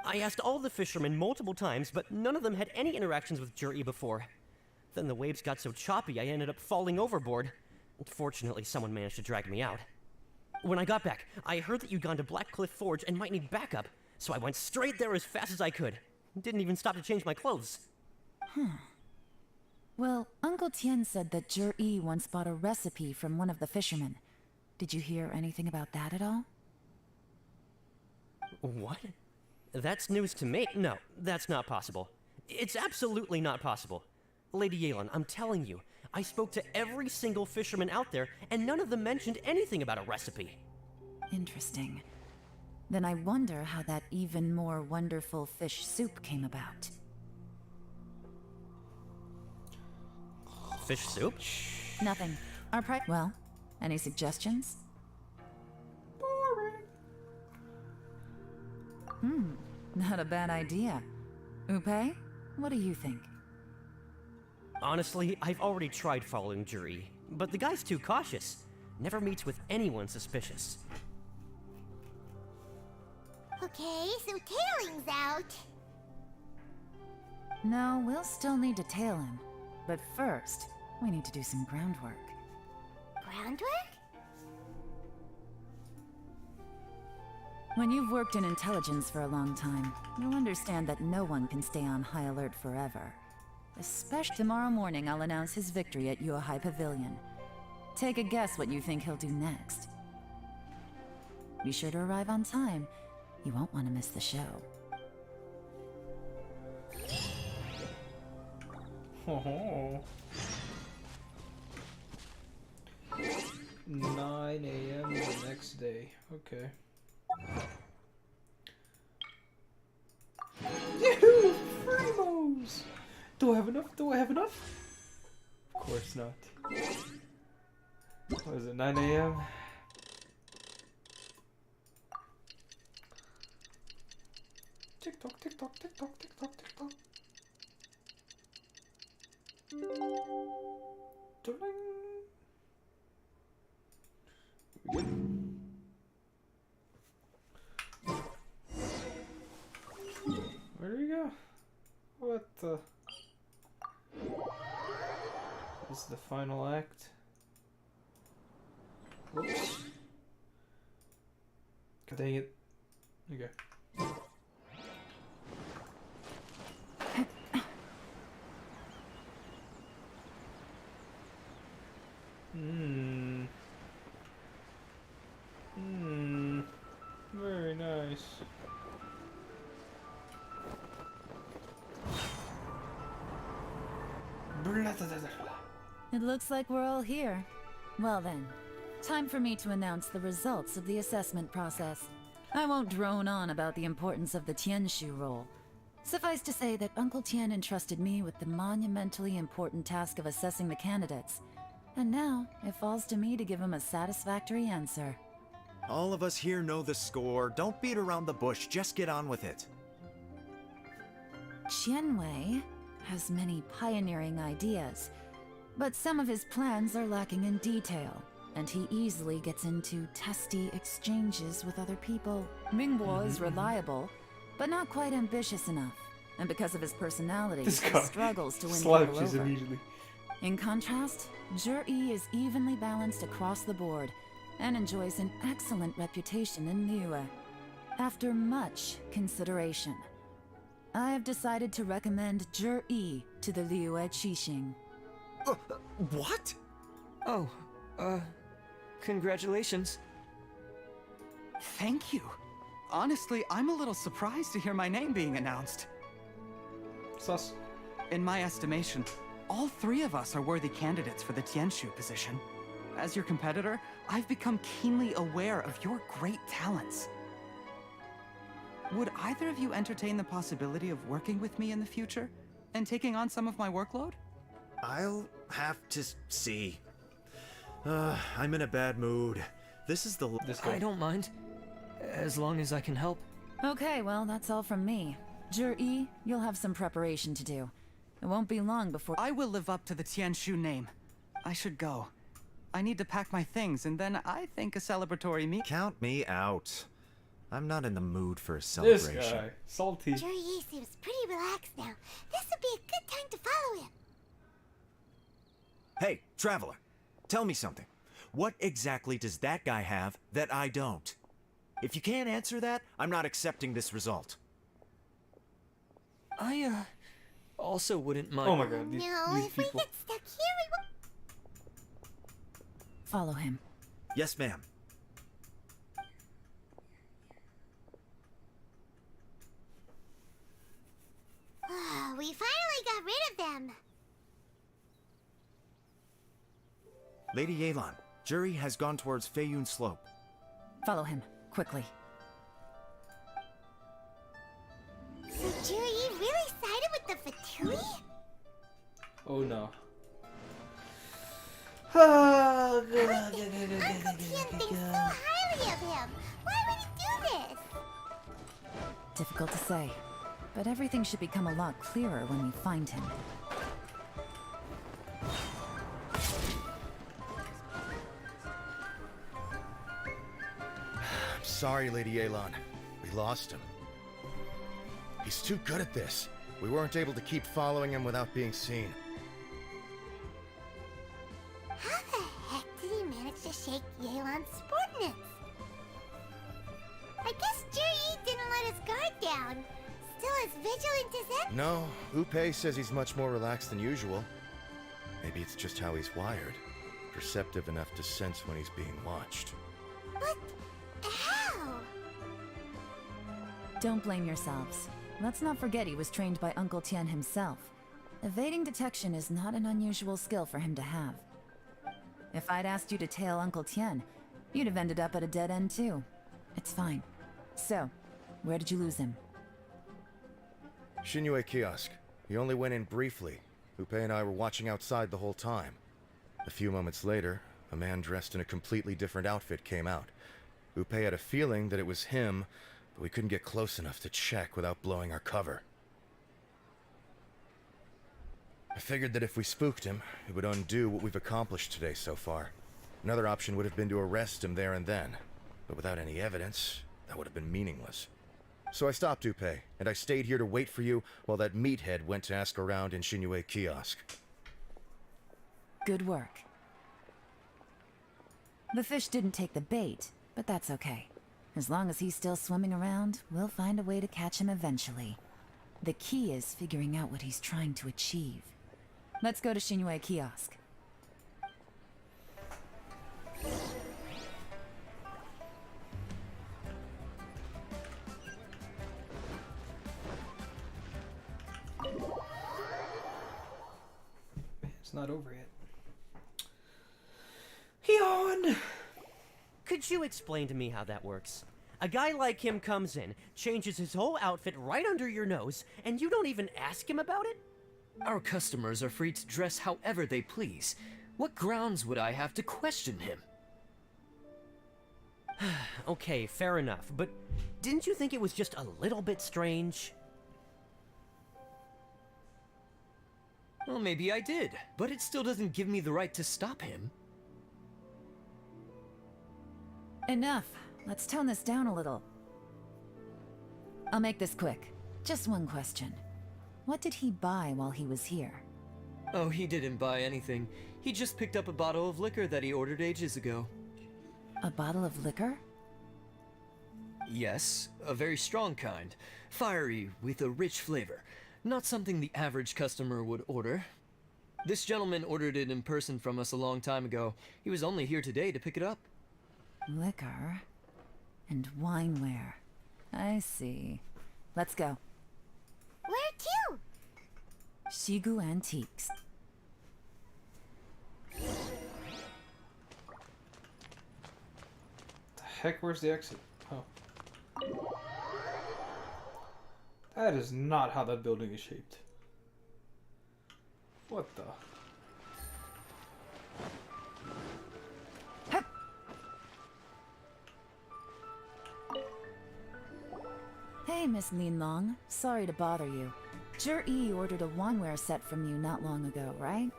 I asked all the fishermen multiple times, but none of them had any interactions with Juri before. Then the waves got so choppy I ended up falling overboard. Fortunately, someone managed to drag me out. When I got back, I heard that you'd gone to Blackcliff Forge and might need backup, so I went straight there as fast as I could. Didn't even stop to change my clothes. Well, Uncle Tien said that Juri once bought a recipe from one of the fishermen. Did you hear anything about that at all? What? That's news to me. No, that's not possible. It's absolutely not possible. Lady Yelan, I'm telling you, I spoke to every single fisherman out there, and none of them mentioned anything about a recipe. Interesting. Then I wonder how that even more wonderful fish soup came about. Fish soup? Nothing. Well, any suggestions? Not a bad idea. Upe, what do you think? Honestly, I've already tried following Juri, but the guy's too cautious. Never meets with anyone suspicious. Okay, so Tailing's out. No, we'll still need to tail him. But first, we need to do some groundwork. Groundwork? When you've worked in intelligence for a long time, you'll understand that no one can stay on high alert forever. Especially tomorrow morning, I'll announce his victory at Yuehai Pavilion. Take a guess what you think he'll do next. Be sure to arrive on time. You won't want to miss the show. Oh. 9 a.m. the next day. Okay. Yahoo! Primos! Do I have enough? Do I have enough? Of course not. What is it, 9 a.m.? Tick tock, tick tock, tick tock, tick tock, tick tock. Where do we go? What the? This is the final act. Whoops. Dang it. Okay. Very nice. It looks like we're all here. Well then, time for me to announce the results of the assessment process. I won't drone on about the importance of the Tianshu role. Suffice to say that Uncle Tien entrusted me with the monumentally important task of assessing the candidates. And now, it falls to me to give him a satisfactory answer. All of us here know the score. Don't beat around the bush, just get on with it. Qianwei has many pioneering ideas, but some of his plans are lacking in detail, and he easily gets into testy exchanges with other people. Mingbo is reliable, but not quite ambitious enough, and because of his personality, he struggles to win people over. Immediately. In contrast, Juri is evenly balanced across the board, and enjoys an excellent reputation in Liyue. After much consideration, I have decided to recommend Juri to the Liyue Qixing. What? Oh, congratulations. Thank you. Honestly, I'm a little surprised to hear my name being announced. Sus. In my estimation, all three of us are worthy candidates for the Tianshu position. As your competitor, I've become keenly aware of your great talents. Would either of you entertain the possibility of working with me in the future and taking on some of my workload? I'll have to see. I'm in a bad mood. This is the... I don't mind, as long as I can help. Okay, well, that's all from me. Zhi, you'll have some preparation to do. It won't be long before... I will live up to the Tianshu name. I should go. I need to pack my things, and then I think a celebratory meal... Count me out. I'm not in the mood for a This celebration. guy, salty. Zhi seems pretty relaxed now. This would be a good time to follow him. Hey, Traveler, tell me something. What exactly does that guy have that I don't? If you can't answer that, I'm not accepting this result. I, also wouldn't mind... Oh my god, these If we people. get stuck here, we won't... Follow him. Yes, ma'am. We finally got rid of them. Lady Yelan, Jury has gone towards Feiyun Slope. Follow him, quickly. So Zhi really sided with the Fatui? Oh no. Uncle Tian thinks so highly of him. Why would he do this? Difficult to say, but everything should become a lot clearer when we find him. I'm sorry, Lady Yelan. We lost him. He's too good at this. We weren't able to keep following him without being seen. How the heck did he manage to shake Yelan's subordinates? I guess Zhi didn't let his guard down. Still as vigilant as ever. No, Upe says he's much more relaxed than usual. Maybe it's just how he's wired. Perceptive enough to sense when he's being watched. But how? Don't blame yourselves. Let's not forget he was trained by Uncle Tian himself. Evading detection is not an unusual skill for him to have. If I'd asked you to tail Uncle Tian, you'd have ended up at a dead end too. It's fine. So, where did you lose him? Xinyue Kiosk. He only went in briefly. Upe and I were watching outside the whole time. A few moments later, a man dressed in a completely different outfit came out. Upe had a feeling that it was him, but we couldn't get close enough to check without blowing our cover. I figured that if we spooked him, it would undo what we've accomplished today so far. Another option would have been to arrest him there and then, but without any evidence, that would have been meaningless. So I stopped Upe, and I stayed here to wait for you while that meathead went to ask around in Xinyue Kiosk. Good work. The fish didn't take the bait, but that's okay. As long as he's still swimming around, we'll find a way to catch him eventually. The key is figuring out what he's trying to achieve. Let's go to Xinyue Kiosk. It's not over yet. Yawn! Could you explain to me how that works? A guy like him comes in, changes his whole outfit right under your nose, and you don't even ask him about it? Our customers are free to dress however they please. What grounds would I have to question him? Okay, fair enough, but didn't you think it was just a little bit strange? Well, maybe I did, but it still doesn't give me the right to stop him. Enough. Let's tone this down a little. I'll make this quick. Just one question. What did he buy while he was here? Oh, he didn't buy anything. He just picked up a bottle of liquor that he ordered ages ago. A bottle of liquor? Yes, a very strong kind. Fiery, with a rich flavor. Not something the average customer would order. This gentleman ordered it in person from us a long time ago. He was only here today to pick it up. Liquor and wineware. I see. Let's go. Where to? Shigu Antiques. The heck, where's the exit? Oh. That is not how that building is shaped. What the? Hey, Miss Linlong. Sorry to bother you. Zhi ordered a wanware set from you not long ago, right?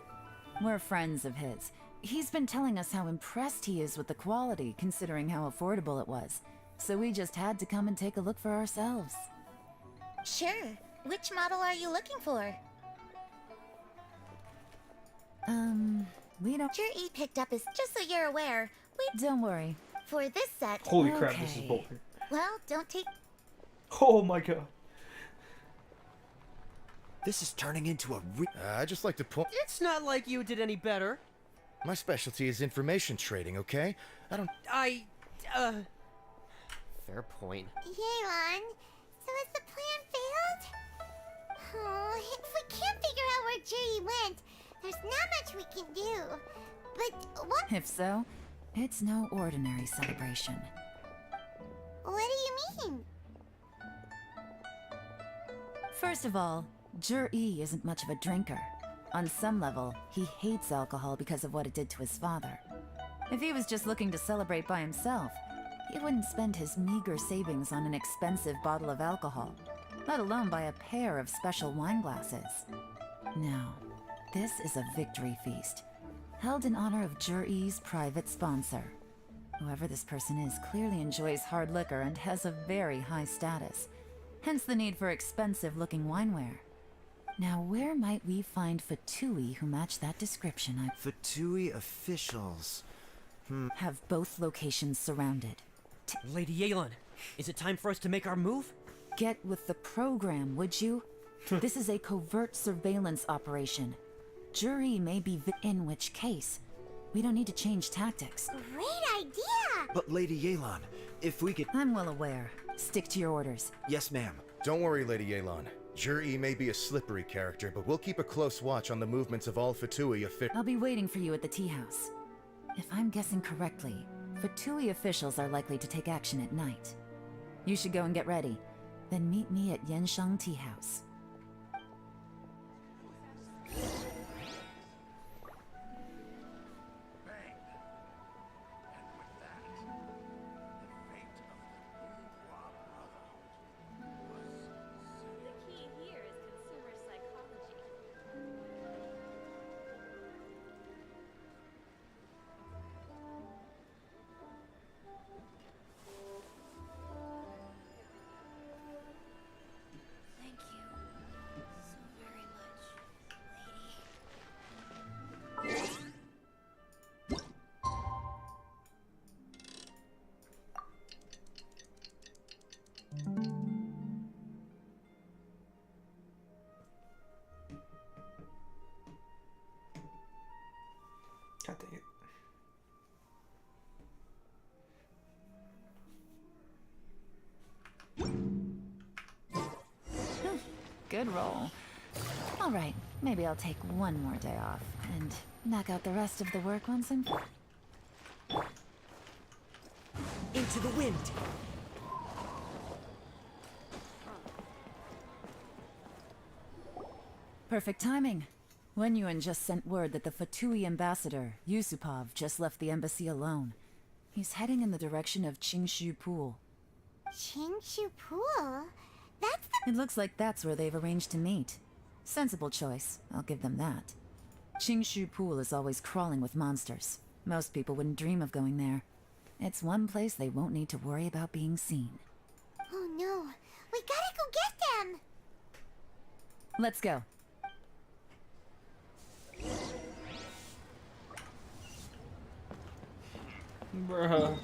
We're friends of his. He's been telling us how impressed he is with the quality, considering how affordable it was. So we just had to come and take a look for ourselves. Sure. Which model are you looking for? We don't... Zhi picked up his... Just so you're aware, we... Don't worry. For this set... Holy crap, this is bullshit. Well, don't take... Oh my god. This is turning into a I just like to point... It's not like you did any better. My specialty is information trading, okay? I don't... Fair point. Yelan, so has the plan failed? Oh, if we can't figure out where Zhi went, there's not much we can do. But what... If so, it's no ordinary celebration. What do you mean? First of all, Zhi isn't much of a drinker. On some level, he hates alcohol because of what it did to his father. If he was just looking to celebrate by himself, he wouldn't spend his meager savings on an expensive bottle of alcohol, let alone buy a pair of special wine glasses. Now, this is a victory feast, held in honor of Zhi's private sponsor. Whoever this person is clearly enjoys hard liquor and has a very high status, hence the need for expensive-looking wineware. Now, where might we find Fatui who match that description? Fatui officials. Have both locations surrounded. Lady Yelan, is it time for us to make our move? Get with the program, would you? This is a covert surveillance operation. Zhi may be in which case, we don't need to change tactics. Great idea! But Lady Yelan, if we could... I'm well aware. Stick to your orders. Yes, ma'am. Don't worry, Lady Yelan. Zhi may be a slippery character, but we'll keep a close watch on the movements of all Fatui I'll be waiting for you at the tea house. If I'm guessing correctly, Fatui officials are likely to take action at night. You should go and get ready. Then meet me at Yansheng Tea House. God dang it. Good roll. All right, maybe I'll take one more day off and knock out the rest of the work once and... Into the wind! Perfect timing. Wenyuan just sent word that the Fatui ambassador, Yusupov, just left the embassy alone. He's heading in the direction of Qingshu Pool. Qingshu Pool? That's the... It looks like that's where they've arranged to meet. Sensible choice, I'll give them that. Qingshu Pool is always crawling with monsters. Most people wouldn't dream of going there. It's one place they won't need to worry about being seen. Oh no, we gotta go get them! Let's go. Bruh.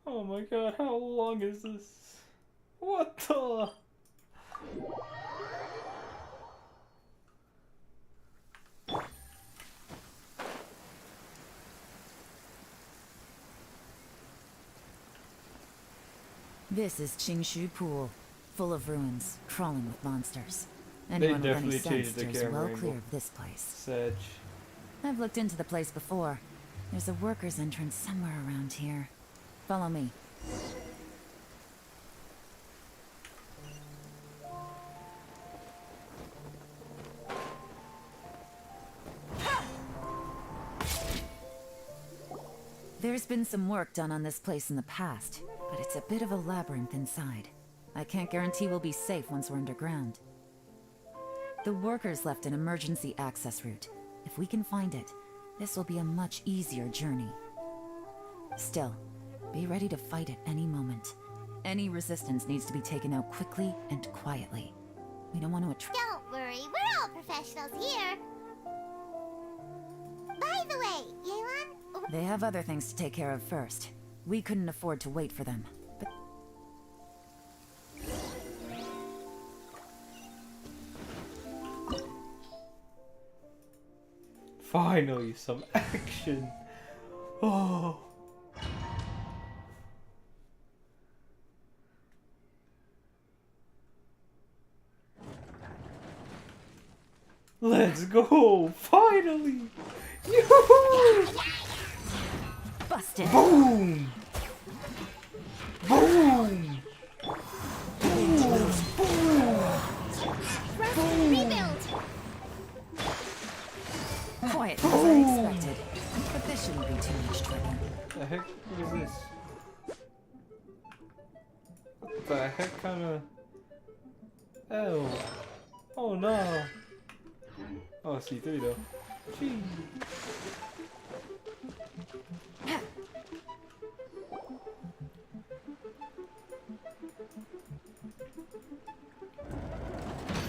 Oh my god, how long is this? What the? This is Qingshu Pool, full of ruins, crawling with monsters. They Anyone with any definitely sense changed the steers camera well angle. clear of this place. Sedge. I've looked into the place before. There's a worker's entrance somewhere around here. Follow me. There's been some work done on this place in the past, but it's a bit of a labyrinth inside. I can't guarantee we'll be safe once we're underground. The workers left an emergency access route. If we can find it, this will be a much easier journey. Still, be ready to fight at any moment. Any resistance needs to be taken out quickly and quietly. We don't want to attract— Don't worry, we're all professionals here. By the way, Yelan, They have other things to take care of first. We couldn't afford to wait for them. But finally, some action. Oh. Let's go! Finally! Yoo-hoo! busted! Boom! Boom! Boom! Boom! rebuild. Quiet as I expected. But this shouldn't be too much trouble. The heck? What is this? What the heck kind of... Oh. Oh no. Oh, C3 though. Gee.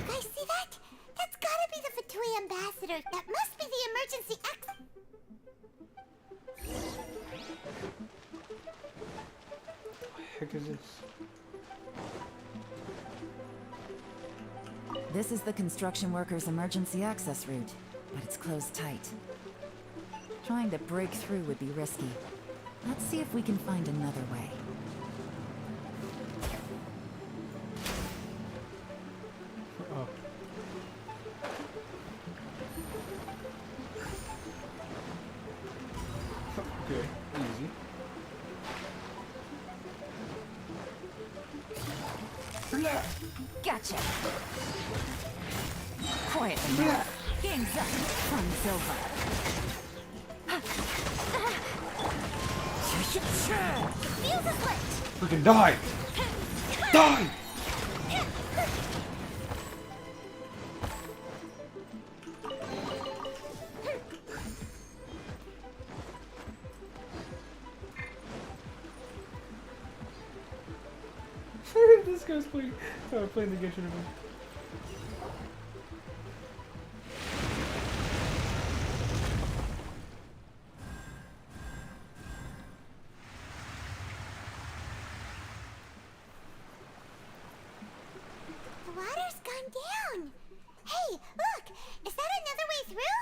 Guys, see that? That's gotta be the Fatui ambassador. That must be the emergency exit. What the heck is this? This is the construction workers' emergency access route, but it's closed tight. Trying to break through would be risky. Let's see if we can find another way. Oh. Okay, easy. Gotcha! Quietly now. Game's up. Fun's over. Fuse is lit. Freaking die! Die! This guy's playing the Genshin event. The water's gone down. Hey, look! Is that another way through?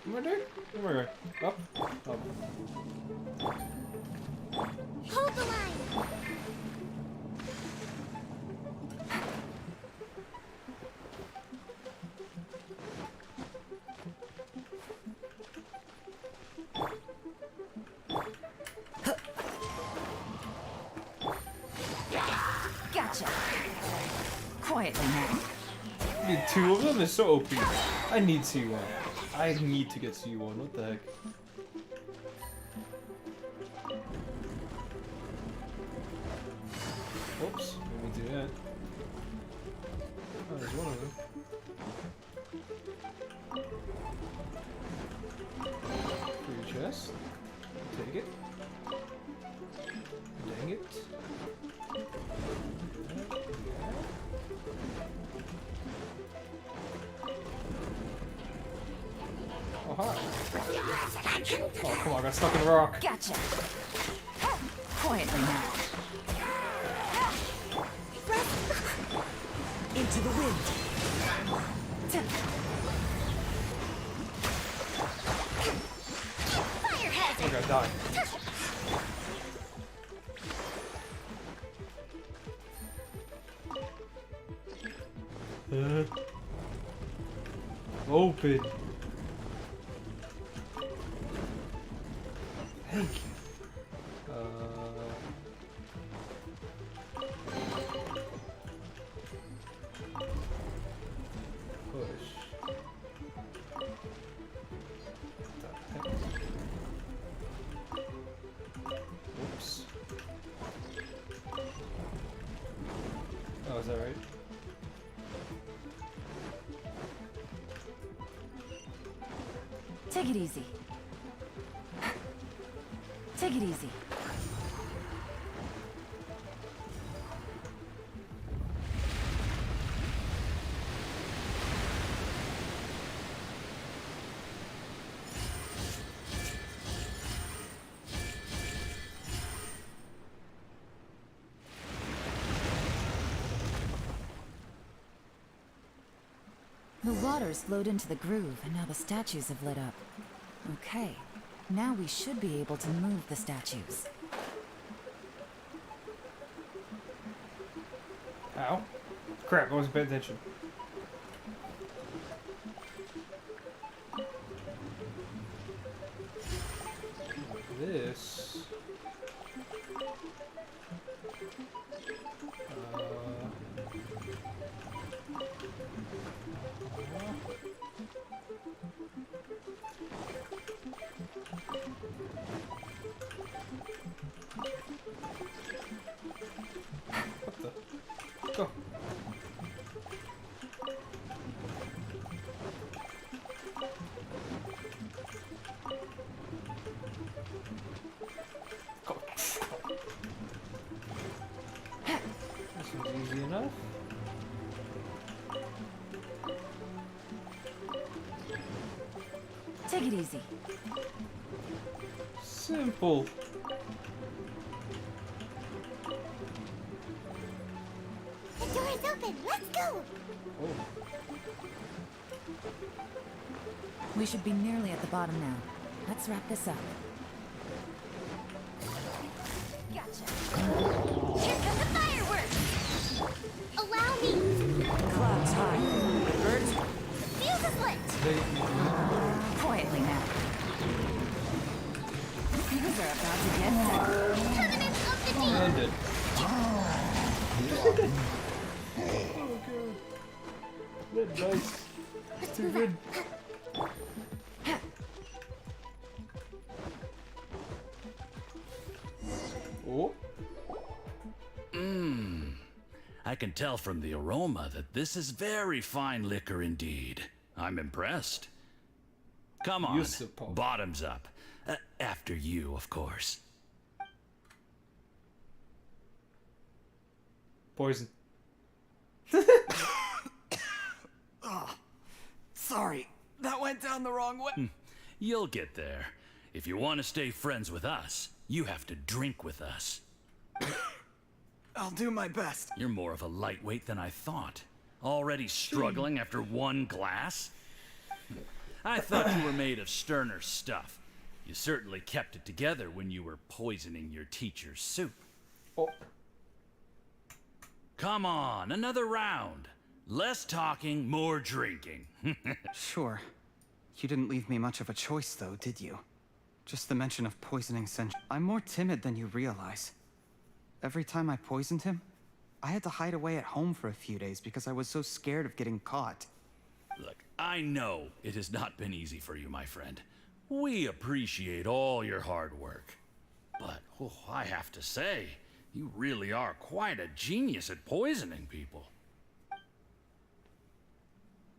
Am I there? Where am I? Up? Up. Hold the line. Gotcha! Quietly now. I need two of them? It's so OP. I need C1. I need to get C1. What the heck? Whoops. Let me do that. Oh, there's one of them. Free chest. Take it. Dang it. Oh, hi. Oh, come on, I got stuck in a rock. Gotcha! Quietly now. Into the wind. Fire hazard. Okay, I died. open. Thank you. Push. Whoops. Oh, is that right? Take it easy. Take it easy. The water's flowed into the groove, and now the statues have lit up. Okay, now we should be able to move the statues. Ow. Crap, I wasn't paying attention. This... What the? Go. Go. This one's easy enough. Take it easy. Simple. The door is open. Let's go. Oh. We should be nearly at the bottom now. Let's wrap this up. Gotcha. Here come the fireworks. Allow me. Clouds high. Birds. The fuse is lit. Quietly now. Things are about to get dark. Tournament of the Deep. Ended. Oh god. That dice. It's too good. Oh. I can tell from the aroma that this is very fine liquor indeed. I'm impressed. Come on, bottoms up. After you, of course. Poison. Oh, sorry, that went down the wrong way. You'll get there. If you want to stay friends with us, you have to drink with us. I'll do my best. You're more of a lightweight than I thought. Already struggling after one glass? I thought you were made of sterner stuff. You certainly kept it together when you were poisoning your teacher's soup. Oh. Come on, another round. Less talking, more drinking. Sure. You didn't leave me much of a choice, though, did you? Just the mention of poisoning I'm more timid than you realize. Every time I poisoned him, I had to hide away at home for a few days because I was so scared of getting caught. Look, I know it has not been easy for you, my friend. We appreciate all your hard work. But, I have to say, you really are quite a genius at poisoning people.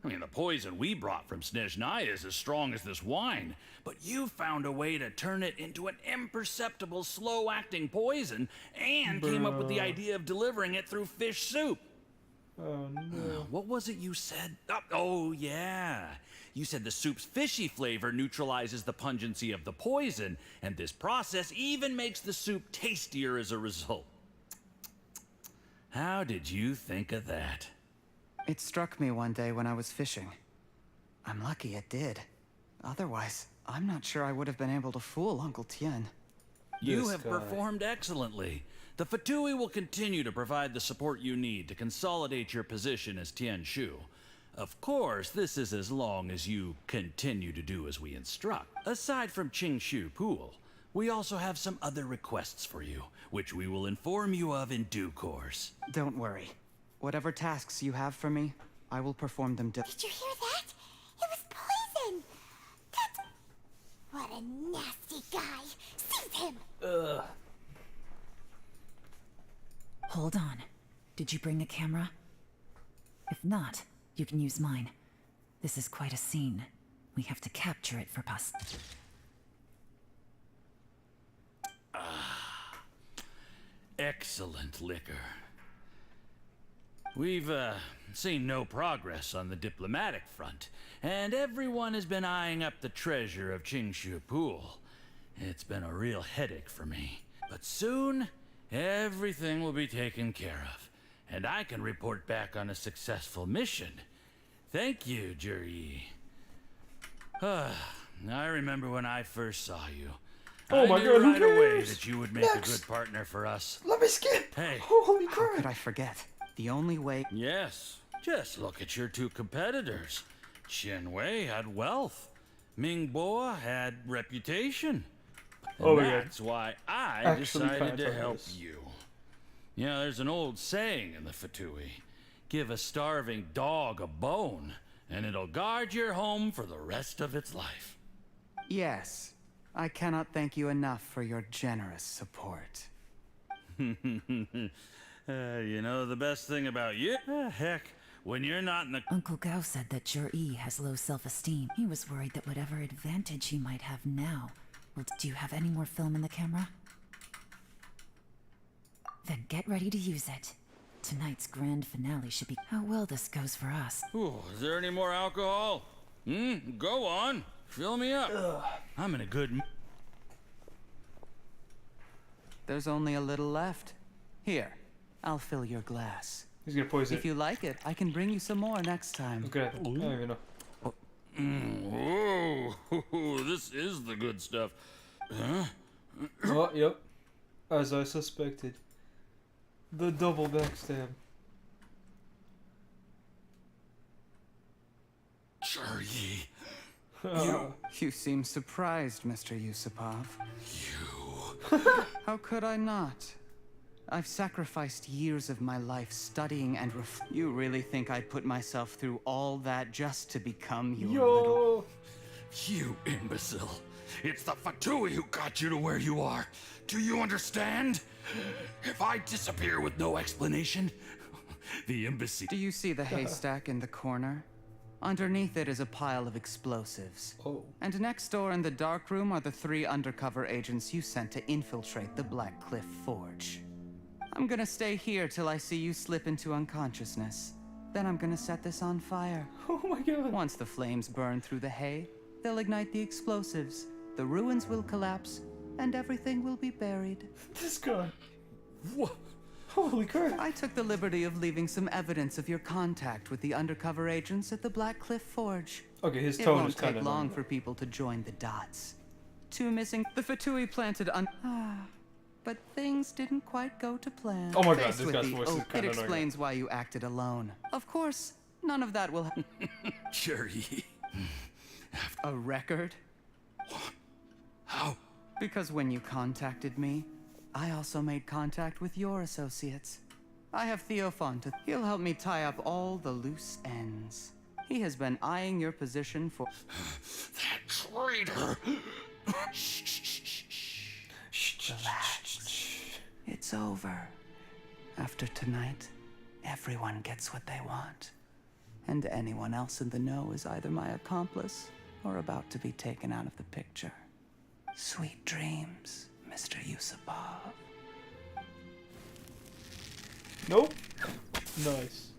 I mean, the poison we brought from Snezhnaya is as strong as this wine, but you found a way to turn it into an imperceptible, slow-acting poison and came up with the idea of delivering it through fish soup. Oh, no. What was it you said? Oh, yeah. You said the soup's fishy flavor neutralizes the pungency of the poison, and this process even makes the soup tastier as a result. How did you think of that? It struck me one day when I was fishing. I'm lucky it did. Otherwise, I'm not sure I would have been able to fool Uncle Tien. You have performed excellently. The Fatui will continue to provide the support you need to consolidate your position as Tien Shu. Of course, this is as long as you continue to do as we instruct. Aside from Qingshu Pool, we also have some other requests for you, which we will inform you of in due course. Don't worry. Whatever tasks you have for me, I will perform them. Did you hear that? It was poison! That... What a nasty guy! Seize him! Hold on. Did you bring a camera? If not, you can use mine. This is quite a scene. We have to capture it for pus. Excellent liquor. We've, seen no progress on the diplomatic front, and everyone has been eyeing up the treasure of Qingshu Pool. It's been a real headache for me. But soon, everything will be taken care of, and I can report back on a successful mission. Thank you, Juri. I remember when I first saw you. Oh my I knew god, who right away cares? that you would make a good partner for us. Let me skip. Hey. Holy How crap. could I forget? The only way... Yes, just look at your two competitors. Qianwei had wealth. Mingbo had reputation. And Oh my God. that's why I Actually decided to can't help this. you. You know, there's an old saying in the Fatui. Give a starving dog a bone, and it'll guard your home for the rest of its life. Yes. I cannot thank you enough for your generous support. You know the best thing about you? Heck, when you're not in the... Uncle Gao said that Jur-E has low self-esteem. He was worried that whatever advantage he might have now... Well, do you have any more film in the camera? Then get ready to use it. Tonight's grand finale should be... How well this goes for us. Ooh, is there any more alcohol? Go on. Fill me up. I'm in a good... There's only a little left. Here, I'll fill your glass. He's gonna poison If it. you like it, I can bring you some more next time. Okay, I don't even know. Whoa, this is the good stuff. Huh? Oh, yep. As I suspected. The double backstab. Juri. You seem surprised, Mr. Yusupov. How could I not? I've sacrificed years of my life studying and You really think I'd put myself through all that just to become your little... You imbecile. It's the Fatui who got you to where you are. Do you understand? If I disappear with no explanation, the embassy... Do you see the haystack in the corner? Underneath it is a pile of explosives. Oh. And next door in the dark room are the 3 undercover agents you sent to infiltrate the Black Cliff Forge. I'm gonna stay here till I see you slip into unconsciousness. Then I'm gonna set this on fire. Oh my god. Once the flames burn through the hay, they'll ignite the explosives, the ruins will collapse, and everything will be buried. This guy. What? Holy crap. I took the liberty of leaving some evidence of your contact with the undercover agents at the Black Cliff Forge. Okay, his It tone won't is kind take of long for people to join the dots. 2 missing. The Fatui planted but things didn't quite go to plan. Oh my god, Faced this with guy's the voice is oak, kind it of explains why you acted alone. Of course, none of that will Juri. A record? How? Because when you contacted me, I also made contact with your associates. I have Theophan. He'll help me tie up all the loose ends. He has been eyeing your position for... That traitor! Relax. It's over. After tonight, everyone gets what they want. And anyone else in the know is either my accomplice or about to be taken out of the picture. Sweet dreams, Mr. Yusupov. Nope. Nice.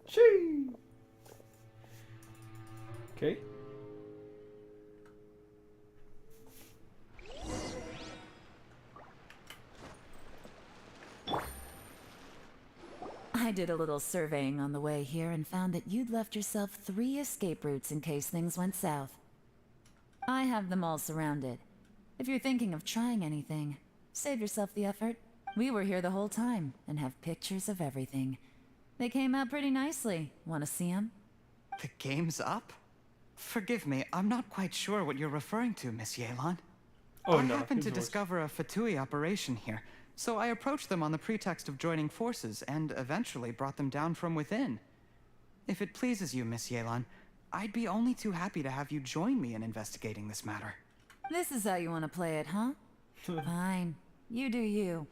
Shee. Okay. I'd did a little surveying on the way here and found that you'd left yourself 3 escape routes in case things went south. I have them all surrounded. If you're thinking of trying anything, save yourself the effort. We were here the whole time and have pictures of everything. They came out pretty nicely. Want to see them? The game's up? Forgive me, I'm not quite sure what you're referring to, Miss Yelan. Oh, I no, happened to his voice. discover a Fatui operation here, so I approached them on the pretext of joining forces and eventually brought them down from within. If it pleases you, Miss Yelan, I'd be only too happy to have you join me in investigating this matter. This is how you want to play it, huh? Fine. You do you.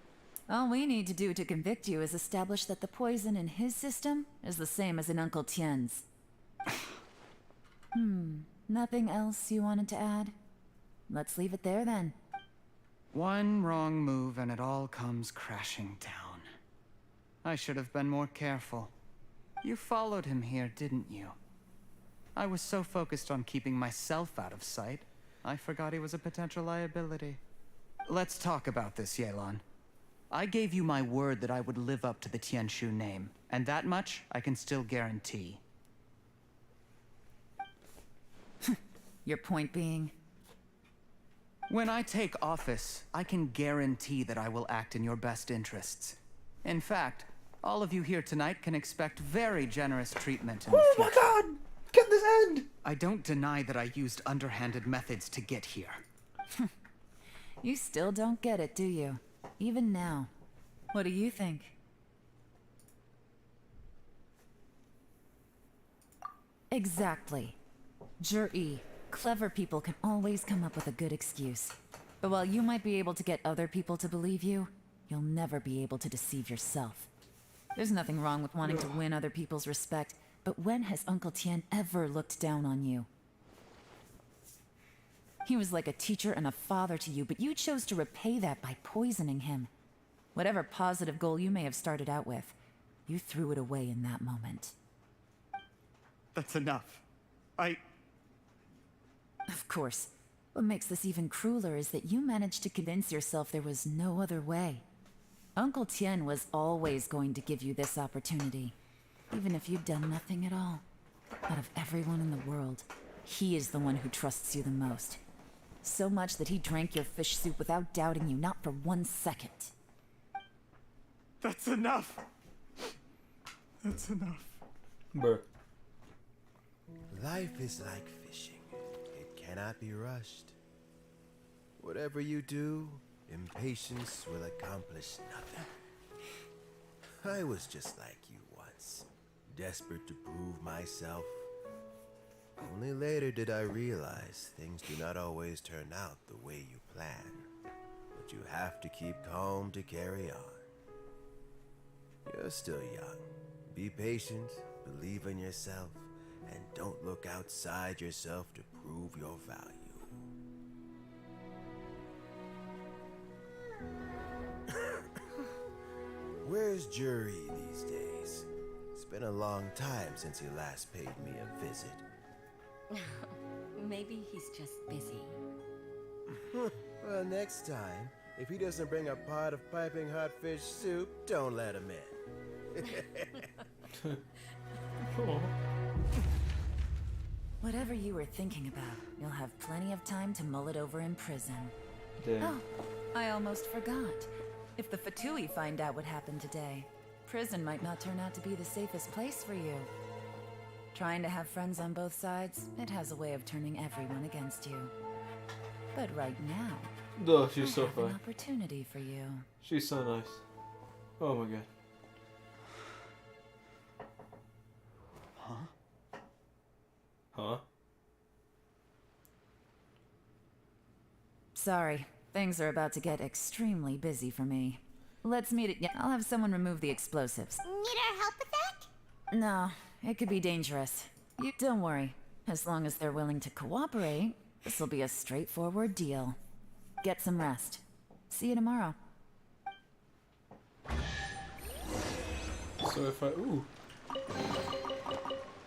All we need to do to convict you is establish that the poison in his system is the same as in Uncle Tien's. Nothing else you wanted to add? Let's leave it there then. One wrong move and it all comes crashing down. I should have been more careful. You followed him here, didn't you? I was so focused on keeping myself out of sight, I forgot he was a potential liability. Let's talk about this, Yelan. I gave you my word that I would live up to the Tianshu name, and that much I can still guarantee. Your point being? When I take office, I can guarantee that I will act in your best interests. In fact, all of you here tonight can expect very generous treatment in the future. Oh my god! Can this end? I don't deny that I used underhanded methods to get here. You still don't get it, do you? Even now. What do you think? Exactly. Jur-E, clever people can always come up with a good excuse. But while you might be able to get other people to believe you, you'll never be able to deceive yourself. There's nothing wrong with wanting to win other people's respect, but when has Uncle Tien ever looked down on you? He was like a teacher and a father to you, but you chose to repay that by poisoning him. Whatever positive goal you may have started out with, you threw it away in that moment. That's enough. Of course. What makes this even crueler is that you managed to convince yourself there was no other way. Uncle Tien was always going to give you this opportunity, even if you'd done nothing at all. Out of everyone in the world, he is the one who trusts you the most. So much that he drank your fish soup without doubting you, not for 1 second. That's enough. That's enough. Bruh. Life is like fishing. It cannot be rushed. Whatever you do, impatience will accomplish nothing. I was just like you once, desperate to prove myself. Only later did I realize things do not always turn out the way you plan, but you have to keep calm to carry on. You're still young. Be patient, believe in yourself, and don't look outside yourself to prove your value. Where's Jur-E these days? It's been a long time since he last paid me a visit. Maybe he's just busy. Well, next time, if he doesn't bring a pot of piping hot fish soup, don't let him in. Whatever you were thinking about, you'll have plenty of time to mull it over in prison. Damn. Oh, I almost forgot. If the Fatui find out what happened today, prison might not turn out to be the safest place for you. Trying to have friends on both sides, it has a way of turning everyone against you. But right now, Oh, she's I so have an fun. opportunity for you. She's so nice. Oh my god. Huh? Sorry, things are about to get extremely busy for me. Let's meet at. I'll have someone remove the explosives. Need our help with that? No, it could be dangerous. You don't worry. As long as they're willing to cooperate, this will be a straightforward deal. Get some rest. See you tomorrow. So if I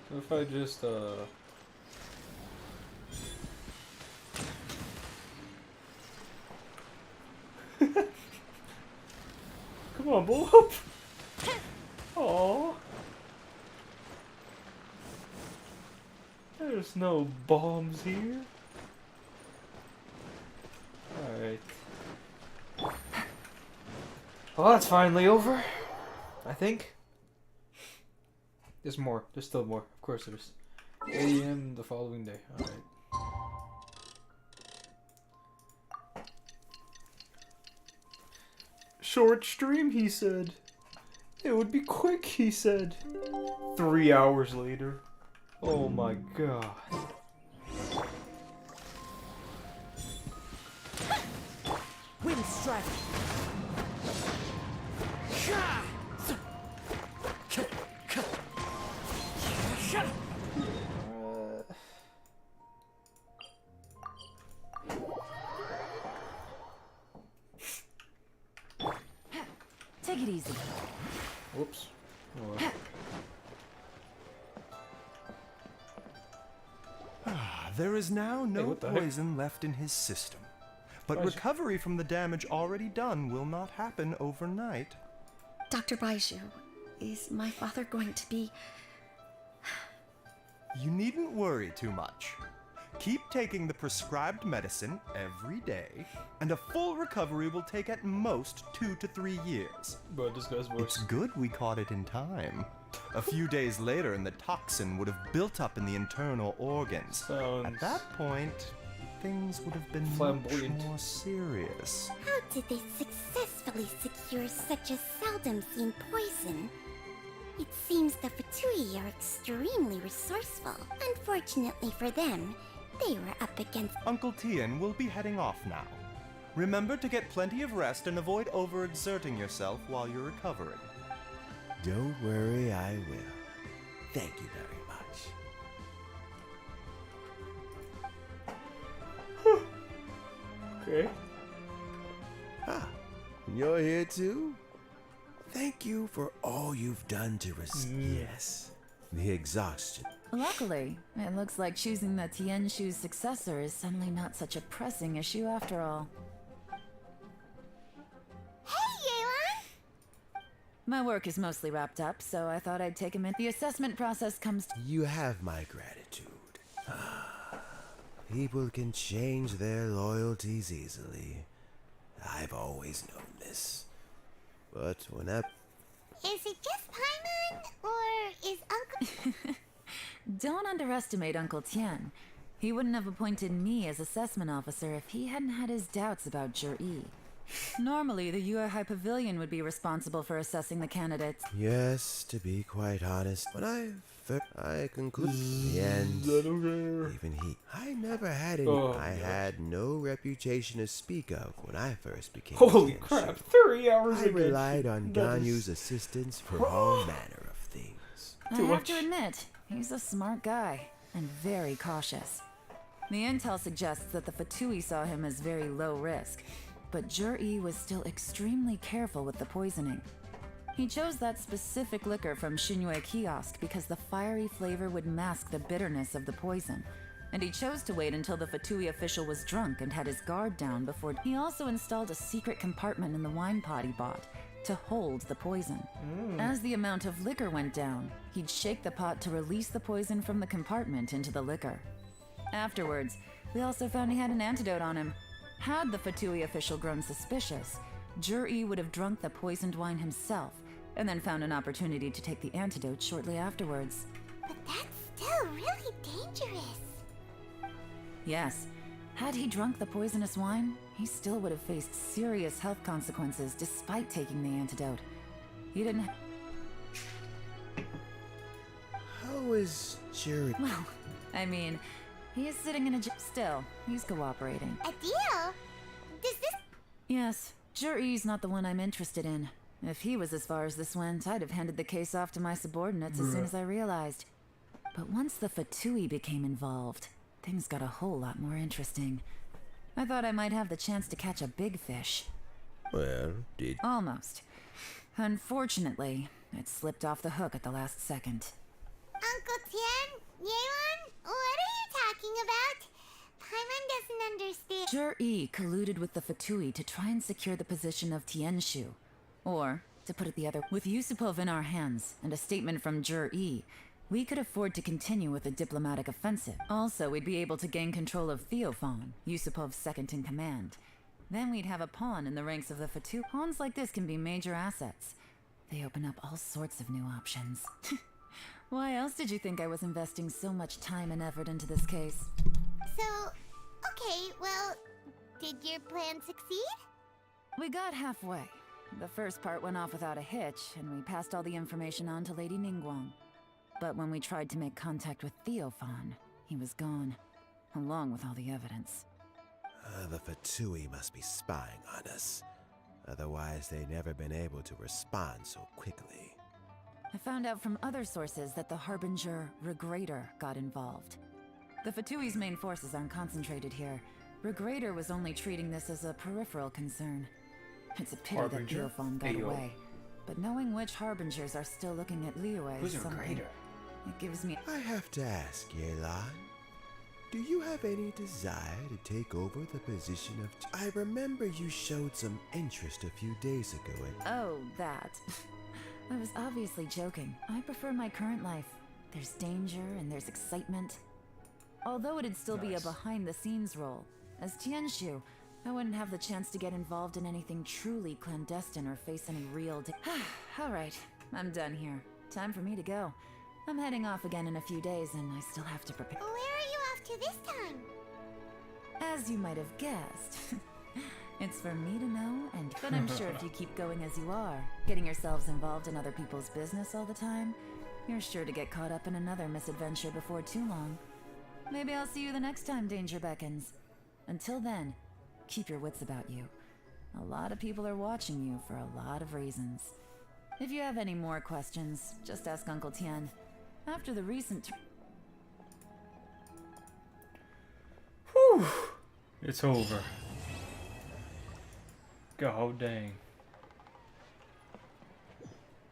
so if I just come on, blow up. Aww. There's no bombs here. Alright. Well, that's finally over. I think. There's more. There's still more. Of course there's. 8 AM the following day. Alright. Short stream, he said. It would be quick, he said. 3 hours later. Oh my god. Wind strike. Take it easy. Whoops. Oh, well. There is now no what the heck? poison left in his system. But Baiju. recovery from the damage already done will not happen overnight. Dr. Baiju, is my father going to be... You needn't worry too much. Keep taking the prescribed medicine every day, and a full recovery will take at most 2 to 3 years. But this guy's voice. It's good we caught it in time. A few days later, and the toxin would have built up in the internal organs. At that point, things would have been Flamboyant. much more serious. How did they successfully secure such a seldom seen poison? It seems the Fatui are extremely resourceful. Unfortunately for them, they were up against... Uncle Tian will be heading off now. Remember to get plenty of rest and avoid overexerting yourself while you're recovering. Don't worry, I will. Thank you very much. Okay. Ah, you're here too? Thank you for all you've done to Yes, the exhaustion. Luckily, it looks like choosing the Tianshu's successor is suddenly not such a pressing issue after all. Hey, Yelan! My work is mostly wrapped up, so I thought I'd take him in. The assessment process comes to... You have my gratitude. People can change their loyalties easily. I've always known this. But when I... Is it just Paimon, or is Uncle... Don't underestimate Uncle Tian. He wouldn't have appointed me as assessment officer if he hadn't had his doubts about Jur-E. Normally, the Yuehai Pavilion would be responsible for assessing the candidates. Yes, to be quite honest, when I conclude in the end, even I never had any. Oh, I gosh. had no reputation to speak of when I first became. Holy Genshin. crap, 3 hours I again. relied on That is- Ganyu's assistance for all manner of things. I have to admit, he's a smart guy, and very cautious. The intel suggests that the Fatui saw him as very low risk, but Jur-E was still extremely careful with the poisoning. He chose that specific liquor from Shinue Kiosk because the fiery flavor would mask the bitterness of the poison, and he chose to wait until the Fatui official was drunk and had his guard down before. He also installed a secret compartment in the wine pot he bought to hold the poison. As the amount of liquor went down, he'd shake the pot to release the poison from the compartment into the liquor. Afterwards, we also found he had an antidote on him. Had the Fatui official grown suspicious, Jur-E would have drunk the poisoned wine himself, and then found an opportunity to take the antidote shortly afterwards. But that's still really dangerous. Yes, had he drunk the poisonous wine, he still would have faced serious health consequences despite taking the antidote. He didn't... How is Jerry? Well, I mean, he is sitting in a... Still, he's cooperating. A deal? Does this... Yes, Jur-E's not the one I'm interested in. If he was as far as this went, I'd have handed the case off to my subordinates as soon as I realized. But once the Fatui became involved, things got a whole lot more interesting. I thought I might have the chance to catch a big fish. Well, did... Almost. Unfortunately, it slipped off the hook at the last second. Uncle Tian? Yelan? What are you talking about? Paimon doesn't understand. Jur-E colluded with the Fatui to try and secure the position of Tianshu. Or, to put it the other, with Yusupov in our hands and a statement from Jur-E, We could afford to continue with a diplomatic offensive. Also, we'd be able to gain control of Theophan, Yusupov's second in command. Then we'd have a pawn in the ranks of the Fatu. Pawns like this can be major assets. They open up all sorts of new options. Why else did you think I was investing so much time and effort into this case? So, okay, well, did your plan succeed? We got halfway. The first part went off without a hitch, and we passed all the information on to Lady Ningguang. But when we tried to make contact with Theophan, he was gone, along with all the evidence. The Fatui must be spying on us. Otherwise, they'd never been able to respond so quickly. I found out from other sources that the Harbinger Regrator got involved. The Fatui's main forces aren't concentrated here. Regrator was only treating this as a peripheral concern. It's a pity that Theophan got away. But knowing which Harbingers are still looking at Liyue is something. It gives me... I have to ask, Yelan. Do you have any desire to take over the position of... I remember you showed some interest a few days ago in... Oh, that. I was obviously joking. I prefer my current life. There's danger and there's excitement. Although it'd still be a behind-the-scenes role. As Tianshu, I wouldn't have the chance to get involved in anything truly clandestine or face any real... Alright, I'm done here. Time for me to go. I'm heading off again in a few days and I still have to prepare... Where are you off to this time? As you might have guessed. It's for me to know, but I'm sure if you keep going as you are, getting yourselves involved in other people's business all the time, you're sure to get caught up in another misadventure before too long. Maybe I'll see you the next time danger beckons. Until then, keep your wits about you. A lot of people are watching you for a lot of reasons. If you have any more questions, just ask Uncle Tian. After the recent... Whew! It's over. God dang.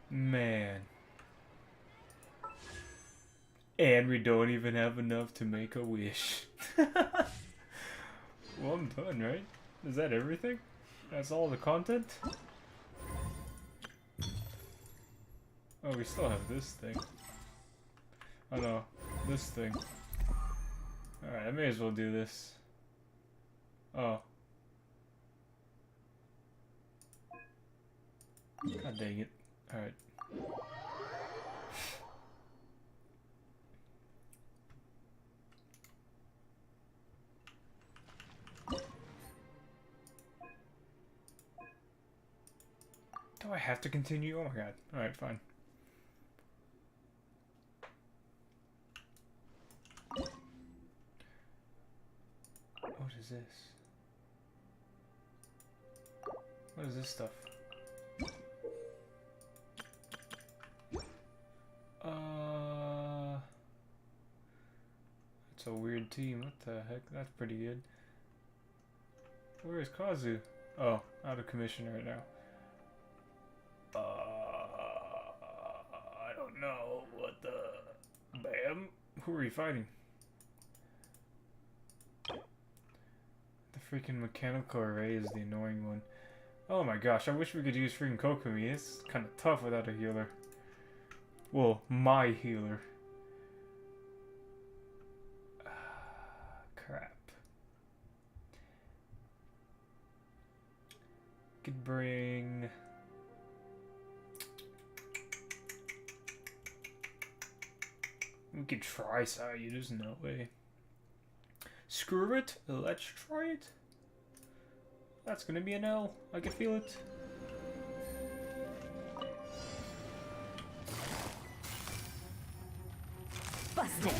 Man. And we don't even have enough to make a wish. Well, I'm done, right? Is that everything? That's all the content? Oh, we still have this thing. Oh no, this thing. Alright, I may as well do this. Oh. God dang it. Alright. Do I have to continue? Oh my god. Alright, fine. What is this? What is this stuff? It's a weird team. What the heck? That's pretty good. Where is Kazu? Oh, out of commission right now. I don't know. What the... Bam? Who are you fighting? The freaking mechanical array is the annoying one. Oh my gosh, I wish we could use freaking Kokumi. It's kind of tough without a healer. Well, my healer. Crap. Could bring... We could try Xiao, there's no way. Screw it, let's try it. That's gonna be an L, I can feel it. Busted!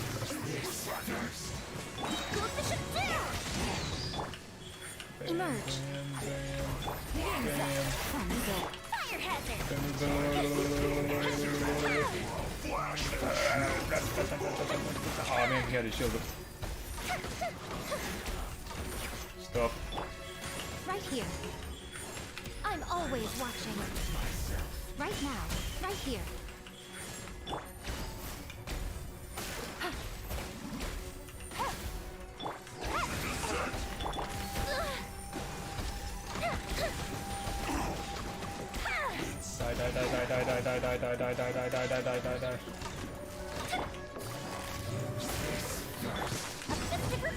Emerge! Fire hazard! Oh man, he had his shield up. Stop. Right here. I'm always watching. Right now. Right here. Die.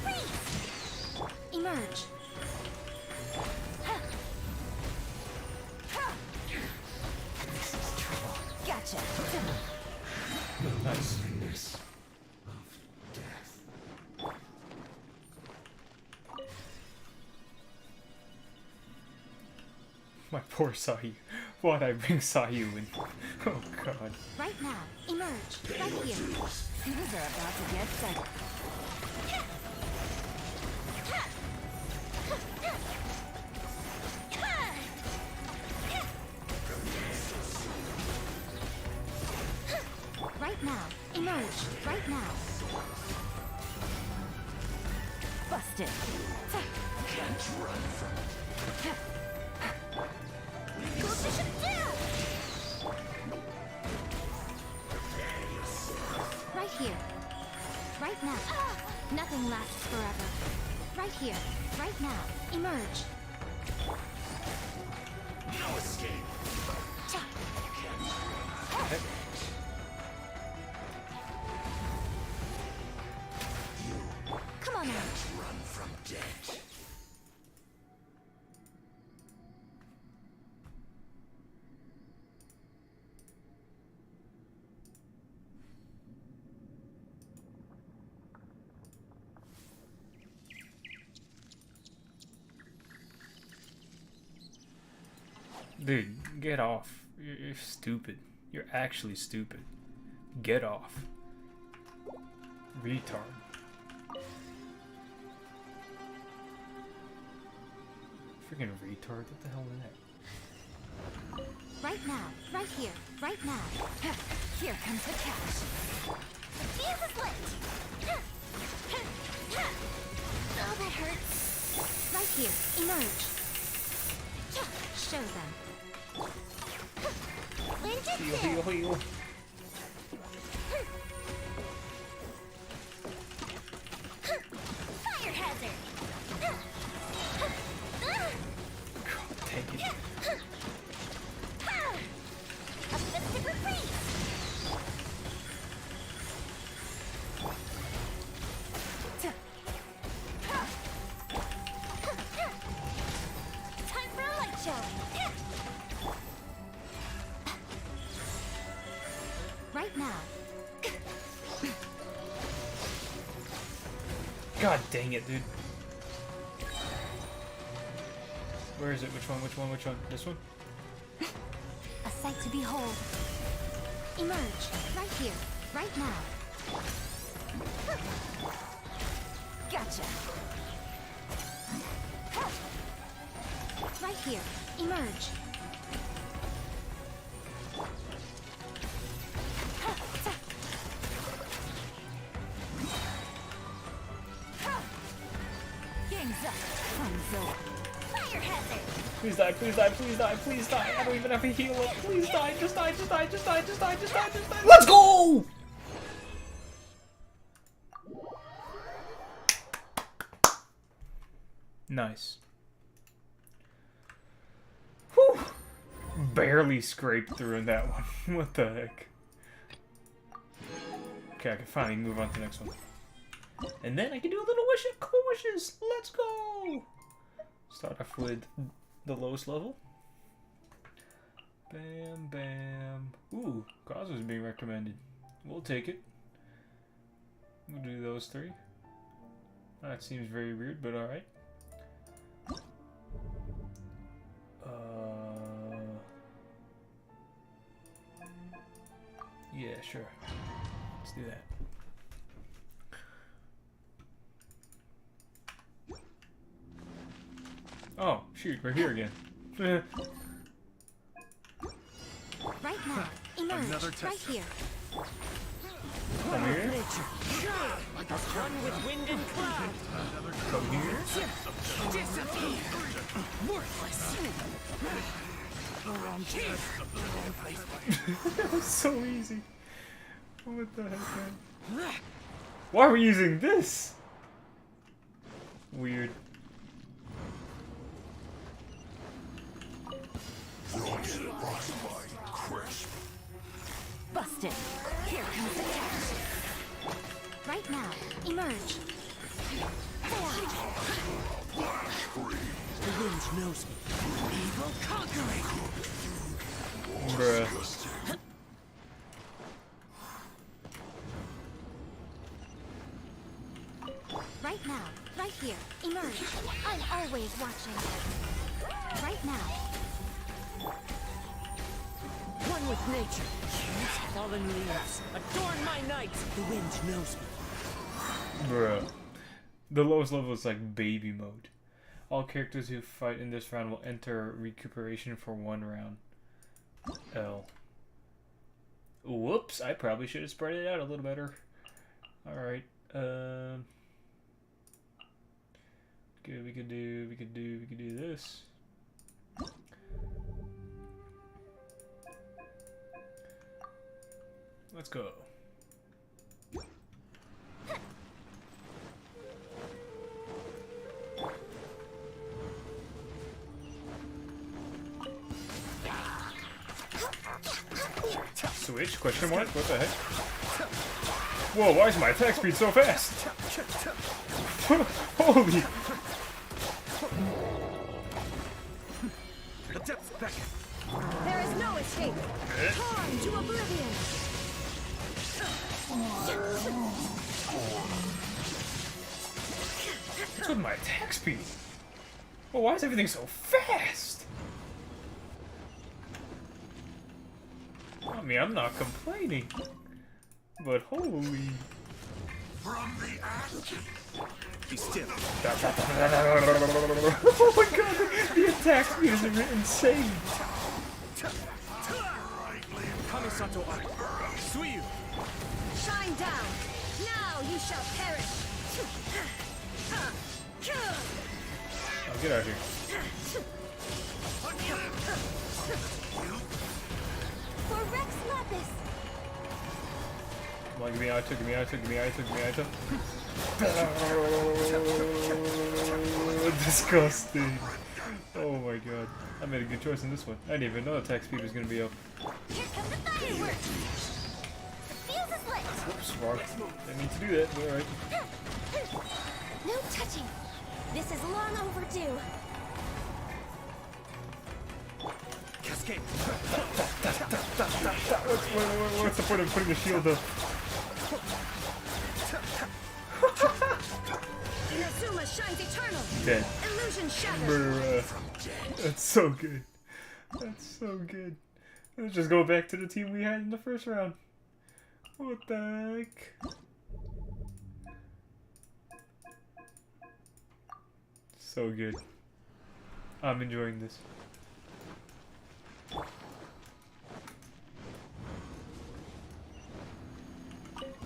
freeze! Emerge. This is trouble. Gotcha. Nice. My poor Sayu. Why'd I bring Sayu in? Oh god. Right now, emerge. Right here. Things are about to get set. Right now, emerge. Right now. Busted. Can't run from Coefficient down! Right here. Right now. Nothing lasts forever. Right here. Right now. Emerge. no escape. Come on out. Run from death. Dude, get off. You're stupid. You're actually stupid. Get off. Retard. Freaking retard. What the hell is that? Right now. Right here. Right now. Here comes the catch. The fuse is lit. Oh, that hurts. Right here. Emerge. Show them. Heal, heal, heal. Fire hazard. God dang it. A mystic reprise. Time for a light show. Right now. God dang it, dude. Where is it? Which one? Which one? Which one? This one? A sight to behold. Emerge. Right here. Right now. Gotcha. Right here. Emerge. Gangs up. Fire hazard. Please die, please die, please die, please die. I don't even have a heal up. Please die, just die, just die, just die, just die, just die, just die. Let's go! Nice. Whew. Barely scraped through in that one. What the heck? Okay, I can finally move on to the next one. And then I can do a little wish, couple wishes. Let's go! Start off with the lowest level. Bam, bam. Ooh, cause was being recommended. We'll take it. We'll do those three. That seems very weird, but alright. Yeah, sure. Let's do that. Oh, shoot, we're here again. Right now. Emerge. Another Right test. here. Come here. Like a sun with wind and cloud. Come here. Disappear. Worthless. That was so easy. What the heck, man? Why are we using this? Weird. Busted. Here comes the catch. Right now. Emerge. The wind knows me. Evil conquering. Bruh. Right now, right here, emerge. I'm always watching. Right now. One with nature. Fallen leaves. Adorn my night. The wind knows me. Bruh. The lowest level is like baby mode. All characters who fight in this round will enter recuperation for 1 round. L. Whoops, I probably should have spread it out a little better. Alright, good, we could do this. Let's go. Switch? Question mark? What the heck? Whoa, why is my attack speed so fast? Holy! There is no escape. Torn to oblivion. What's with my attack speed? Well, why is everything so fast? I mean, I'm not complaining, but holy. From the ash. Be still. Oh my god, the attack speed is insane. Kamisato Suyu. Shine down. Now you shall perish. Oh, get out of here. For Rex Lapis. Come on, give me Aito, give me Aito, give me Aito, give me Aito. Disgusting. Oh my god. I made a good choice in this one. I didn't even know attack speed was gonna be up. Here comes the fireworks. The fuse is lit. Whoops, wrong. Didn't mean to do that, but alright. No touching. This is long overdue. Cascade. What's the point of putting the shield up? Inazuma shines eternal. Dead. Illusion shattered. Bruh. That's so good. That's so good. Let's just go back to the team we had in the first round. What the heck? So good. I'm enjoying this.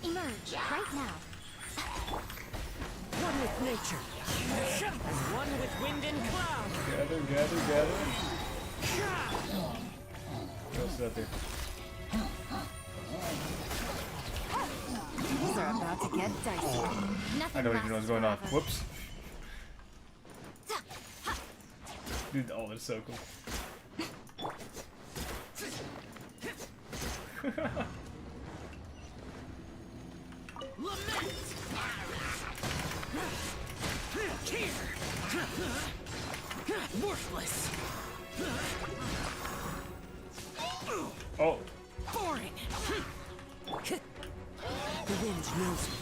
Emerge right now. One with nature. And one with wind and cloud. Gather, gather, gather. What else is out there? Things are about to get dicey. I don't even know what's going on. Whoops. Dude, oh, that's so cool. Worthless. Oh. Boring. The wind knows me.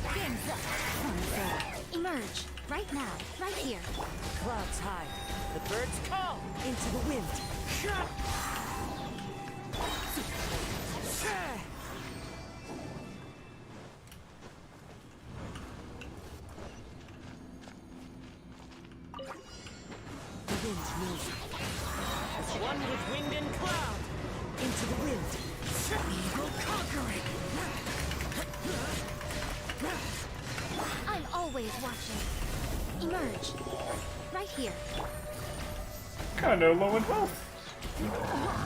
Fins up. Emerge right now, right here. Clouds high. The birds call into the wind. The wind knows me. As one with wind and cloud. Into the wind. Evil conquering. I'm always watching. Emerge right here. Kinda low in health.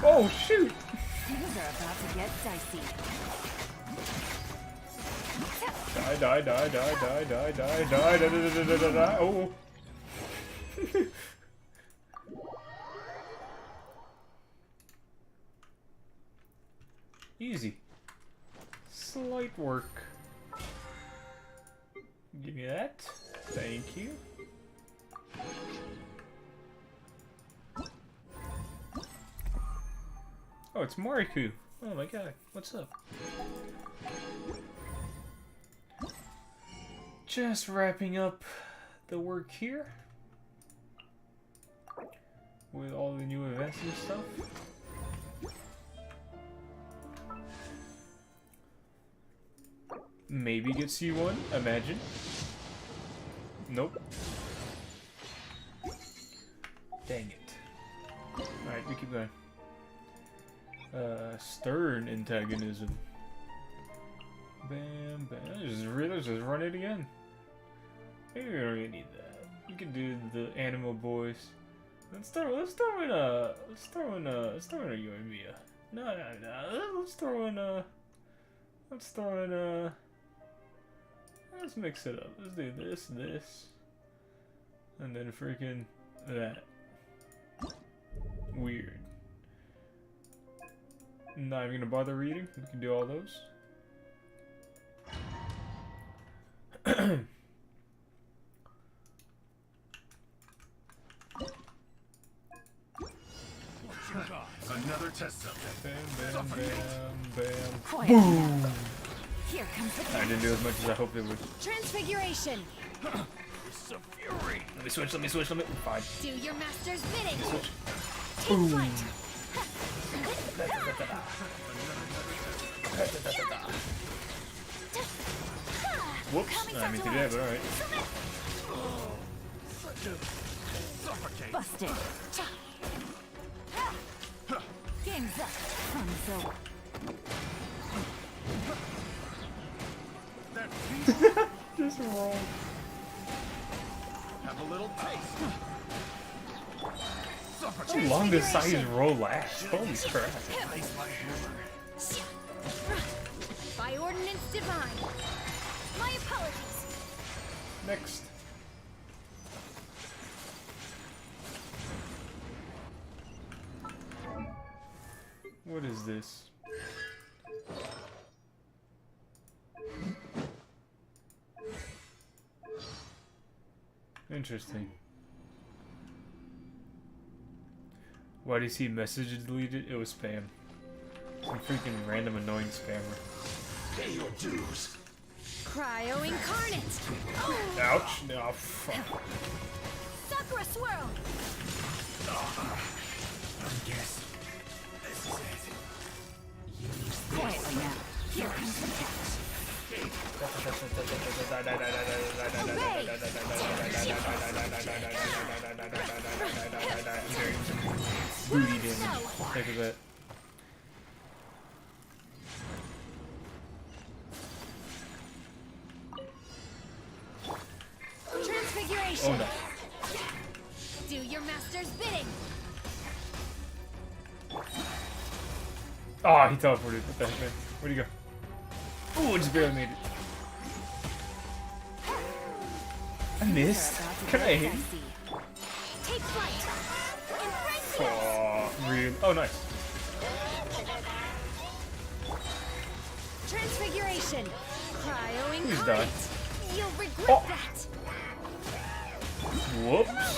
Oh shoot! Things are about to get dicey. Die, die, die, die, die, die, die, die, die, die, die, die, die. Oh. Easy. Slight work. Give me that. Thank you. Oh, it's Mariku. Oh my god, what's up? Just wrapping up the work here with all the new events and stuff. Maybe get C1, imagine. Nope. Dang it. Alright, we keep going. Stern antagonism. Bam, bam. Let's just run it again. Maybe we don't really need that. We can do the animal boys. Let's throw in a Yoimiya. No. Let's mix it up. Let's do this, and then freaking that. Weird. Not even gonna bother reading. We can do all those. Another test subject. Bam, bam, bam, Quiet. boom. Here comes the I didn't do as much as I hoped it would. Transfiguration. It's a fury. Let me switch. Fine. Do your master's bidding. Switch. Take flight. Whoops. I didn't mean to do that, but alright. Busted. Game's up. Fun's over. Just roll. Have a little taste. How long does Sai's roll last? Holy crap. By ordinance divine. My apologies. Next. What is this? Interesting. Why do you see messages deleted? It was spam. Some freaking random annoying spammer. Pay your dues. Cryo incarnate. Ouch. No, fuck. Sakura swirl. I guess this is it. Quietly now. Here comes the catch. Booty damage. Take a bet. Transfiguration. Oh no. Do your master's bidding. Oh, he teleported. What the heck, man? Where'd he go? Oh, just barely made it. I missed. Can I hit? Take flight. Embrace Oh, real. Oh, nice. Transfiguration. Cryo Please die. incarnate. You'll regret Oh. that. Whoops.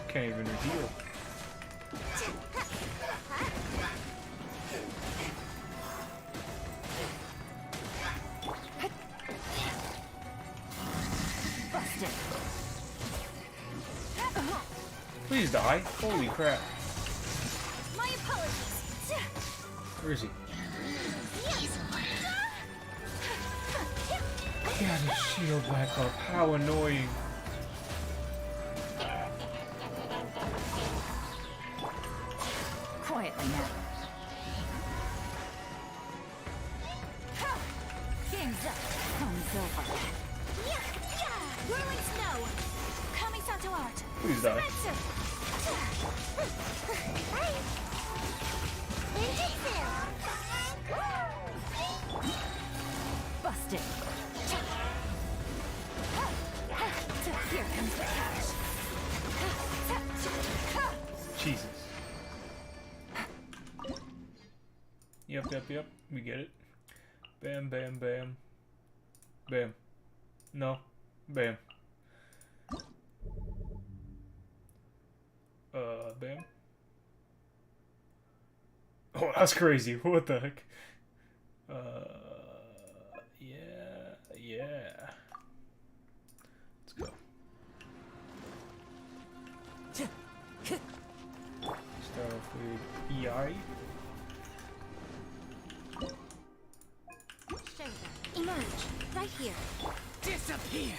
Can't even reveal. Busted. Please die. Holy crap. My apologies. Where is he? He had his shield back up. How annoying. Quietly now. Game's up. Fun's over. Whirling snow. Kamisato art. Please die. Busted. Here comes the catch. Jesus. Yep. We get it. Bam, bam, bam. Bam. No. Bam. Bam. Oh, that's crazy. What the heck? Yeah. Let's go. Start off with EI. Emerge. Right here. Disappear.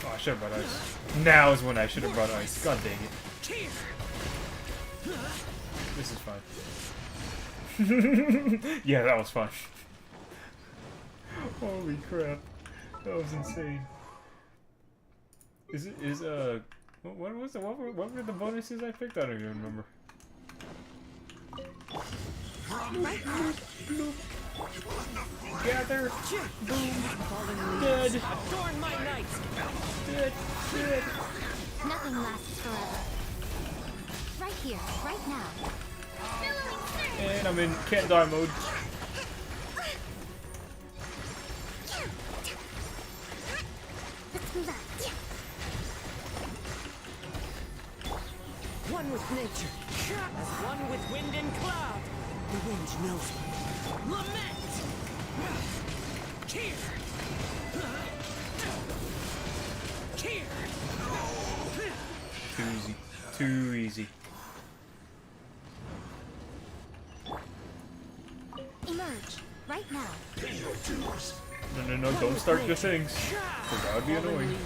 Oh, I should have brought ice. Now is when I should have brought ice. God dang it. This is fine. Yeah, that was fun. Holy crap. That was insane. What was it? What were the bonuses I picked? I don't even remember. Gather. Boom. Dead. Adorn my night. Dead. Nothing lasts forever. Right here, right now. And I'm in can't die mode. Let's move out. One with nature, as one with wind and cloud. The wind knows me. Lament! Here! Too easy. Too easy. Emerge, right now. No, don't start your things. Because that would be annoying.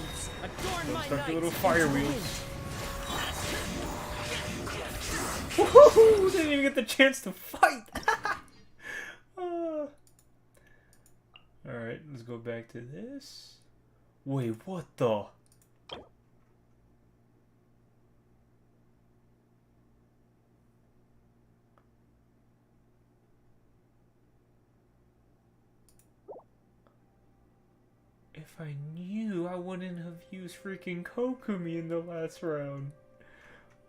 Don't start the little fire wheels. Woohoo! Didn't even get the chance to fight! Alright, let's go back to this. Wait, what the? If I knew, I wouldn't have used freaking Kokumi in the last round.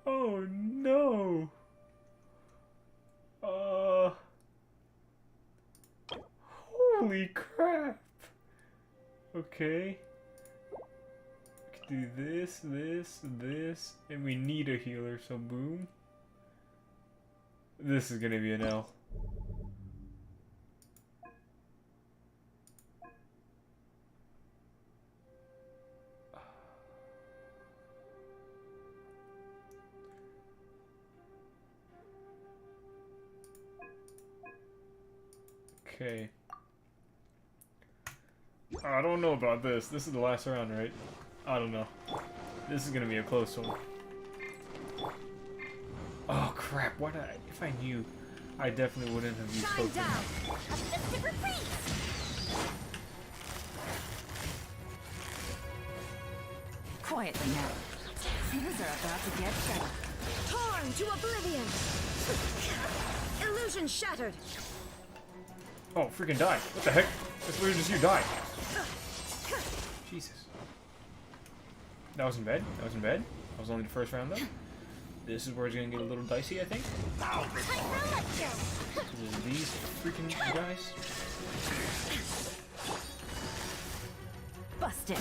Oh no! Holy crap! Okay. We can do this, and we need a healer, so boom. This is gonna be an L. Okay. I don't know about this. This is the last round, right? I don't know. This is gonna be a close one. Oh crap! Why did I? If I knew, I definitely wouldn't have used Pokemon. Quietly now. Things are about to get better. Torn to oblivion! Illusion shattered! Oh, freaking die. What the heck? That's literally just you die. Jesus. That wasn't bad. That wasn't bad. That was only the first round, though. This is where it's gonna get a little dicey, I think. These freaking guys. Busted.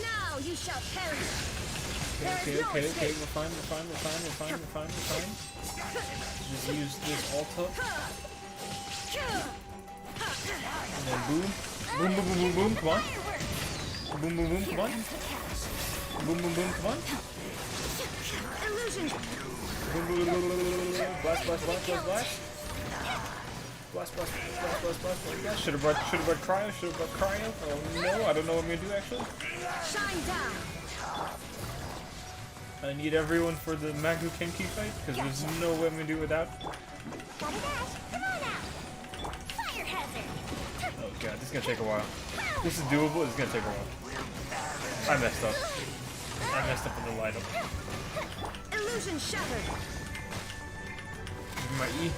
Now you shall perish! Okay, we're fine. Just use this alt up. And then boom. Boom, come on. Boom, come on. Boom, come on. Illusion! Boom, blast. Blast. Should have brought cryo. Oh no, I don't know what I'm gonna do actually. Shine down! I need everyone for the Magu Kenki fight, because there's no way I'm gonna do it without. Come on out. Fire hazard. Oh god, this is gonna take a while. This is doable, it's gonna take a while. I messed up. I messed up with the light up. Illusion shattered! Give me my E.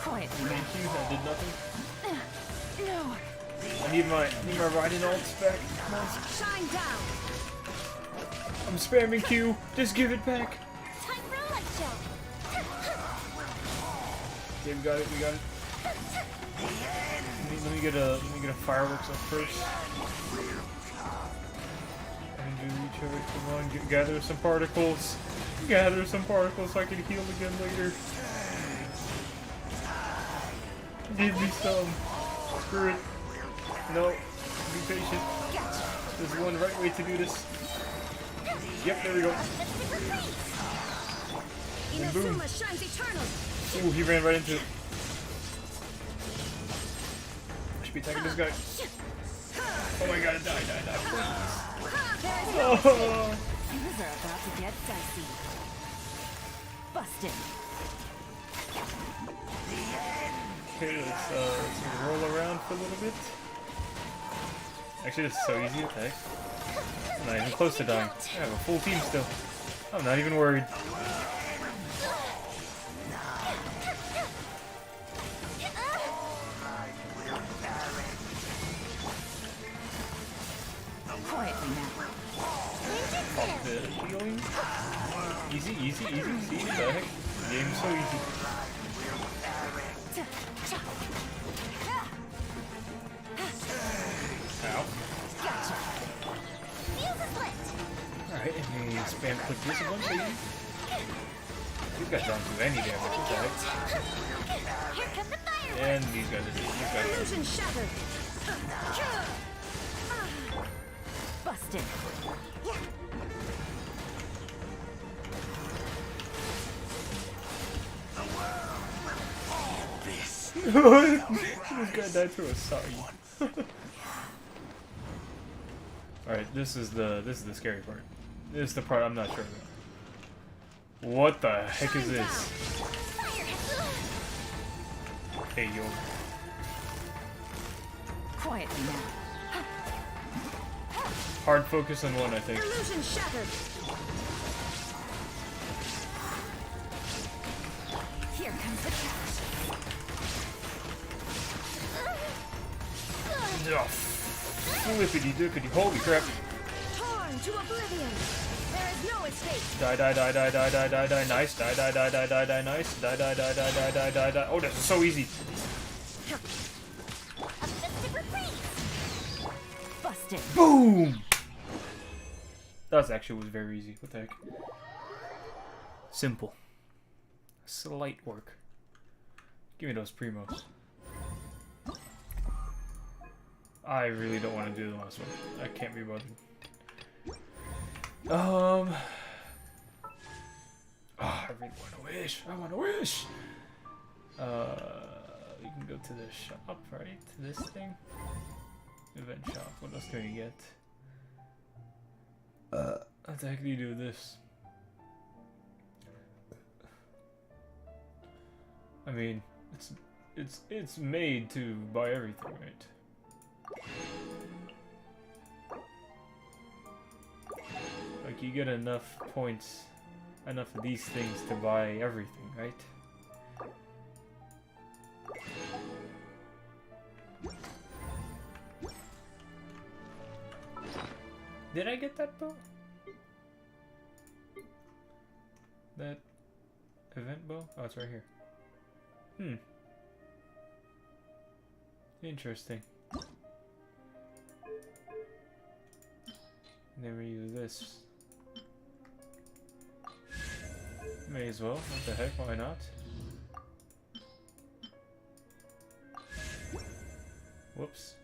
Quietly. Thank you, I did nothing. No. I need my riding ults back. Come on. Shine down! I'm spamming Q. Just give it back. Time for a light show. Okay, we got it. let me get a fireworks up first. And do recharge. Come on, gather some particles. Gather some particles so I can heal again later. Give me some. Screw it. No. Be patient. There's one right way to do this. Yep, there we go. And boom. Ooh, he ran right into it. I should be attacking this guy. Oh my god, die, please. Oh. Things are about to get dicey. Busted. Okay, let's roll around for a little bit. Actually, this is so easy to attack. I'm not even close to dying. I have a full team still. I'm not even worried. Quietly now. Pop the healing. Easy, easy, easy. See, what the heck? The game's so easy. Ow. Alright, and we spam click this a bunch, baby. These guys don't do any damage. What the heck? And these guys are Illusion shattered. Busted. This guy died through a sign. Alright, this is the scary part. This is the part I'm not sure about. What the heck is this? Hey yo. Quietly now. Hard focus on one, I think. Illusion shattered. Here comes the catch. Flippity dippity, holy crap. Torn to oblivion. There is no escape. Die, die, die, die, die, die, die, die, nice. Die, die, die, die, die, die, nice. Die, die, die, die, die, die, die, die. Oh, this is so easy. Busted. Boom! That actually was very easy. What the heck? Simple. Slight work. Give me those primos. I really don't want to do the last one. I can't be bothered. Oh, I really want to wish. I want to wish. You can go to the shop, right? This thing. Event shop. What else can you get? What the heck do you do with this? I mean, it's made to buy everything, right? Like you get enough points, enough of these things to buy everything, right? Did I get that bow? That event bow? Oh, it's right here. Hmm. Interesting. Never use this. May as well. What the heck? Why not? Whoops.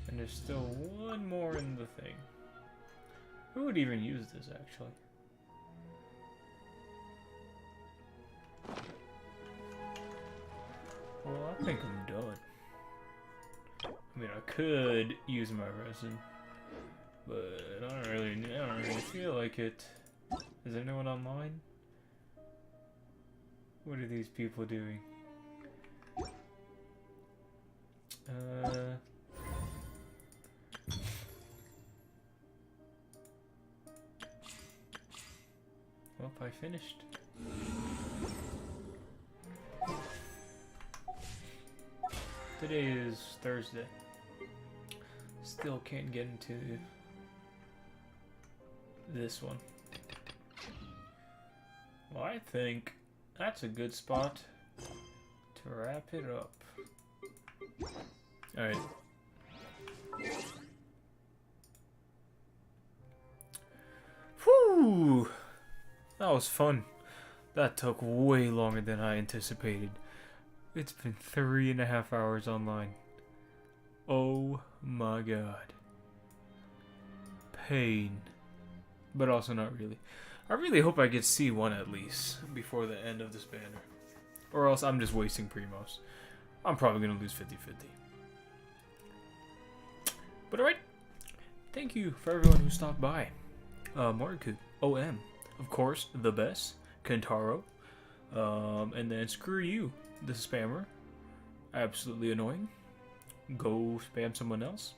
And there's still one more in the thing. Who would even use this, actually? Well, I think I'm done. I mean, I could use my resin, but I don't really feel like it. Is anyone online? What are these people doing? Well, I finished. Today is Thursday. Still can't get into this one. Well, I think that's a good spot to wrap it up. Alright. Whew! That was fun. That took way longer than I anticipated. It's been 3.5 hours online. Oh my god. Pain. But also not really. I really hope I get C1 at least before the end of this banner. Or else I'm just wasting Primos. I'm probably going to lose 50-50. But alright. Thank you for everyone who stopped by. Mariku, OM, of course, the best, Kentaro, and then screw you, the spammer. Absolutely annoying. Go spam someone else.